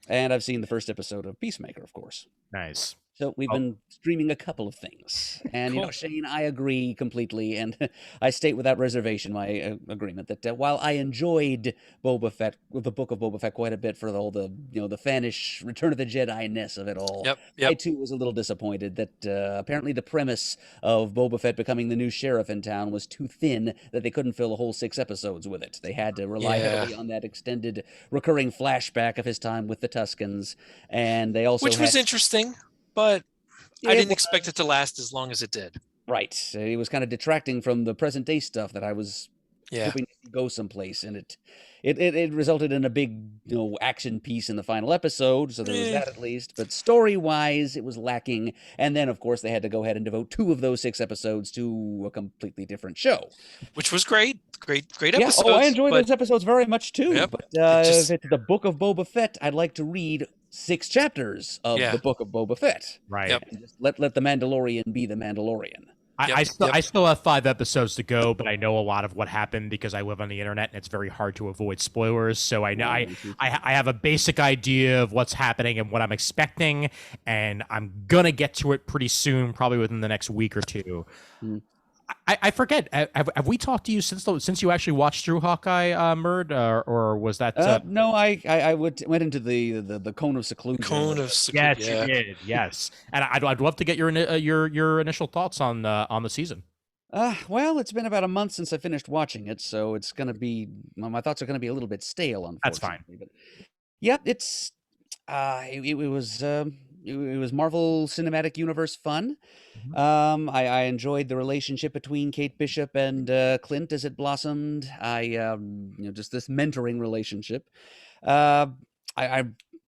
And I've seen the first episode of Peacemaker, of course. Nice. So we've been streaming a couple of things. And, Cool. Shane, I agree completely. And I state without reservation my agreement that while I enjoyed Boba Fett, the Book of Boba Fett quite a bit for all the, the fanish Return of the Jedi-ness of it all, Yep. I, too, was a little disappointed that apparently the premise of Boba Fett becoming the new sheriff in town was too thin, that they couldn't fill a whole 6 episodes with it. They had to rely heavily on that extended recurring flashback of his time with the Tuskens. And they also was interesting. But I didn't expect it to last as long as it did. Right. It was kind of detracting from the present day stuff that I was hoping to go someplace. And it resulted in a big, action piece in the final episode. So there was that at least. But story-wise, it was lacking. And then, of course, they had to go ahead and devote 2 of those 6 episodes to a completely different show. Which was great. Great episodes. Oh, I enjoyed those episodes very much, too. Yep. But if it's the Book of Boba Fett, I'd like to read 6 chapters of the Book of Boba Fett. Right. Yep. And just let the Mandalorian be the Mandalorian. I still have 5 episodes to go, but I know a lot of what happened because I live on the internet and it's very hard to avoid spoilers. So I know I have a basic idea of what's happening and what I'm expecting, and I'm gonna get to it pretty soon, probably within the next week or 2. I forget. Have we talked to you since you actually watched through Hawkeye, Murd, or was that? No, I went into the cone of seclusion. Yes, you did. Yes, and I'd love to get your initial thoughts on the season. Well, it's been about a month since I finished watching it, so it's gonna be my thoughts are gonna be a little bit stale. Unfortunately, that's fine. But yeah, it's it was Marvel Cinematic Universe fun. I enjoyed the relationship between Kate Bishop and Clint as it blossomed. Just this mentoring relationship. I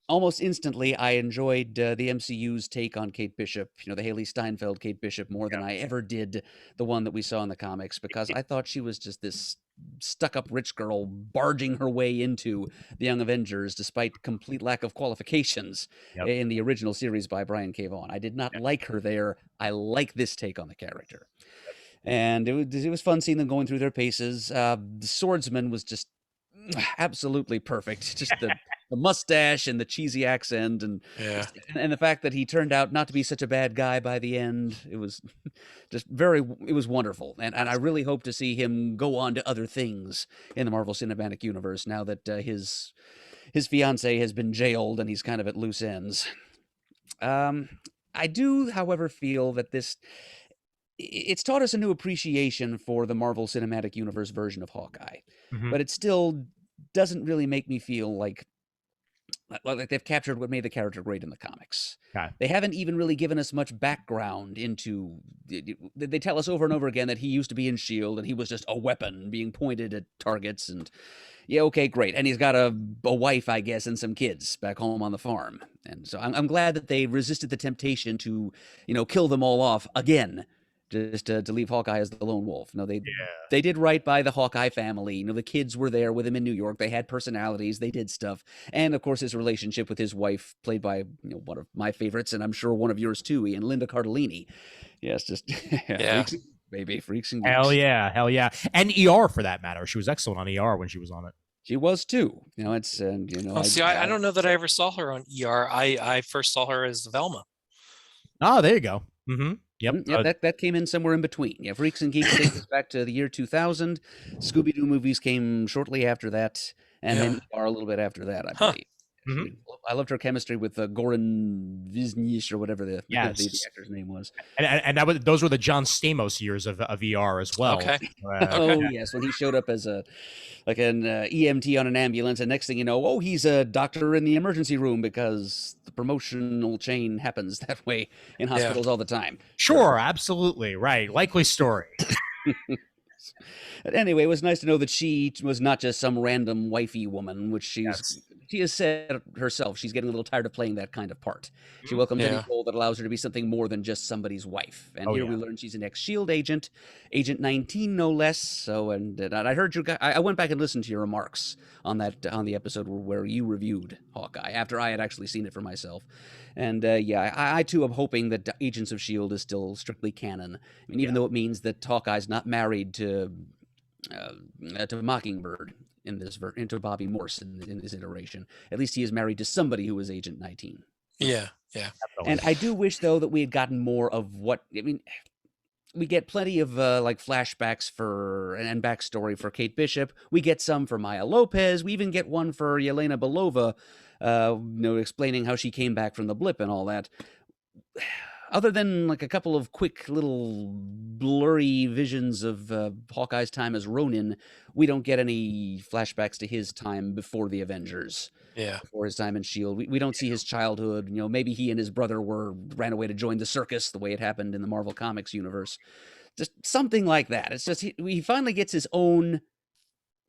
almost instantly, I enjoyed the MCU's take on Kate Bishop, the Haley Steinfeld Kate Bishop, more than I ever did the one that we saw in the comics, because I thought she was just this stuck-up rich girl barging her way into the Young Avengers despite complete lack of qualifications in the original series by Brian K. Vaughan. I did not like her there. I like this take on the character. And it was fun seeing them going through their paces. The swordsman was just absolutely perfect. Just the mustache and the cheesy accent and the fact that he turned out not to be such a bad guy by the end. It was just it was wonderful. And I really hope to see him go on to other things in the Marvel Cinematic Universe now that his fiance has been jailed and he's kind of at loose ends. I do, however, feel that it's taught us a new appreciation for the Marvel Cinematic Universe version of Hawkeye, but it still doesn't really make me feel like they've captured what made the character great in the comics. Okay. They haven't even really given us much background into. They tell us over and over again that he used to be in S.H.I.E.L.D. and he was just a weapon being pointed at targets. And yeah, okay, great. And he's got a wife, I guess, and some kids back home on the farm. And so I'm glad that they resisted the temptation to, kill them all off again, just to leave Hawkeye as the lone wolf. No, they did right by the Hawkeye family. The kids were there with him in New York. They had personalities. They did stuff. And, of course, his relationship with his wife, played by one of my favorites, and I'm sure one of yours too, Ian, Linda Cardellini. Yes, just freaks and geeks. Hell yeah. And ER, for that matter. She was excellent on ER when she was on it. She was too. It's I don't know that I ever saw her on ER. I first saw her as Velma. Oh, there you go. Mm-hmm. Yep, that came in somewhere in between. Yeah, Freaks and Geeks takes us back to the year 2000. Scooby-Doo movies came shortly after that, and then ER a little bit after that, I believe. Mm-hmm. I loved her chemistry with Goran Visnich or whatever the actor's name was. And those were the John Stamos years of ER as well. Okay. Yes, when he showed up as an EMT on an ambulance, and next thing you know, he's a doctor in the emergency room, because the promotional chain happens that way in hospitals all the time. Sure, absolutely. Right. Likely story. But anyway, it was nice to know that she was not just some random wifey woman, which she has said herself. She's getting a little tired of playing that kind of part. She welcomes any role that allows her to be something more than just somebody's wife. And we learn she's an ex-S.H.I.E.L.D. agent, Agent 19 no less. So, and I heard I went back and listened to your remarks on the episode where you reviewed Hawkeye after I had actually seen it for myself. And I too am hoping that Agents of S.H.I.E.L.D. is still strictly canon. I mean, even though it means that Hawkeye's not married to Mockingbird into Bobby Morse in this iteration. At least he is married to somebody who is Agent 19. Yeah. And I do wish, though, that we had gotten more of we get plenty of flashbacks and backstory for Kate Bishop. We get some for Maya Lopez. We even get one for Yelena Belova, explaining how she came back from the blip and all that. Other than a couple of quick little blurry visions of Hawkeye's time as Ronin, we don't get any flashbacks to his time before the Avengers. Yeah. Before his time in S.H.I.E.L.D. We don't see his childhood. Maybe he and his brother ran away to join the circus the way it happened in the Marvel Comics universe. Just something like that. It's just he finally gets his own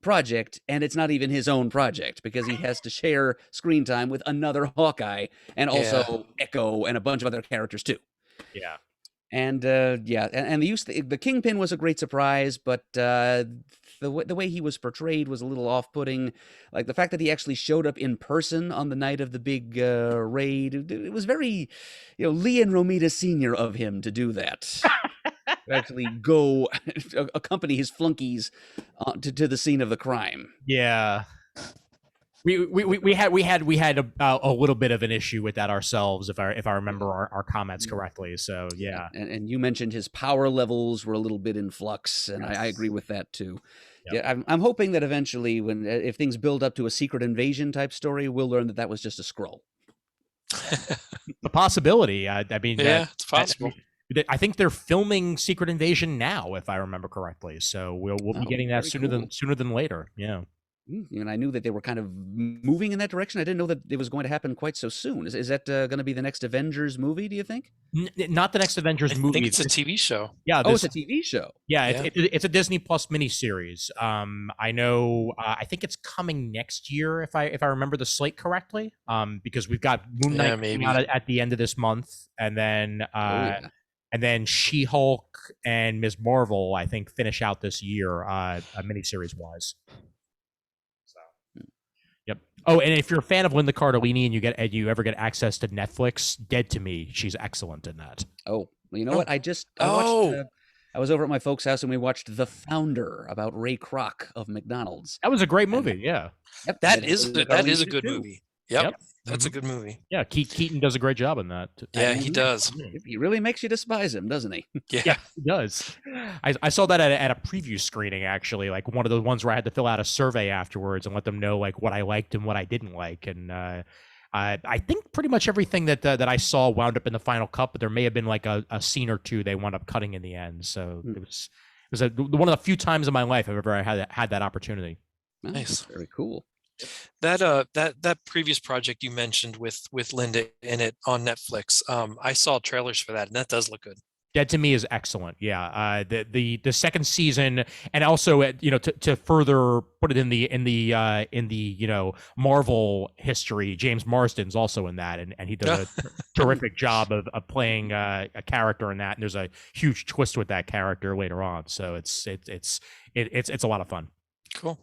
project, and it's not even his own project, because he has to share screen time with another Hawkeye and also Echo and a bunch of other characters too. Yeah. And the Kingpin was a great surprise, but the way he was portrayed was a little off-putting. Like the fact that he actually showed up in person on the night of the big raid, it was very, Leon Romita Sr. of him to do that. Actually go accompany his flunkies to the scene of the crime. Yeah. We had a little bit of an issue with that ourselves, if I remember our comments correctly. So yeah. And you mentioned his power levels were a little bit in flux, and I agree with that too. Yep. Yeah, I'm hoping that eventually, if things build up to a secret invasion type story, we'll learn that was just a Skrull. The possibility. I mean, it's possible. I think they're filming Secret Invasion now, if I remember correctly. So we'll be getting that sooner than later. Yeah. And I knew that they were kind of moving in that direction. I didn't know that it was going to happen quite so soon. Is that going to be the next Avengers movie, do you think? Not the next Avengers I movie. think it's a TV show. Yeah. Oh, it's a TV show. Yeah, Yeah. it's a Disney Plus miniseries. I know. I think it's coming next year, if I remember the slate correctly. Because we've got Moon Knight coming out at the end of this month, and then and then She-Hulk and Ms. Marvel, I think, finish out this year, miniseries wise. So, yep. Oh, and if you're a fan of Linda Cardellini and you ever get access to Netflix, Dead to Me, she's excellent in that. Oh, well, you know what? I watched. I was over at my folks' house and we watched The Founder about Ray Kroc of McDonald's. That was a great movie. Yeah. Yep, That is a good too. movie. Yep. That's a good movie. Yeah, Keaton does a great job in that. Yeah, he does. He really makes you despise him, doesn't he? Yeah, he does. I saw that at a preview screening, actually, like one of the ones where I had to fill out a survey afterwards and let them know like what I liked and what I didn't like. And I think pretty much everything that I saw wound up in the final cut, but there may have been like a scene or two they wound up cutting in the end. So it was one of the few times in my life I've ever had that opportunity. Nice. Very cool. That previous project you mentioned with Linda in it on Netflix, I saw trailers for that, and that does look good. Dead to Me is excellent. Yeah, the second season, and also to further put it in the Marvel history, James Marsden's also in that, and he does a terrific job of playing a character in that. And there's a huge twist with that character later on, so it's a lot of fun. Cool.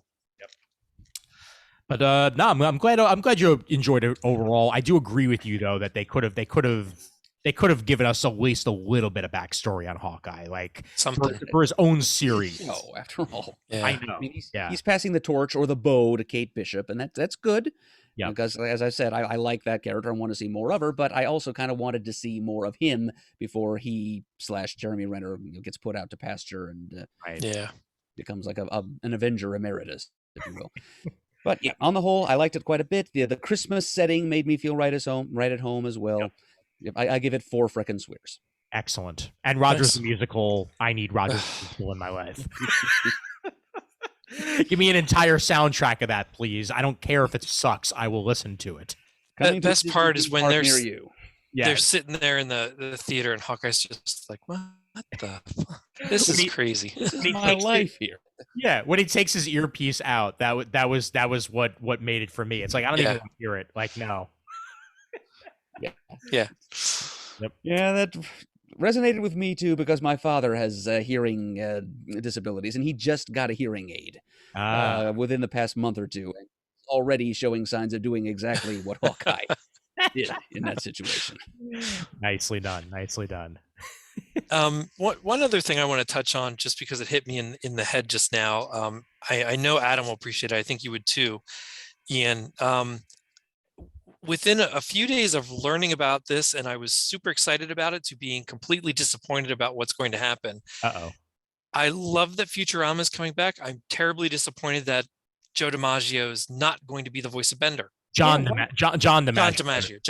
But no, I'm glad you enjoyed it overall. I do agree with you though that they could have given us at least a little bit of backstory on Hawkeye, like something for his own series. No, after all, yeah. I know. I mean, he's passing the torch or the bow to Kate Bishop, and that's good. Yeah, because as I said, I like that character and want to see more of her, but I also kind of wanted to see more of him before he / Jeremy Renner gets put out to pasture and becomes like an Avenger emeritus, if you will. But yeah, on the whole, I liked it quite a bit. The Christmas setting made me feel right at home as well. Yep. I give it 4 frickin' swears. Excellent. And Rogers the Musical. I need Rogers the Musical in my life. Give me an entire soundtrack of that, please. I don't care if it sucks. I will listen to it. The best part is when they're sitting there in the theater and Hawkeye's just like, what the fuck? This is crazy. This is my life here. Yeah, when he takes his earpiece out, that was what made it for me. It's like I don't even want to hear it. Like no. Yeah. Yep. Yeah, that resonated with me too because my father has hearing disabilities, and he just got a hearing aid within the past month or two, and already showing signs of doing exactly what Hawkeye did in that situation. Nicely done. Nicely done. One other thing I want to touch on, just because it hit me in the head just now. I know Adam will appreciate it. I think you would too, Ian. Within a few days of learning about this, and I was super excited about it, to being completely disappointed about what's going to happen. I love that Futurama is coming back. I'm terribly disappointed that Joe DiMaggio is not going to be the voice of Bender. John DiMaggio. John DiMaggio.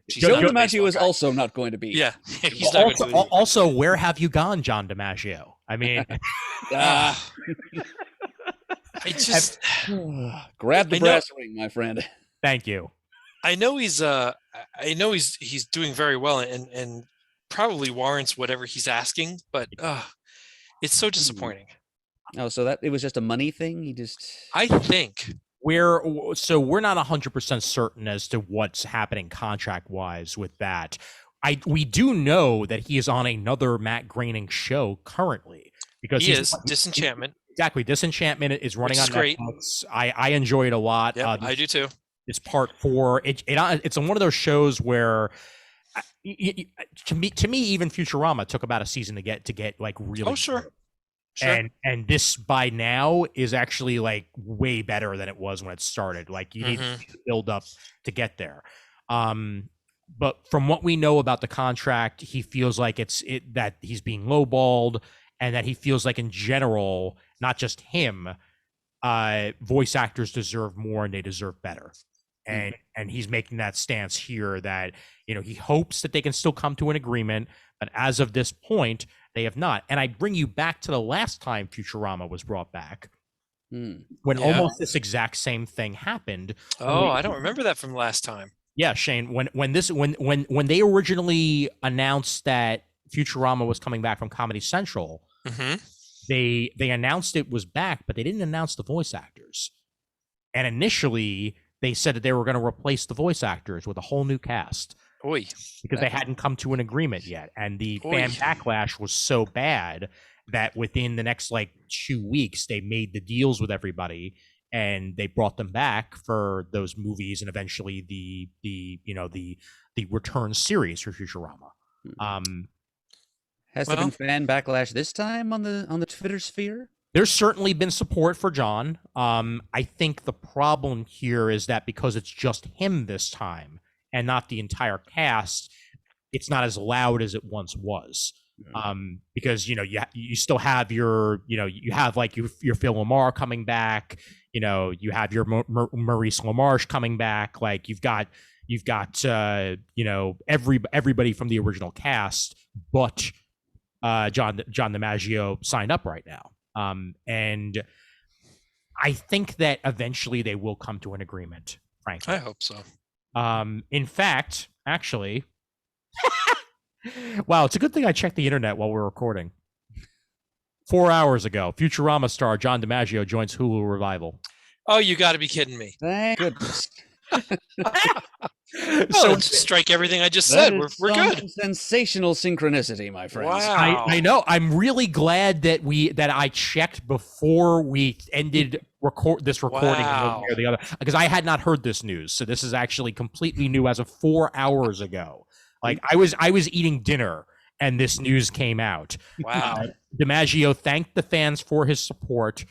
Joe DiMaggio is also not going to be. Yeah. He's not going to be. Also, where have you gone, John DiMaggio? I mean, I just grab the brass ring, my friend. Thank you. I know he's doing very well and probably warrants whatever he's asking, but it's so disappointing. Oh, so that it was just a money thing? I think. We're not 100% certain as to what's happening contract-wise with that. We do know that he is on another Matt Groening show currently because he is Disenchantment. Exactly, Disenchantment is running on great. Netflix. I enjoy it a lot. Yeah, I do too. It's part 4. It's one of those shows where, to me, even Futurama took about a season to get like really. Oh sure. Sure. And this by now is actually like way better than it was when it started. Like you need to build up to get there. But from what we know about the contract, he feels like that he's being lowballed, and that he feels like in general, not just him, voice actors deserve more and they deserve better. And he's making that stance here that, he hopes that they can still come to an agreement, but as of this point, they have not. And I bring you back to the last time Futurama was brought back. when almost this exact same thing happened. Oh, I don't remember that from last time. Yeah, Shane, when they originally announced that Futurama was coming back from Comedy Central, they announced it was back, but they didn't announce the voice actors. And initially, they said that they were going to replace the voice actors with a whole new cast. Oy. Because they hadn't come to an agreement yet. And the fan backlash was so bad that within the next 2 weeks, they made the deals with everybody and they brought them back for those movies and eventually the return series for Futurama. Has there been fan backlash this time on the Twitter sphere? There's certainly been support for John. I think the problem here is that because it's just him this time and not the entire cast, it's not as loud as it once was. Because you still have your your Phil Lamar coming back. You have your Maurice LaMarche coming back. You've got everybody from the original cast, but John DiMaggio signed up right now. And I think that eventually they will come to an agreement, frankly. I hope so. In fact, actually, wow, it's a good thing I checked the internet while we're recording. 4 hours ago, Futurama star John DiMaggio joins Hulu revival. Oh, you got to be kidding me. Thank goodness. So strike everything I just said. We're good. Sensational synchronicity, my friends. Wow. I know. I'm really glad that I checked before we ended this recording Wow. or the other, because I had not heard this news. So this is actually completely new as of 4 hours ago. I was eating dinner and this news came out. Wow. DiMaggio thanked the fans for his support,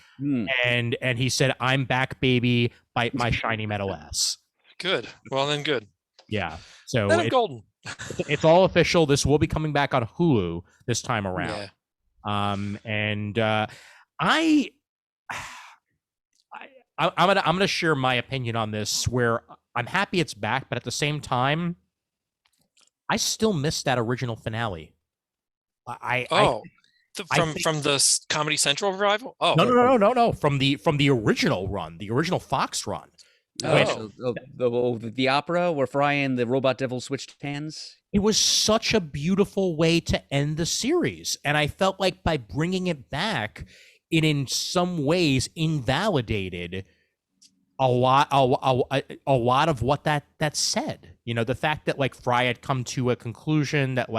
and he said, "I'm back, baby. Bite my shiny metal ass." Good. Well, then good. Yeah. So Then I'm golden. it's all official. This will be coming back on Hulu this time around. Yeah. I'm gonna share my opinion on this, where I'm happy it's back, but at the same time, I still miss that original finale. From the Comedy Central revival? Oh, no. From the original run, the original Fox run. The opera where Fry and the robot devil switched hands. It was such a beautiful way to end the series, and I felt like by bringing it back, it in some ways invalidated a lot of what that said. The fact that Fry had come to a conclusion that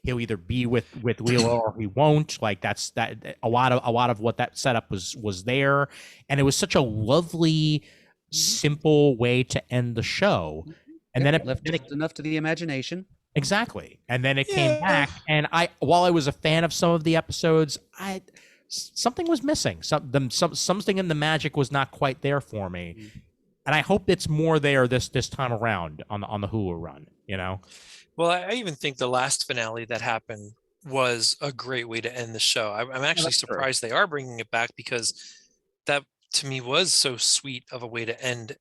he'll either be with Leela or he won't. That's a lot of what that setup was there, and it was such a lovely, simple way to end the show. And then it left enough to the imagination. Exactly. And then it came back, and while I was a fan of some of the episodes, something was missing. Something in the magic was not quite there for me. And I hope it's more there this time around on the Hulu run, Well, I even think the last finale that happened was a great way to end the show. I'm actually surprised they are bringing it back, because that to me was so sweet of a way to end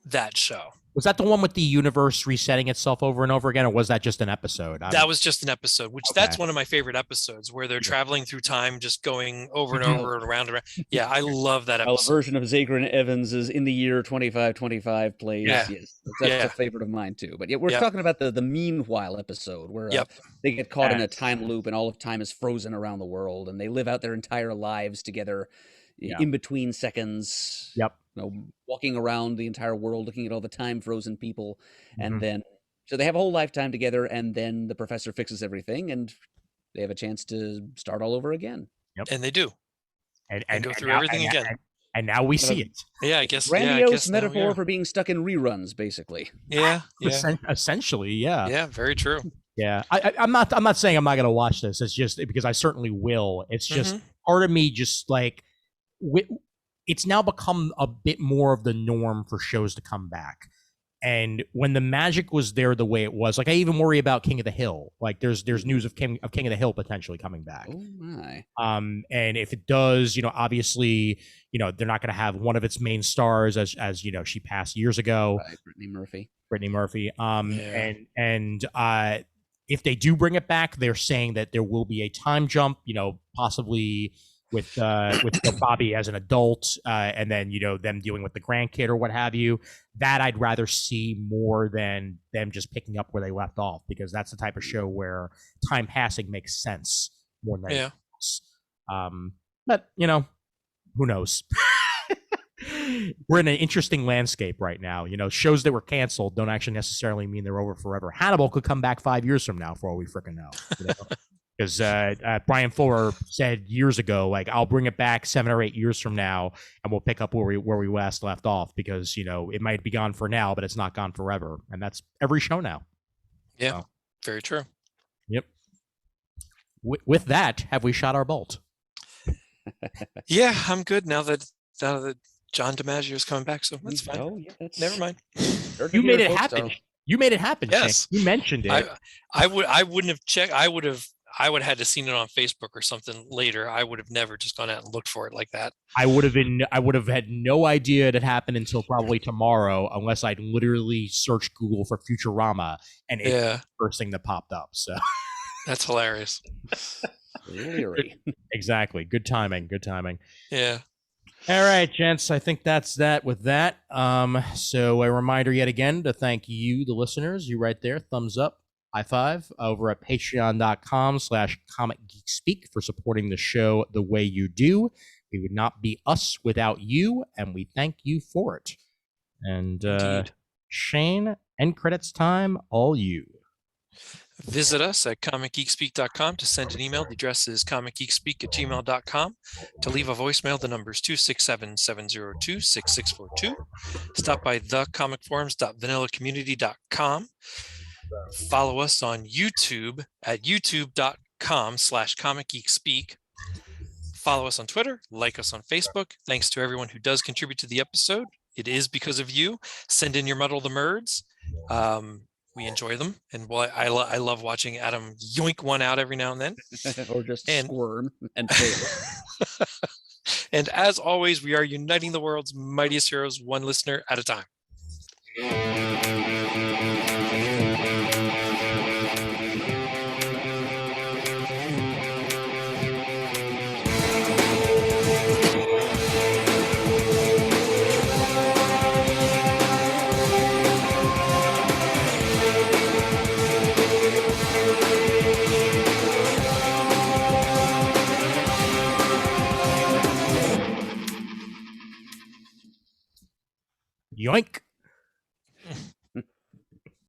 that show. Was that the one with the universe resetting itself over and over again, or was that just an episode? That was just an episode, which that's one of my favorite episodes, where they're traveling through time, just going over and over and around and around. Yeah, I love that episode. A version of Zagran Evans is in the year 2525 plays. Yeah. Yes, that's a favorite of mine too. But we're talking about the meanwhile episode where they get caught in a time loop and all of time is frozen around the world, and they live out their entire lives together in between seconds. Walking around the entire world, looking at all the time frozen people, and then so they have a whole lifetime together, and then the professor fixes everything, and they have a chance to start all over again. And they do, and go through everything again. And now we see it. Yeah, I guess. Grandiose metaphor for being stuck in reruns, basically. Yeah. Essentially, yeah. Yeah, very true. Yeah, I'm not saying I'm not going to watch this. It's just because I certainly will. It's just part of me just it's now become a bit more of the norm for shows to come back. And when the magic was there the way it was, I even worry about King of the Hill. There's news of King of the Hill potentially coming back. Oh my. And if it does, obviously, they're not going to have one of its main stars as she passed years ago. Right, Brittany Murphy. And if they do bring it back, they're saying that there will be a time jump, possibly Bobby as an adult, and then them dealing with the grandkid or what have you. That I'd rather see more than them just picking up where they left off, because that's the type of show where time passing makes sense more than anything else. But who knows? We're in an interesting landscape right now. Shows that were canceled don't actually necessarily mean they're over forever. Hannibal could come back 5 years from now for all we freaking know. Because Brian Fuller said years ago, like, I'll bring it back 7 or 8 years from now, and we'll pick up where we last left off, because it might be gone for now, but it's not gone forever, and that's every show now. Yeah, very true. Yep. With that, have we shot our bolt? Yeah, I'm good now that John DiMaggio is coming back, so that's fine. Oh, yeah, Never mind. You made it happen. You made it happen. Yes, Shane. You mentioned it. I wouldn't have checked. I would have had to seen it on Facebook or something later. I would have never just gone out and looked for it like that. I would have had no idea it had happened until probably tomorrow, unless I'd literally searched Google for Futurama, and it's the first thing that popped up. So that's hilarious. Exactly. Good timing. Yeah. All right, gents, I think that's that with that. So a reminder yet again to thank you, the listeners, you right there, thumbs up, high five, over at patreon.com/comicgeekspeak for supporting the show the way you do. We would not be us without you, and we thank you for it. And Shane, end credits time, all you. Visit us at comicgeekspeak.com to send an email. The address is comicgeekspeak@gmail.com. To leave a voicemail, the number is 267-702-6642. Stop by thecomicforums.vanillacommunity.com. Follow us on YouTube at youtube.com/comicgeekspeak. Follow us on Twitter, like us on Facebook. Thanks to everyone who does contribute to the episode. It is because of you. Send in your Muddle the Murds. We enjoy them, and I love watching Adam yoink one out every now and then, or just squirm and fail. And as always, we are uniting the world's mightiest heroes, one listener at a time. Yoink.